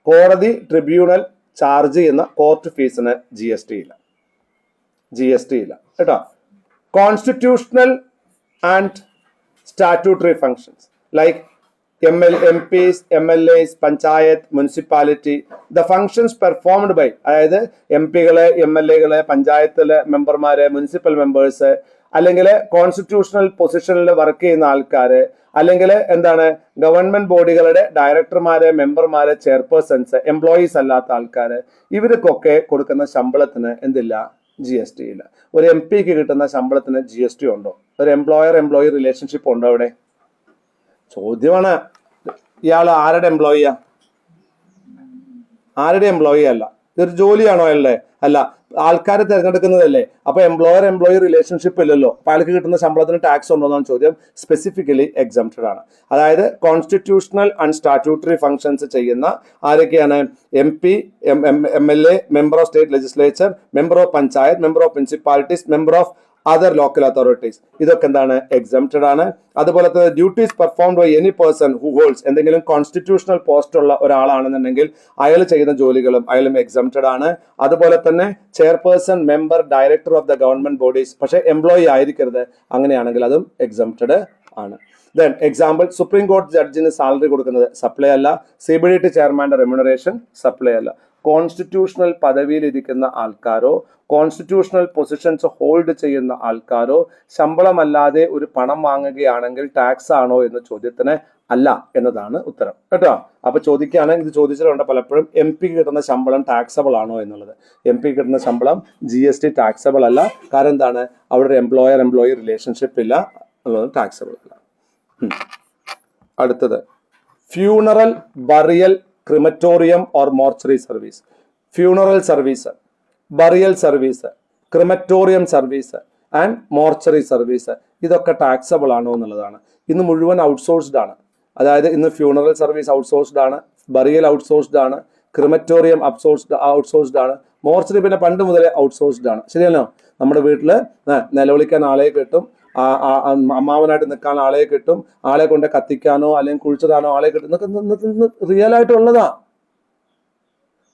കോടതി ട്രിബ്യൂണൽ ചാർജ് ചെയ്യുന്ന കോർട്ട് ഫീസിന് GST ഇല്ല കേട്ടോ. Constitutional and statutory functions like MPs, MLAs, panchayat, municipality, the functions performed by, അതായത് MP-കള്, MLA-കള്, പഞ്ചായത്തിലെ മെമ്പർമാര്, മുനിസിപ്പൽ മെമ്പേഴ്സ്, അല്ലെങ്കിൽ കോൺസ്റ്റിറ്റ്യൂഷണൽ പൊസിഷനിൽ വർക്ക് ചെയ്യുന്ന ആൾക്കാർ, അല്ലെങ്കിൽ എന്താണ് ഗവൺമെന്റ് ബോഡികളുടെ ഡയറക്ടർമാര്, മെമ്പർമാര്, ചെയർപേഴ്സൺസ്, എംപ്ലോയീസ് അല്ലാത്ത ആൾക്കാർ, ഇവർക്കൊക്കെ കൊടുക്കുന്ന ശമ്പളത്തിന് എന്തില്ല? GST ഇല്ല. ഒരു MP-ക്ക് കിട്ടുന്ന ശമ്പളത്തിന് GST ഉണ്ടോ? ഒരു എംപ്ലോയർ റിലേഷൻഷിപ്പ് ഉണ്ടോ അവിടെ? ചോദ്യമാണ്. ഇയാൾ ആരുടെ എംപ്ലോയിയാ? ആരുടെ എംപ്ലോയി അല്ല. ഇതൊരു ജോലിയാണോ അല്ലേ? അല്ല. ആൾക്കാരെ തിരഞ്ഞെടുക്കുന്നതല്ലേ. അപ്പൊ എംപ്ലോയർ റിലേഷൻഷിപ്പ് ഇല്ലല്ലോ. അപ്പൊ അയാൾക്ക് കിട്ടുന്ന ശമ്പളത്തിന് ടാക്സ് ഉണ്ടോ എന്നാണ് ചോദ്യം. സ്പെസിഫിക്കലി എക്സംപ്റ്റഡ് ആണ്. അതായത് കോൺസ്റ്റിറ്റ്യൂഷണൽ ആൻഡ് സ്റ്റാറ്റ്യൂട്ടറി ഫങ്ഷൻസ് ചെയ്യുന്ന ആരൊക്കെയാണ്? MP, MLA, member of state legislature, member of panchayat, member of municipalities, member of other local authorities. ഇതൊക്കെ എന്താണ്? എക്സംപ്റ്റഡ് ആണ്. അതുപോലെ തന്നെ duties performed by any person who holds, എന്തെങ്കിലും കോൺസ്റ്റിറ്റ്യൂഷണൽ പോസ്റ്റ് ഉള്ള ഒരാളാണെന്നുണ്ടെങ്കിൽ അയാൾ ചെയ്യുന്ന ജോലികളും അയാളും എക്സംപ്റ്റഡ് ആണ്. അതുപോലെ തന്നെ chairperson, member, director of the government bodies, പക്ഷെ എംപ്ലോയി ആയിരിക്കരുത്. അങ്ങനെയാണെങ്കിൽ അതും എക്സംപ്റ്റഡ് ആണ്. ദെൻ എക്സാമ്പിൾ, സുപ്രീം കോടതി ജഡ്ജിന് സാലറി കൊടുക്കുന്നത് സപ്ലൈ അല്ല. CBDT ചെയർമാന്റെ റെമ്യൂണറേഷൻ സപ്ലൈ അല്ല. കോൺസ്റ്റിറ്റ്യൂഷണൽ പദവിയിൽ ഇരിക്കുന്ന ആൾക്കാരോ കോൺസ്റ്റിറ്റ്യൂഷണൽ പൊസിഷൻസ് ഹോൾഡ് ചെയ്യുന്ന ആൾക്കാരോ ശമ്പളമല്ലാതെ ഒരു പണം വാങ്ങുകയാണെങ്കിൽ ടാക്സ് ആണോ എന്ന ചോദ്യത്തിന് അല്ല എന്നതാണ് ഉത്തരം കേട്ടോ. അപ്പൊ ചോദിക്കുകയാണ്, ഇത് ചോദിച്ചിട്ടുണ്ട് പലപ്പോഴും, MP-ക്ക് കിട്ടുന്ന ശമ്പളം ടാക്സബിൾ ആണോ എന്നുള്ളത്. MP-ക്ക് കിട്ടുന്ന ശമ്പളം GST ടാക്സബിൾ അല്ല. കാരണം എന്താണ്? അവിടെ ഒരു എംപ്ലോയർ റിലേഷൻഷിപ്പ് ഇല്ല, എന്നുള്ളത് ടാക്സബിൾ അല്ല. അടുത്തത് funeral, burial, crematorium or mortuary service. Funeral service, burial service, crematorium service and mortuary service, ഇതൊക്കെ ടാക്സബിൾ ആണോ എന്നുള്ളതാണ്. ഇന്ന് മുഴുവൻ ഔട്ട്സോഴ്സ്ഡ് ആണ്. അതായത് ഇന്ന് ഫ്യൂണറൽ സർവീസ് ഔട്ട്സോഴ്സ്ഡ് ആണ്, ബറിയൽ ഔട്ട്സോഴ്സ്ഡ് ആണ്, ക്രിമറ്റോറിയം ഔട്ട്സോഴ്സ്ഡ് ആണ്, മോർച്ചറി പിന്നെ പണ്ട് മുതലേ ഔട്ട്സോഴ്സ്ഡ് ആണ്. ശരിയല്ലോ? നമ്മുടെ വീട്ടിൽ നിലവിളിക്കാൻ ആളെ കിട്ടും, അമ്മാവനായിട്ട് നിൽക്കാൻ ആളെ കിട്ടും, ആളെ കൊണ്ട് കത്തിക്കാനോ അല്ലെങ്കിൽ കുഴിച്ചിടാനോ ആളെ കിട്ടും. ഇന്നൊക്കെ റിയൽ ആയിട്ടുള്ളതാ.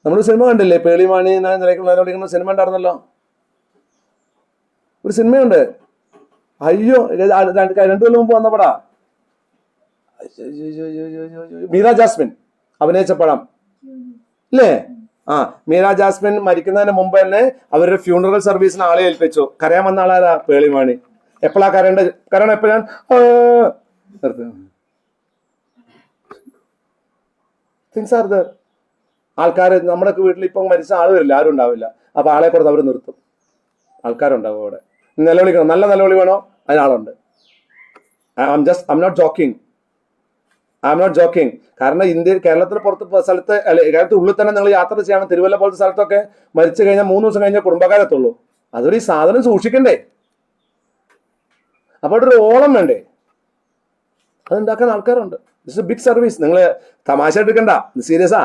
നമ്മൾ സിനിമ കണ്ടില്ലേ? പേളിമാണി നിലവിളിക്കുന്ന സിനിമ ഉണ്ടായിരുന്നല്ലോ, ഒരു സിനിമയുണ്ട്. അയ്യോ, 2 കൊല്ലം മുമ്പ് വന്ന പടാ, മീര ജാസ്മിൻ അഭിനയിച്ച പടം അല്ലേ? മീര ജാസ്മിൻ മരിക്കുന്നതിന് മുമ്പ് തന്നെ അവരുടെ ഫ്യൂണറൽ സർവീസിന് ആളെ ഏൽപ്പിച്ചു. കരയാൻ വന്ന ആളാരാ? പേളിമാണി. എപ്പോഴാ കരയേണ്ടത്? കാരണം എപ്പോ ഞാൻ തിങ്സ് ആർ ദർ. ആൾക്കാർ നമ്മുടെ വീട്ടിൽ ഇപ്പം മരിച്ച ആൾ വരില്ല, ആരും ഉണ്ടാവില്ല. അപ്പൊ ആളെ കൊടുത്ത് അവർ നിർത്തും. ആൾക്കാരുണ്ടാവും അവിടെ. നിലവിളിക്കണം, നല്ല നിലവിളി വേണോ, അതിനാളുണ്ട്. I'm not joking. കാരണം കേരളത്തിന് പുറത്ത് സ്ഥലത്ത് കേരളത്തിൽ ഉള്ളിൽ തന്നെ നിങ്ങൾ യാത്ര ചെയ്യണം. തിരുവല്ല പോലത്തെ സ്ഥലത്തൊക്കെ മരിച്ചു കഴിഞ്ഞാൽ 3 ദിവസം കഴിഞ്ഞാൽ കുടുംബക്കാരെത്തുള്ളൂ. അതൊരു ഈ സാധനം സൂക്ഷിക്കണ്ടേ? അപ്പൊ അവിടെ ഒരു ഓളം വേണ്ടേ? അതുണ്ടാക്കാൻ ആൾക്കാരുണ്ട്. It's a big service. നിങ്ങൾ തമാശ എടുക്കണ്ട, സീരിയസാ.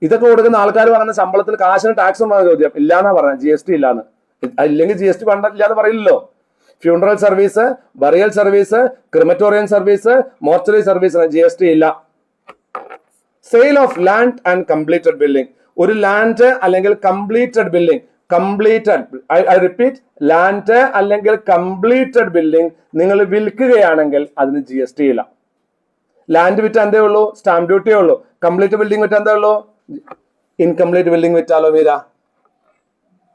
ഇതൊക്കെ കൊടുക്കുന്ന ആൾക്കാർ പറയുന്ന ശമ്പളത്തിൽ കാശിന് ടാക്സ് ഉണ്ടോ ചോദ്യം? ഇല്ലാന്നാ പറഞ്ഞത്. GST ഇല്ലാന്ന്. ഇല്ലെങ്കിൽ GST വേണ്ടില്ല എന്ന് പറയില്ലല്ലോ. Funeral service, burial service, crematorium service, mortuary service GST ഇല്ല. Sale of land and completed building, ഒരു ലാൻഡ് അല്ലെങ്കിൽ completed building, completed, I repeat, land അല്ലെങ്കിൽ കംപ്ലീറ്റഡ് ബിൽഡിംഗ് നിങ്ങൾ വിൽക്കുകയാണെങ്കിൽ അതിന് GST ഇല്ല. ലാൻഡ് വിറ്റ് എന്തേ ഉള്ളൂ? സ്റ്റാമ്പ് ഡ്യൂട്ടിയേ ഉള്ളൂ. കംപ്ലീറ്റ് ബിൽഡിംഗ് വിറ്റ് എന്താ ഉള്ളൂ? ഇൻകംപ്ലീറ്റ് ബിൽഡിംഗ് വിറ്റാലോ മീര?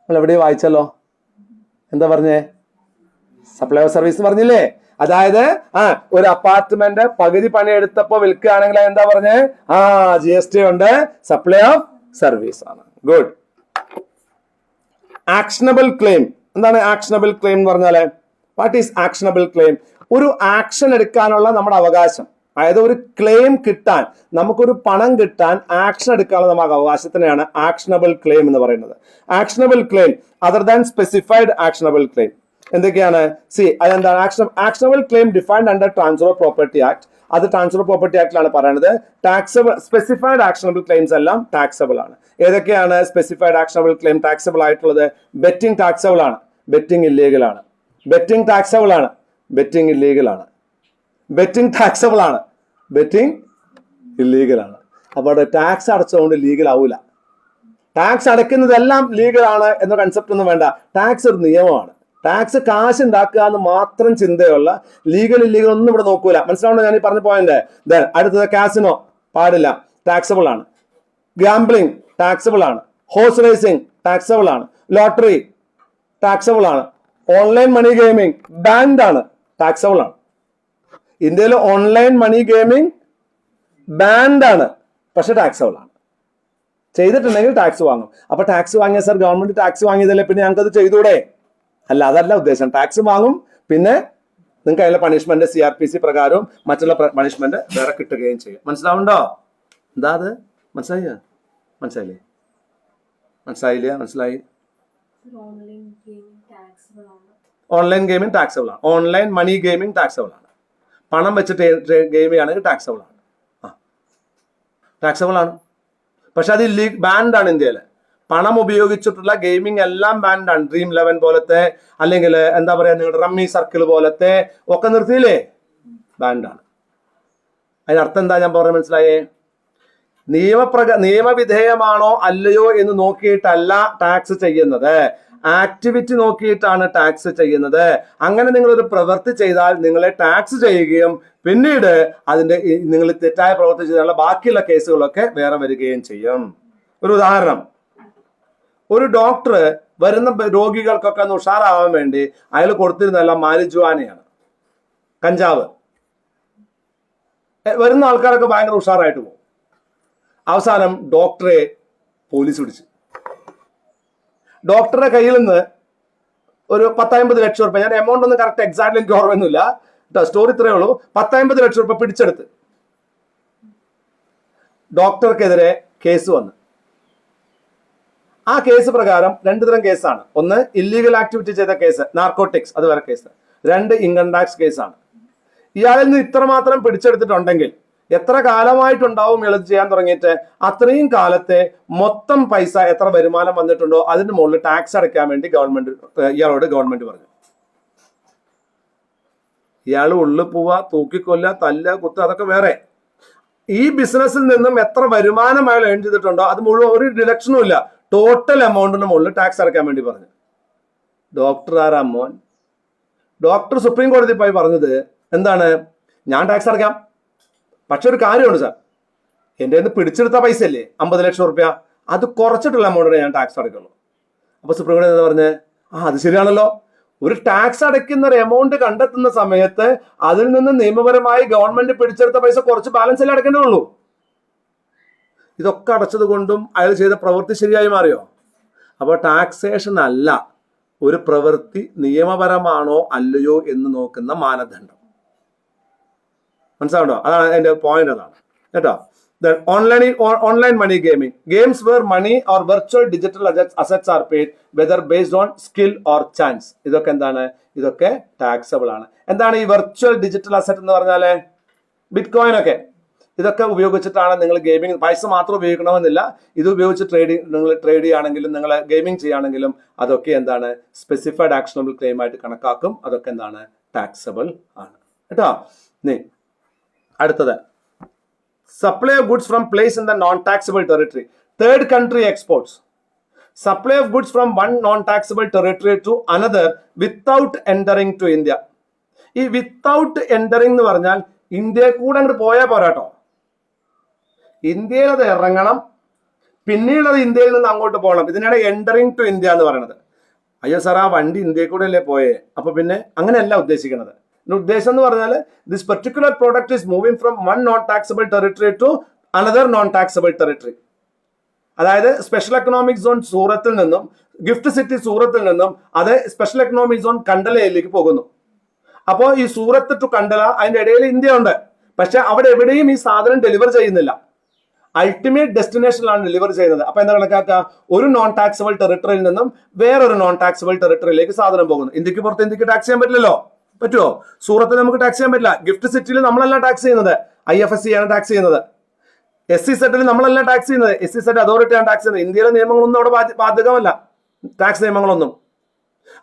നമ്മൾ എവിടെയും വായിച്ചല്ലോ. എന്താ പറഞ്ഞേ? സപ്ലൈ ഓഫ് സർവീസ് പറഞ്ഞില്ലേ? അതായത് ഒരു അപ്പാർട്ട്മെന്റ് പകുതി പണി എടുത്തപ്പോ വിൽക്കുകയാണെങ്കിൽ എന്താ പറഞ്ഞേ? GST ഉണ്ട്, സപ്ലൈ ഓഫ് സർവീസ് ആണ്. ഗുഡ്. Actionable claim. എന്താണ് ആക്ഷനബിൾ ക്ലെയിം എന്ന് പറഞ്ഞാല്? What is actionable claim? ഒരു ആക്ഷൻ എടുക്കാനുള്ള നമ്മുടെ അവകാശം. അതായത് ഒരു ക്ലെയിം കിട്ടാൻ, നമുക്കൊരു പണം കിട്ടാൻ ആക്ഷൻ എടുക്കാനുള്ള നമ്മുടെ അവകാശത്തിനെയാണ് ആക്ഷനബിൾ ക്ലെയിം എന്ന് പറയുന്നത്. Actionable claim other than specified actionable claim എന്തൊക്കെയാണ്? അതെന്താണ്? Actionable claim defined under transfer of property act. അത് ട്രാൻസ്ഫർ ഓഫ് പ്രോപ്പർട്ടി ആക്ടിലാണ് പറയുന്നത്. ടാക്സബിൾ, സ്പെസിഫൈഡ് ആക്ഷനബിൾ ക്ലെയിംസ് എല്ലാം ടാക്സബിൾ ആണ്. ഏതൊക്കെയാണ് സ്പെസിഫൈഡ് ആക്ഷനബിൾ ക്ലെയിം ടാക്സബിൾ ആയിട്ടുള്ളത്? ബെറ്റിംഗ് ടാക്സബിൾ ആണ്, ബെറ്റിംഗ് ഇല്ലീഗൽ ആണ്. ബെറ്റിംഗ് ടാക്സബിൾ ആണ്, ബെറ്റിംഗ് ഇല്ലീഗൽ ആണ്. ബെറ്റിംഗ് ടാക്സബിൾ ആണ്, ബെറ്റിംഗ് ഇല്ലീഗൽ ആണ്. അപ്പോൾ അവിടെ ടാക്സ് അടച്ചുകൊണ്ട് ലീഗൽ ആവൂല. ടാക്സ് അടയ്ക്കുന്നതെല്ലാം ലീഗൽ ആണ് എന്ന കൺസെപ്റ്റ് ഒന്നും വേണ്ട. ടാക്സ് ഒരു നിയമമാണ്. ടാക്സ് കാശ് ഉണ്ടാക്കുക എന്ന് മാത്രം ചിന്തയുള്ള, ലീഗൽ ഇല്ലീഗൽ ഒന്നും ഇവിടെ നോക്കൂല. മനസ്സിലാവണോ ഞാൻ ഈ പറഞ്ഞ പോയിന്റ്? അടുത്തത് കാസിനോ പാടില്ല, ടാക്സബിൾ ആണ്. ഗാംബ്ലിംഗ് ടാക്സബിൾ ആണ്. ഹോഴ്സ് റേസിംഗ് ടാക്സബിൾ ആണ്. ലോട്ടറി ടാക്സബിൾ ആണ്. ഓൺലൈൻ മണി ഗെയിമിംഗ് ബാൻഡ് ആണ്, ടാക്സബിൾ ആണ്. ഇന്ത്യയിൽ ഓൺലൈൻ മണി ഗെയിമിംഗ് ബാൻഡ് ആണ്, പക്ഷെ ടാക്സബിൾ ആണ്. ചെയ്തിട്ടുണ്ടെങ്കിൽ ടാക്സ് വാങ്ങും. അപ്പൊ ടാക്സ് വാങ്ങിയ സാർ ഗവൺമെന്റ് ടാക്സ് വാങ്ങിയതല്ലേ, പിന്നെ ഞങ്ങൾക്ക് അത് ചെയ്തൂടെ? അല്ല, അതല്ല ഉദ്ദേശം. ടാക്സ് വാങ്ങും, പിന്നെ നിങ്ങൾക്ക് അതിലെ പണിഷ്മെന്റ് CRPC പ്രകാരവും മറ്റുള്ള പണിഷ്മെന്റ് വേറെ കിട്ടുകയും ചെയ്യും. മനസ്സിലാവുണ്ടോ? എന്താ അത്? മനസ്സിലായില്ലേ? മനസ്സിലായി? ഓൺലൈൻ ഗെയിമിംഗ് ടാക്സബിൾ ആണ്. ഓൺലൈൻ മണി ഗെയിമിംഗ് ടാക്സബിൾ ആണ്. പണം വെച്ചിട്ട് ഗെയിം ചെയ്യുകയാണെങ്കിൽ ടാക്സബിൾ ആണ്. ടാക്സബിൾ ആണ്. പക്ഷെ അത് ബാൻഡ് ആണ് ഇന്ത്യയിൽ. പണം ഉപയോഗിച്ചിട്ടുള്ള ഗെയിമിംഗ് എല്ലാം ബാൻഡ് ആണ്. ഡ്രീം 11 പോലത്തെ, അല്ലെങ്കിൽ എന്താ പറയാ, നിങ്ങളുടെ റമ്മി സർക്കിൾ പോലത്തെ ഒക്കെ നിർത്തിയില്ലേ? ബാൻഡ് ആണ്. അതിനർത്ഥം എന്താ ഞാൻ പറഞ്ഞത് മനസ്സിലായേ? നിയമവിധേയമാണോ അല്ലയോ എന്ന് നോക്കിയിട്ടല്ല ടാക്സ് ചെയ്യുന്നത്, ആക്ടിവിറ്റി നോക്കിയിട്ടാണ് ടാക്സ് ചെയ്യുന്നത്. അങ്ങനെ നിങ്ങളൊരു പ്രവൃത്തി ചെയ്താൽ നിങ്ങളെ ടാക്സ് ചെയ്യുകയും പിന്നീട് അതിന്റെ നിങ്ങൾ തെറ്റായ പ്രവൃത്തി ചെയ്താലുള്ള ബാക്കിയുള്ള കേസുകളൊക്കെ വേറെ വരികയും ചെയ്യും. ഒരു ഉദാഹരണം, ഒരു ഡോക്ടർ വരുന്ന രോഗികൾക്കൊക്കെ ഒന്ന് ഉഷാറാവാൻ വേണ്ടി അയാൾ കൊടുത്തിരുന്നതെല്ലാം മാരിജുവാനയാണ്, കഞ്ചാവ്. വരുന്ന ആൾക്കാരൊക്കെ ഭയങ്കര ഉഷാറായിട്ട് പോകും. അവസാനം ഡോക്ടറെ പോലീസ് പിടിച്ചു. ഡോക്ടറുടെ കയ്യിൽ നിന്ന് ഒരു 10-50 ലക്ഷം റുപ്യ, ഞാൻ എമൗണ്ട് ഒന്നും കറക്റ്റ് എക്സാക്ട്ലി എനിക്ക് ഓർമ്മയൊന്നുമില്ല, സ്റ്റോറി ഇത്രയേ ഉള്ളൂ, 10-50 ലക്ഷം റുപ്യ പിടിച്ചെടുത്ത് ഡോക്ടർക്കെതിരെ കേസ് വന്നു. ആ കേസ് പ്രകാരം 2 തരം കേസാണ്. ഒന്ന് ഇല്ലീഗൽ ആക്ടിവിറ്റി ചെയ്ത കേസ്, നാർക്കോട്ടിക്സ്, അത് വേറെ കേസ്. 2 ഇൻകം ടാക്സ് കേസാണ്. ഇയാളിൽ നിന്ന് ഇത്രമാത്രം പിടിച്ചെടുത്തിട്ടുണ്ടെങ്കിൽ എത്ര കാലമായിട്ടുണ്ടാവും ഇയാൾ ചെയ്യാൻ തുടങ്ങിയിട്ട്? അത്രയും കാലത്തെ മൊത്തം പൈസ എത്ര വരുമാനം വന്നിട്ടുണ്ടോ അതിന് മുകളിൽ ടാക്സ് അടയ്ക്കാൻ വേണ്ടി ഇയാളോട് ഗവൺമെന്റ് പറഞ്ഞു. ഇയാൾ ഉള്ളിൽ പോവുക, തൂക്കിക്കൊല്ല, തല്ല, കുത്ത്, അതൊക്കെ വേറെ. ഈ ബിസിനസ്സിൽ നിന്നും എത്ര വരുമാനം അയാൾ ഏൺ ചെയ്തിട്ടുണ്ടോ അത് മുഴുവൻ ഒരു ഡിഡക്ഷനും ഇല്ല, ടോട്ടൽ എമൗണ്ടിന് മുകളിൽ ടാക്സ് അടയ്ക്കാൻ വേണ്ടി പറഞ്ഞു. ഡോക്ടർ ആരാമോൻ? ഡോക്ടർ സുപ്രീം കോടതി പോയി പറഞ്ഞത് എന്താണ്? ഞാൻ ടാക്സ് അടയ്ക്കാം, പക്ഷെ ഒരു കാര്യമാണ് സാർ, എൻ്റെ നിന്ന് പിടിച്ചെടുത്ത പൈസ അല്ലേ 50 ലക്ഷം റുപ്യ, അത് കുറച്ചിട്ടുള്ള എമൗണ്ടിന് ഞാൻ ടാക്സ് അടയ്ക്കുള്ളൂ. അപ്പൊ സുപ്രീം കോടതി എന്താ പറഞ്ഞത്? അത് ശരിയാണല്ലോ, ഒരു ടാക്സ് അടയ്ക്കുന്ന ഒരു എമൗണ്ട് കണ്ടെത്തുന്ന സമയത്ത് അതിൽ നിന്ന് നിയമപരമായി ഗവൺമെന്റ് പിടിച്ചെടുത്ത പൈസ കുറച്ച് ബാലൻസ് അല്ലേ അടയ്ക്കേണ്ടതുള്ളൂ. ഇതൊക്കെ അടച്ചത് കൊണ്ടും അയാൾ ചെയ്ത പ്രവൃത്തി ശരിയായി മാറിയോ? അപ്പോൾ ടാക്സേഷൻ അല്ല ഒരു പ്രവൃത്തി നിയമപരമാണോ അല്ലയോ എന്ന് നോക്കുന്ന മാനദണ്ഡം. മനസ്സിലാവണ്ടോ? അതാണ് എന്റെ പോയിന്റ്, അതാണ് കേട്ടോ. Online money gaming, games where money or virtual digital assets are paid whether based on skill or chance. ഇതൊക്കെ എന്താണ്? ഇതൊക്കെ ടാക്സബിൾ ആണ്. എന്താണ് ഈ വെർച്വൽ ഡിജിറ്റൽ അസറ്റ് എന്ന് പറഞ്ഞാല്? ബിറ്റ് കോയിൻ ഒക്കെ. ഇതൊക്കെ ഉപയോഗിച്ചിട്ടാണ് നിങ്ങൾ ഗെയിമിംഗ്, പൈസ മാത്രം ഉപയോഗിക്കണമെന്നില്ല, ഇത് ഉപയോഗിച്ച് നിങ്ങൾ ട്രേഡ് ചെയ്യുകയാണെങ്കിലും നിങ്ങൾ ഗെയിമിംഗ് ചെയ്യുകയാണെങ്കിലും അതൊക്കെ എന്താണ് സ്പെസിഫൈഡ് ആക്ഷണബിൾ ക്ലെയിം ആയിട്ട് കണക്കാക്കും. അതൊക്കെ എന്താണ് ടാക്സബിൾ ആണ് കേട്ടോ. അടുത്തത് supply of goods from place in the non taxable territory. Third country exports. Supply of goods from one non taxable territory to another without entering to India. ഈ without entering എന്ന് പറഞ്ഞാൽ ഇന്ത്യയിൽ കൂടെ അങ്ങോട്ട് പോയാൽ പോരാട്ടോ, ഇന്ത്യയിൽ അത് ഇറങ്ങണം, പിന്നീട് അത് ഇന്ത്യയിൽ നിന്ന് അങ്ങോട്ട് പോകണം. ഇതിനാണ് എൻറ്ററിങ് ടു ഇന്ത്യ എന്ന് പറയുന്നത്. അയ്യോ സാർ, ആ വണ്ടി ഇന്ത്യയിൽ കൂടെ അല്ലേ പോയേ, അപ്പൊ പിന്നെ അങ്ങനെയല്ല ഉദ്ദേശിക്കുന്നത്. ഉദ്ദേശം എന്ന് പറഞ്ഞാൽ this particular product is moving from one non taxable territory to another non taxable territory. അതായത് സ്പെഷ്യൽ എക്കണോമിക് സോൺ സൂറത്തിൽ നിന്നും ഗിഫ്റ്റ് സിറ്റി സൂറത്തിൽ നിന്നും അത് സ്പെഷ്യൽ എക്കണോമിക് സോൺ കണ്ടലയിലേക്ക് പോകുന്നു. അപ്പോൾ ഈ സൂറത്ത് ടു കണ്ടല അതിന്റെ ഇടയിൽ ഇന്ത്യ ഉണ്ട്, പക്ഷെ അവിടെ എവിടെയും ഈ സാധനം ഡെലിവർ ചെയ്യുന്നില്ല, അൾട്ടിമേറ്റ് ഡെസ്റ്റിനേഷനിലാണ് ഡെലിവർ ചെയ്യുന്നത്. അപ്പൊ എന്താ കണക്കാക്കുക, ഒരു നോൺ ടാക്സബിൾ ടെറിട്ടറിയിൽ നിന്നും വേറൊരു നോൺ ടാക്സബിൾ ടെറിട്ടറിയിലേക്ക് സാധനം പോകുന്നു. ഇന്ത്യക്ക് പുറത്ത് ഇന്ത്യക്ക് ടാക്സ് ചെയ്യാൻ പറ്റില്ലല്ലോ, പറ്റുമോ? സൂറത്തിൽ നമുക്ക് ടാക്സ് ചെയ്യാൻ പറ്റില്ല. ഗിഫ്റ്റ് സിറ്റിയിൽ നമ്മളല്ല ടാക്സ് ചെയ്യുന്നത്, IFSC ആണ് ടാക്സ് ചെയ്യുന്നത്. SEZ നമ്മളല്ല ടാക്സ് ചെയ്യുന്നത്, SEZ അതോറിറ്റിയാണ് ടാക്സ് ചെയ്യുന്നത്. ഇന്ത്യയിലെ നിയമങ്ങളൊന്നും അവിടെ ബാധകമല്ല, ടാക്സ് നിയമങ്ങളൊന്നും.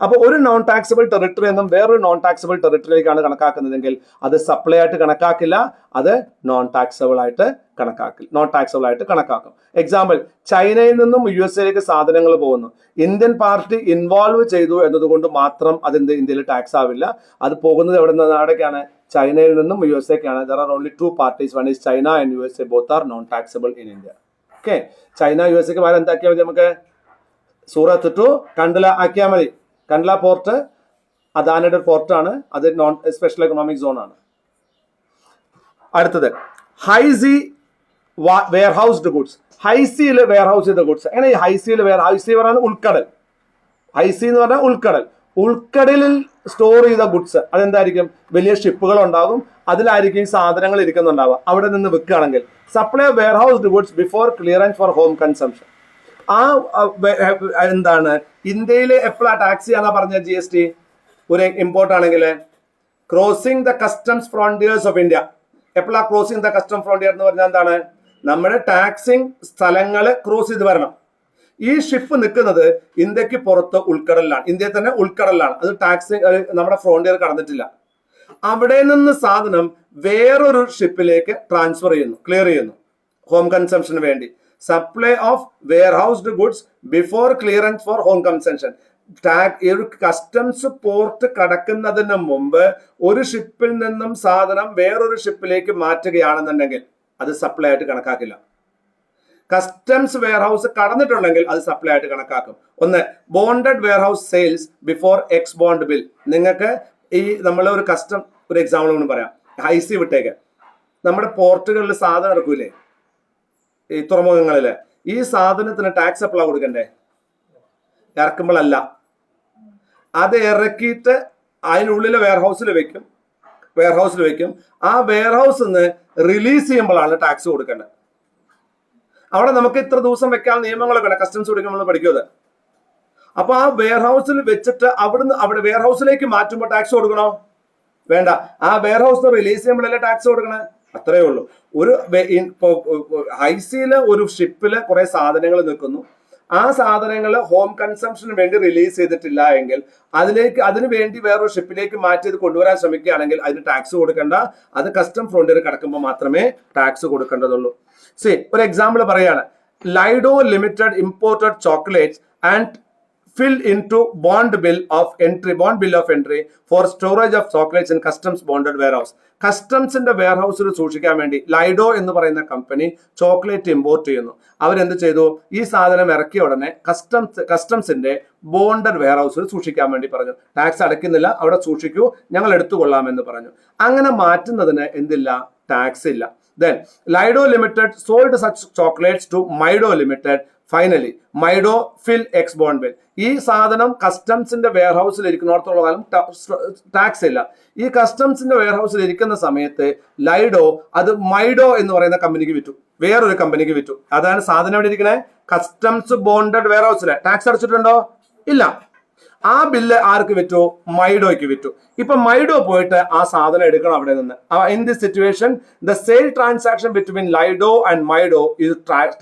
അപ്പോൾ ഒരു നോൺ ടാക്സബിൾ ടെറിട്ടറി എന്നും വേറൊരു നോൺ ടാക്സബിൾ ടെറിട്ടറിയിലേക്കാണ് കണക്കാക്കുന്നതെങ്കിൽ അത് സപ്ലൈ ആയിട്ട് കണക്കാക്കില്ല, അത് നോൺ ടാക്സബിൾ ആയിട്ട് കണക്കാക്കും. എക്സാമ്പിൾ, ചൈനയിൽ നിന്നും USA സാധനങ്ങൾ പോകുന്നു, ഇന്ത്യൻ പാർട്ടി ഇൻവോൾവ് ചെയ്തു എന്നതുകൊണ്ട് മാത്രം അതിന്റെ ഇന്ത്യയിൽ ടാക്സ് ആവില്ല. അത് പോകുന്നത് എവിടെ നിന്നാടൊക്കെയാണ്? ചൈനയിൽ നിന്നും USA-ക്കാണ്. There are only two parties, one is China and USA, both are non taxable in India. Okay, China USA-ക്ക് പകരം എന്താക്കിയാൽ മതി? നമുക്ക് സൂറത്ത് ടു കണ്ടല ആക്കിയാൽ മതി. കണ്ടല പോർട്ട് അദാനിയുടെ പോർട്ടാണ്, അത് നോൺ സ്പെഷ്യൽ എക്കണോമിക് സോൺ ആണ്. അടുത്തത് ഹൈസി വെയർഹൗസ്ഡ് ഗുഡ്സ്. ഹൈസിയിൽ വെയർഹൗസ് ചെയ്ത ഗുഡ്സ്. എങ്ങനെ ഈ ഹൈസിയിൽ ഹൈസി പറയുന്നത് ഉൾക്കടൽ, ഹൈസി എന്ന് പറഞ്ഞാൽ ഉൾക്കടൽ. ഉൾക്കടലിൽ സ്റ്റോർ ചെയ്ത ഗുഡ്സ് അതെന്തായിരിക്കും? വലിയ ഷിപ്പുകൾ ഉണ്ടാകും, അതിലായിരിക്കും സാധനങ്ങൾ ഇരിക്കുന്നുണ്ടാവുക. അവിടെ നിന്ന് വിൽക്കുകയാണെങ്കിൽ supply of warehoused goods before clearance for home consumption. ആ എന്താണ് ഇന്ത്യയിൽ എപ്പോഴാണ് ടാക്സ് ചെയ്യാന്നാ പറഞ്ഞ GST? ഒരു ഇമ്പോർട്ട് ആണെങ്കിൽ crossing the customs frontiers of India. എപ്പോഴാണ് ക്രോസിംഗ് ദ കസ്റ്റം ഫ്രോണ്ടിയർ എന്ന് പറഞ്ഞാൽ എന്താണ്? നമ്മുടെ ടാക്സിങ് സ്ഥലങ്ങൾ ക്രോസ് ചെയ്ത് വരണം. ഈ ഷിപ്പ് നിൽക്കുന്നത് ഇന്ത്യക്ക് പുറത്ത് ഉൾക്കടലിലാണ്, ഇന്ത്യയിൽ തന്നെ ഉൾക്കടലിലാണ്. അത് ടാക്സിങ് നമ്മുടെ ഫ്രോണ്ടിയർ കടന്നിട്ടില്ല. അവിടെ നിന്ന് സാധനം വേറൊരു ഷിപ്പിലേക്ക് ട്രാൻസ്ഫർ ചെയ്യുന്നു, ക്ലിയർ ചെയ്യുന്നു ഹോം കൺസംഷന് വേണ്ടി. Supply of warehoused goods before clearance for home consumption. ഒരു കസ്റ്റംസ് പോർട്ട് കടക്കുന്നതിന് മുമ്പ് ഒരു ഷിപ്പിൽ നിന്നും സാധനം വേറൊരു ഷിപ്പിലേക്ക് മാറ്റുകയാണെന്നുണ്ടെങ്കിൽ അത് സപ്ലൈ ആയിട്ട് കണക്കാക്കില്ല. കസ്റ്റംസ് വെയർഹൗസ് കടന്നിട്ടുണ്ടെങ്കിൽ അത് സപ്ലൈ ആയിട്ട് കണക്കാക്കും. ഒന്ന്, bonded warehouse sales before X bond bill. നിങ്ങൾക്ക് ഈ നമ്മളെ ഒരു കസ്റ്റം ഒരു എക്സാമ്പിൾ കൊണ്ട് പറയാം. ഹൈസി വിട്ടേക്ക്, നമ്മുടെ പോർട്ടുകളിൽ സാധനം ഇറക്കൂലേ ഈ തുറമുഖങ്ങളില്, ഈ സാധനത്തിന് ടാക്സ് എപ്പോഴാണ് കൊടുക്കണ്ടേ? ഇറക്കുമ്പോഴല്ല, അത് ഇറക്കിയിട്ട് അതിനുള്ളിലെ വെയർഹൗസിൽ വെക്കും. ആ വെയർഹൗസിൽ നിന്ന് റിലീസ് ചെയ്യുമ്പോഴാണ് ടാക്സ് കൊടുക്കേണ്ടത്. അവിടെ നമുക്ക് ഇത്ര ദിവസം വെക്കാൻ നിയമങ്ങളൊക്കെ ഉണ്ട്, കസ്റ്റംസ് കൊടുക്കുമ്പോൾ പഠിക്കുന്നത്. അപ്പൊ ആ വെയർഹൗസിൽ വെച്ചിട്ട് അവിടെ വെയർഹൗസിലേക്ക് മാറ്റുമ്പോൾ ടാക്സ് കൊടുക്കണോ? വേണ്ട. ആ വെയർഹൗസ് റിലീസ് ചെയ്യുമ്പോഴല്ലേ ടാക്സ് കൊടുക്കണേ? അത്രേ ഉള്ളൂ. ഒരു ഹൈസിയില് ഒരു ഷിപ്പില് കുറെ സാധനങ്ങൾ നിൽക്കുന്നു. ആ സാധനങ്ങൾ ഹോം കൺസംഷന് വേണ്ടി റിലീസ് ചെയ്തിട്ടില്ല എങ്കിൽ അതിന് വേണ്ടി വേറൊരു ഷിപ്പിലേക്ക് മാറ്റി ഇത് കൊണ്ടുവരാൻ ശ്രമിക്കുകയാണെങ്കിൽ അതിന് ടാക്സ് കൊടുക്കേണ്ട. അത് കസ്റ്റം ഫ്രോണ്ടിയർ കടക്കുമ്പോൾ മാത്രമേ ടാക്സ് കൊടുക്കേണ്ടതുള്ളൂ. ഒരു എക്സാമ്പിൾ പറയാണ്. Lido limited imported chocolates and fill into bond bill of entry for storage of chocolates in customs bonded warehouse. കസ്റ്റംസിന്റെ വെയർഹൗസിൽ സൂക്ഷിക്കാൻ വേണ്ടി ലൈഡോ എന്ന് പറയുന്ന കമ്പനി ചോക്ലേറ്റ് ഇമ്പോർട്ട് ചെയ്യുന്നു. അവരെന്ത് ചെയ്തു? ഈ സാധനം ഇറക്കിയ ഉടനെ കസ്റ്റംസിന്റെ ബോണ്ടഡ് വെയർഹൗസിൽ സൂക്ഷിക്കാൻ വേണ്ടി പറഞ്ഞു. ടാക്സ് അടയ്ക്കുന്നില്ല, അവിടെ സൂക്ഷിക്കൂ, ഞങ്ങൾ എടുത്തുകൊള്ളാമെന്ന് പറഞ്ഞു. അങ്ങനെ മാറ്റുന്നതിന് എന്തില്ല? ടാക്സ് ഇല്ല. Then Lido Limited sold such chocolates to Mido Limited. Finally Mido fill ex bond bill. ഈ സാധനം കസ്റ്റംസിന്റെ വെയർഹൗസിൽ ഇരിക്കുന്നിടത്തോളം കാലം ടാക്സ് ഇല്ല. ഈ കസ്റ്റംസിന്റെ വെയർഹൗസിൽ ഇരിക്കുന്ന സമയത്ത് ലൈഡോ അത് മൈഡോ എന്ന് പറയുന്ന കമ്പനിക്ക് വിറ്റു, വേറൊരു കമ്പനിക്ക് വിറ്റു. അതാണ് സാധനം എവിടെ ഇരിക്കണേ? കസ്റ്റംസ് ബോണ്ടഡ് വെയർഹൗസില്. ടാക്സ് അടച്ചിട്ടുണ്ടോ? ഇല്ല. ആ ബില്ല് ആർക്ക് വിറ്റു? മൈഡോയ്ക്ക് വിറ്റു. ഇപ്പൊ മൈഡോ പോയിട്ട് ആ സാധനം എടുക്കണം അവിടെ നിന്ന്. In this situation the sale transaction between Lido and Mido ഇത്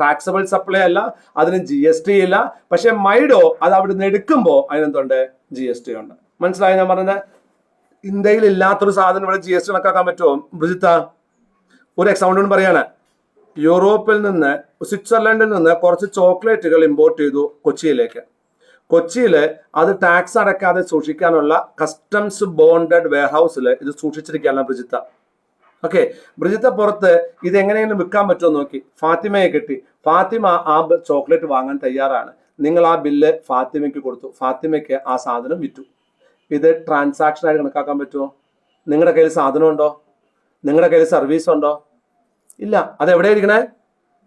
ടാക്സബിൾ സപ്ലൈ അല്ല, അതിന് GST ഇല്ല. പക്ഷെ മൈഡോ അത് അവിടെ നിന്ന് എടുക്കുമ്പോൾ അതിനെന്തുണ്ട്? GST ഉണ്ട്. മനസ്സിലായി ഞാൻ പറഞ്ഞത്? ഇന്ത്യയിൽ ഇല്ലാത്തൊരു സാധനം ഇവിടെ GST കണക്കാക്കാൻ പറ്റുമോ ബ്രിജിത്ത? ഒരു എക്സാമ്പിൾ പറയാണ്. യൂറോപ്പിൽ നിന്ന്, സ്വിറ്റ്സർലൻഡിൽ നിന്ന് കുറച്ച് ചോക്ലേറ്റുകൾ ഇമ്പോർട്ട് ചെയ്തു കൊച്ചിയിലേക്ക്. കൊച്ചിയിൽ അത് ടാക്സ് അടക്കാതെ സൂക്ഷിക്കാനുള്ള കസ്റ്റംസ് ബോണ്ടഡ് വെയർഹൗസിൽ ഇത് സൂക്ഷിച്ചിരിക്കുകയാണ് ബ്രിജിത്ത. ഓക്കെ, ബ്രിജിത്ത പുറത്ത് ഇത് എങ്ങനെയെങ്കിലും വിൽക്കാൻ പറ്റുമോ നോക്കി. ഫാത്തിമയെ കിട്ടി. ഫാത്തിമ ആ ചോക്ലേറ്റ് വാങ്ങാൻ തയ്യാറാണ്. നിങ്ങൾ ആ ബില്ല് ഫാത്തിമയ്ക്ക് കൊടുത്തു. ഫാത്തിമയ്ക്ക് ആ സാധനം വിറ്റു. ഇത് ട്രാൻസാക്ഷൻ ആയിട്ട് കണക്കാക്കാൻ പറ്റുമോ? നിങ്ങളുടെ കയ്യിൽ സാധനം ഉണ്ടോ? നിങ്ങളുടെ കയ്യിൽ സർവീസ് ഉണ്ടോ? ഇല്ല. അത് എവിടെ ഇരിക്കണേ?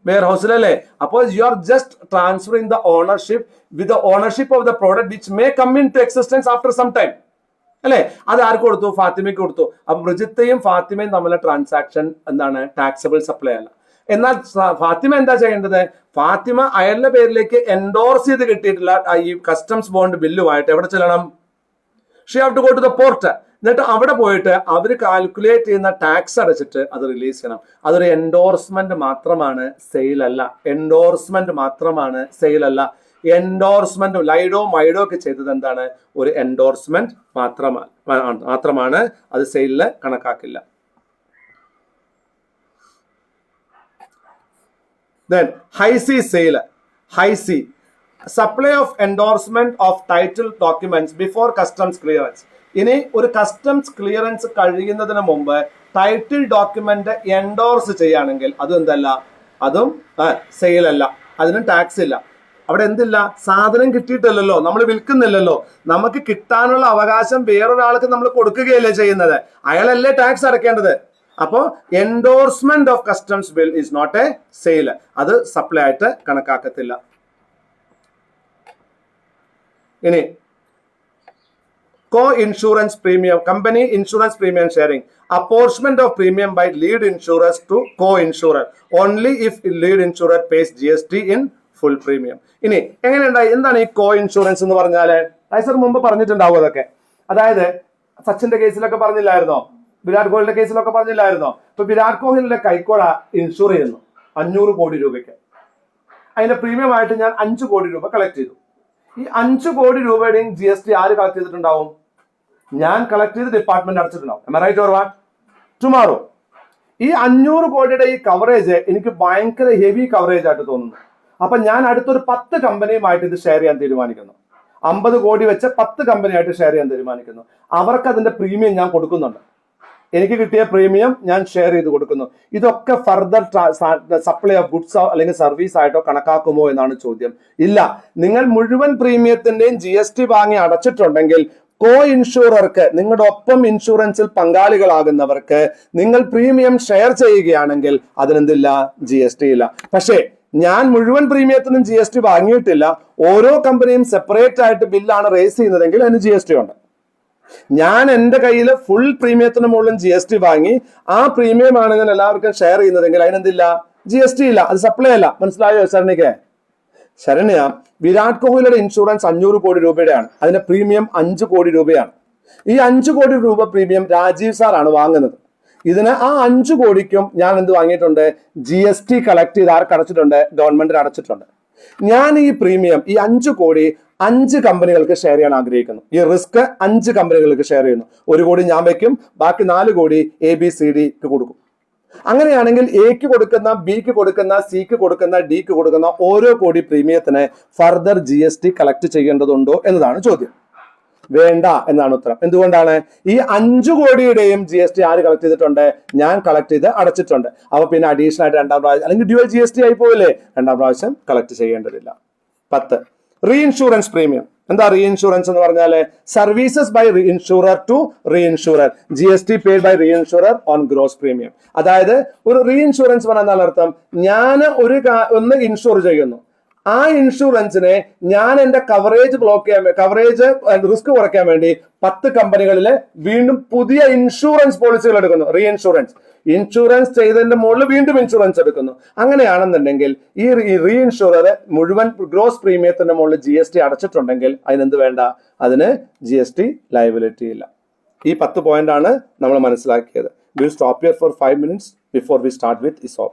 വെയർ ഹൗസിലല്ലേ? അപ്പോൾ you are just transferring the ownership with the ownership of the product which may come into existence after some time. അല്ലെ? അത് ആർക്ക് കൊടുത്തു? ഫാത്തിമയ്ക്ക് കൊടുത്തു. അപ്പൊ ബ്രിജിത്തയും ഫാത്തിമയും തമ്മിലുള്ള ട്രാൻസാക്ഷൻ എന്താണ്? ടാക്സബിൾ സപ്ലൈ അല്ല. എന്നാൽ ഫാത്തിമ എന്താ ചെയ്യേണ്ടത്? ഫാത്തിമ അയാളുടെ പേരിലേക്ക് എൻഡോർസ് ചെയ്ത് കിട്ടിയിട്ടുള്ള ഈ കസ്റ്റംസ് ബോണ്ട് ബില്ലുമായിട്ട് എവിടെ ചെല്ലണം? She have to go to the port. എന്നിട്ട് അവിടെ പോയിട്ട് അവർ കാൽക്കുലേറ്റ് ചെയ്യുന്ന ടാക്സ് അടച്ചിട്ട് അത് റിലീസ് ചെയ്യണം. അതൊരു എൻഡോഴ്സ്മെന്റ് മാത്രമാണ്, സെയിൽ അല്ല. എൻഡോഴ്സ്മെന്റ് മാത്രമാണ്, സെയിൽ അല്ല. എൻഡോഴ്സ്മെന്റ് ലൈഡോ മൈഡോ ഒക്കെ ചെയ്തത് എന്താണ്? ഒരു എൻഡോഴ്സ്മെന്റ് മാത്രമാണ്, അത് സെയിലിന് കണക്കാക്കില്ല. Then high C sale, high C, supply of endorsement of title documents before customs clearance. ഇനി ഒരു കസ്റ്റംസ് ക്ലിയറൻസ് കഴിയുന്നതിന് മുമ്പ് ടൈറ്റിൽ ഡോക്യുമെന്റ് എൻഡോർസ് ചെയ്യുകയാണെങ്കിൽ അതും എന്തല്ല? അതും സെയിൽ അല്ല, അതിനും ടാക്സ് ഇല്ല. അവിടെ എന്തില്ല? സാധനം കിട്ടിയിട്ടില്ലല്ലോ, നമ്മൾ വിൽക്കുന്നില്ലല്ലോ. നമുക്ക് കിട്ടാനുള്ള അവകാശം വേറൊരാൾക്ക് നമ്മൾ കൊടുക്കുകയല്ലേ ചെയ്യുന്നത്, അയാളല്ലേ ടാക്സ് അടയ്ക്കേണ്ടത്. അപ്പോ endorsement of customs bill is not a sale, അത് സപ്ലൈ ആയിട്ട് കണക്കാക്കത്തില്ല. ഇനി co-insurance premium, company insurance premium sharing, apportionment of premium by lead insurers to co-insurer only if lead insurer pays GST in full premium. ഇനി എങ്ങനെയുണ്ടായി? എന്താണ് ഈ കോ insurance എന്ന് പറഞ്ഞാല്? Sir മുമ്പ് പറഞ്ഞിട്ടുണ്ടാവും അതൊക്കെ. അതായത് സച്ചിന്റെ കേസിലൊക്കെ പറഞ്ഞില്ലായിരുന്നോ? വിരാട് കോഹ്ലിയുടെ കേസിലൊക്കെ പറഞ്ഞില്ലായിരുന്നോ? ഇപ്പൊ വിരാട് കോഹ്ലിയുടെ കൈക്കോള ഇൻഷുർ ചെയ്യുന്നു 500 കോടി രൂപയ്ക്ക്. അതിന്റെ പ്രീമിയം ആയിട്ട് ഞാൻ 5 കോടി രൂപ കളക്ട് ചെയ്തു. ഈ 5 കോടി രൂപയുടെയും GST ആര് കളക്ട് ചെയ്തിട്ടുണ്ടാവും? ഞാൻ കളക്ട് ചെയ്ത് department അടച്ചിട്ടുണ്ടാവും. Am I right or what? Tomorrow ഈ 500 കോടിയുടെ ഈ കവറേജ് എനിക്ക് ഭയങ്കര ഹെവി കവറേജ് ആയിട്ട് തോന്നുന്നു. അപ്പൊ ഞാൻ അടുത്തൊരു 10 കമ്പനിയുമായിട്ട് ഇത് ഷെയർ ചെയ്യാൻ തീരുമാനിക്കുന്നു. 50 കോടി വെച്ച് 10 കമ്പനിയായിട്ട് ഷെയർ ചെയ്യാൻ തീരുമാനിക്കുന്നു. അവർക്ക് അതിന്റെ പ്രീമിയം ഞാൻ കൊടുക്കുന്നുണ്ട്. എനിക്ക് കിട്ടിയ പ്രീമിയം ഞാൻ ഷെയർ ചെയ്ത് കൊടുക്കുന്നു. ഇതൊക്കെ ഫർദർ സപ്ലൈ ഓഫ് ഗുഡ്സോ അല്ലെങ്കിൽ സർവീസ് ആയിട്ടോ കണക്കാക്കുമോ എന്നാണ് ചോദ്യം. ഇല്ല. നിങ്ങൾ മുഴുവൻ പ്രീമിയത്തിന്റെയും GST വാങ്ങി അടച്ചിട്ടുണ്ടെങ്കിൽ കോ ഇൻഷുറർക്ക്, നിങ്ങളുടെ ഒപ്പം ഇൻഷുറൻസിൽ പങ്കാളികളാകുന്നവർക്ക് നിങ്ങൾ പ്രീമിയം ഷെയർ ചെയ്യുകയാണെങ്കിൽ അതിനെന്തില്ല? GST ഇല്ല. പക്ഷേ ഞാൻ മുഴുവൻ പ്രീമിയത്തിനും GST വാങ്ങിയിട്ടില്ല, ഓരോ കമ്പനിയും സെപ്പറേറ്റ് ആയിട്ട് ബില്ലാണ് റേസ് ചെയ്യുന്നതെങ്കിൽ അതിന് GST ഉണ്ട്. ഞാൻ എൻ്റെ കയ്യിൽ ഫുൾ പ്രീമിയത്തിന് മുകളിലും GST വാങ്ങി ആ പ്രീമിയം ആണ് ഞാൻ എല്ലാവർക്കും ഷെയർ ചെയ്യുന്നതെങ്കിൽ അതിനെന്തില്ല? GST ഇല്ല, അത് സപ്ലൈ അല്ല. മനസ്സിലായോ ശരണ്യക്ക്? ശരണ്യ, വിരാട് കോഹ്ലിയുടെ ഇൻഷുറൻസ് 500 കോടി രൂപയുടെയാണ്. അതിന്റെ പ്രീമിയം 5 കോടി രൂപയാണ്. ഈ 5 കോടി രൂപ പ്രീമിയം രാജീവ് സാറാണ് വാങ്ങുന്നത്. ഇതിന് ആ 5 കോടിക്കും ഞാൻ എന്ത് വാങ്ങിയിട്ടുണ്ട്? GST കളക്ട് ചെയ്ത് ആർക്ക് അടച്ചിട്ടുണ്ട്? ഗവൺമെന്റിന് അടച്ചിട്ടുണ്ട്. ഞാൻ ഈ പ്രീമിയം, ഈ 5 കോടി 5 കമ്പനികൾക്ക് ഷെയർ ചെയ്യാൻ ആഗ്രഹിക്കുന്നു. ഈ റിസ്ക് 5 കമ്പനികൾക്ക് ഷെയർ ചെയ്യുന്നു. 1 കോടി ഞാൻ വെക്കും, ബാക്കി 4 കോടി ABCDക്ക് കൊടുക്കും. അങ്ങനെയാണെങ്കിൽ എക്ക് കൊടുക്കുന്ന, ബിക്ക് കൊടുക്കുന്ന, സിക്ക് കൊടുക്കുന്ന, ഡിക്ക് കൊടുക്കുന്ന ഓരോ കോടി പ്രീമിയത്തിന് ഫർദർ GST കളക്ട് ചെയ്യേണ്ടതുണ്ടോ എന്നതാണ് ചോദ്യം. വേണ്ട എന്നാണ് ഉത്തരം. എന്തുകൊണ്ടാണ്? ഈ 5 കോടിയുടെയും GST ആര് കളക്ട് ചെയ്തിട്ടുണ്ട്? ഞാൻ കളക്ട് ചെയ്ത് അടച്ചിട്ടുണ്ട്. അപ്പൊ പിന്നെ അഡീഷണൽ ആയിട്ട് 2ാം പ്രാവശ്യം അല്ലെങ്കിൽ ഡ്യുവൽ GST ആയി പോവില്ലേ? 2ാം പ്രാവശ്യം കളക്ട് ചെയ്യേണ്ടതില്ല. 10 റീഇൻഷുറൻസ് പ്രീമിയം. എന്താ റീഇൻഷുറൻസ് എന്ന് പറഞ്ഞാല്? Services by reinsurer to reinsurer, GST paid by reinsurer on gross premium. അതായത് ഒരു റീഇൻഷുറൻസ് പറഞ്ഞാൽ അർത്ഥം, ഞാൻ ഒന്ന് ഇൻഷുർ ചെയ്യുന്നു, ആ ഇൻഷുറൻസിനെ ഞാൻ എന്റെ കവറേജ് കവറേജ് റിസ്ക് കുറയ്ക്കാൻ വേണ്ടി 10 കമ്പനികളിലെ വീണ്ടും പുതിയ ഇൻഷുറൻസ് പോളിസികൾ എടുക്കുന്നു. ഇൻഷുറൻസ് ചെയ്തതിന്റെ മുകളിൽ വീണ്ടും ഇൻഷുറൻസ് എടുക്കുന്നു. അങ്ങനെയാണെന്നുണ്ടെങ്കിൽ ഈ റീ ഇൻഷുറർ മുഴുവൻ ഗ്രോസ് പ്രീമിയത്തിന്റെ മുകളിൽ GST അടച്ചിട്ടുണ്ടെങ്കിൽ അതിനെന്ത് വേണ്ട, അതിന് GST ലയബിലിറ്റി ഇല്ല. ഈ 10 പോയിന്റ് ആണ് നമ്മൾ മനസ്സിലാക്കിയത്. We'll stop here for 5 minutes before we start with ESOP.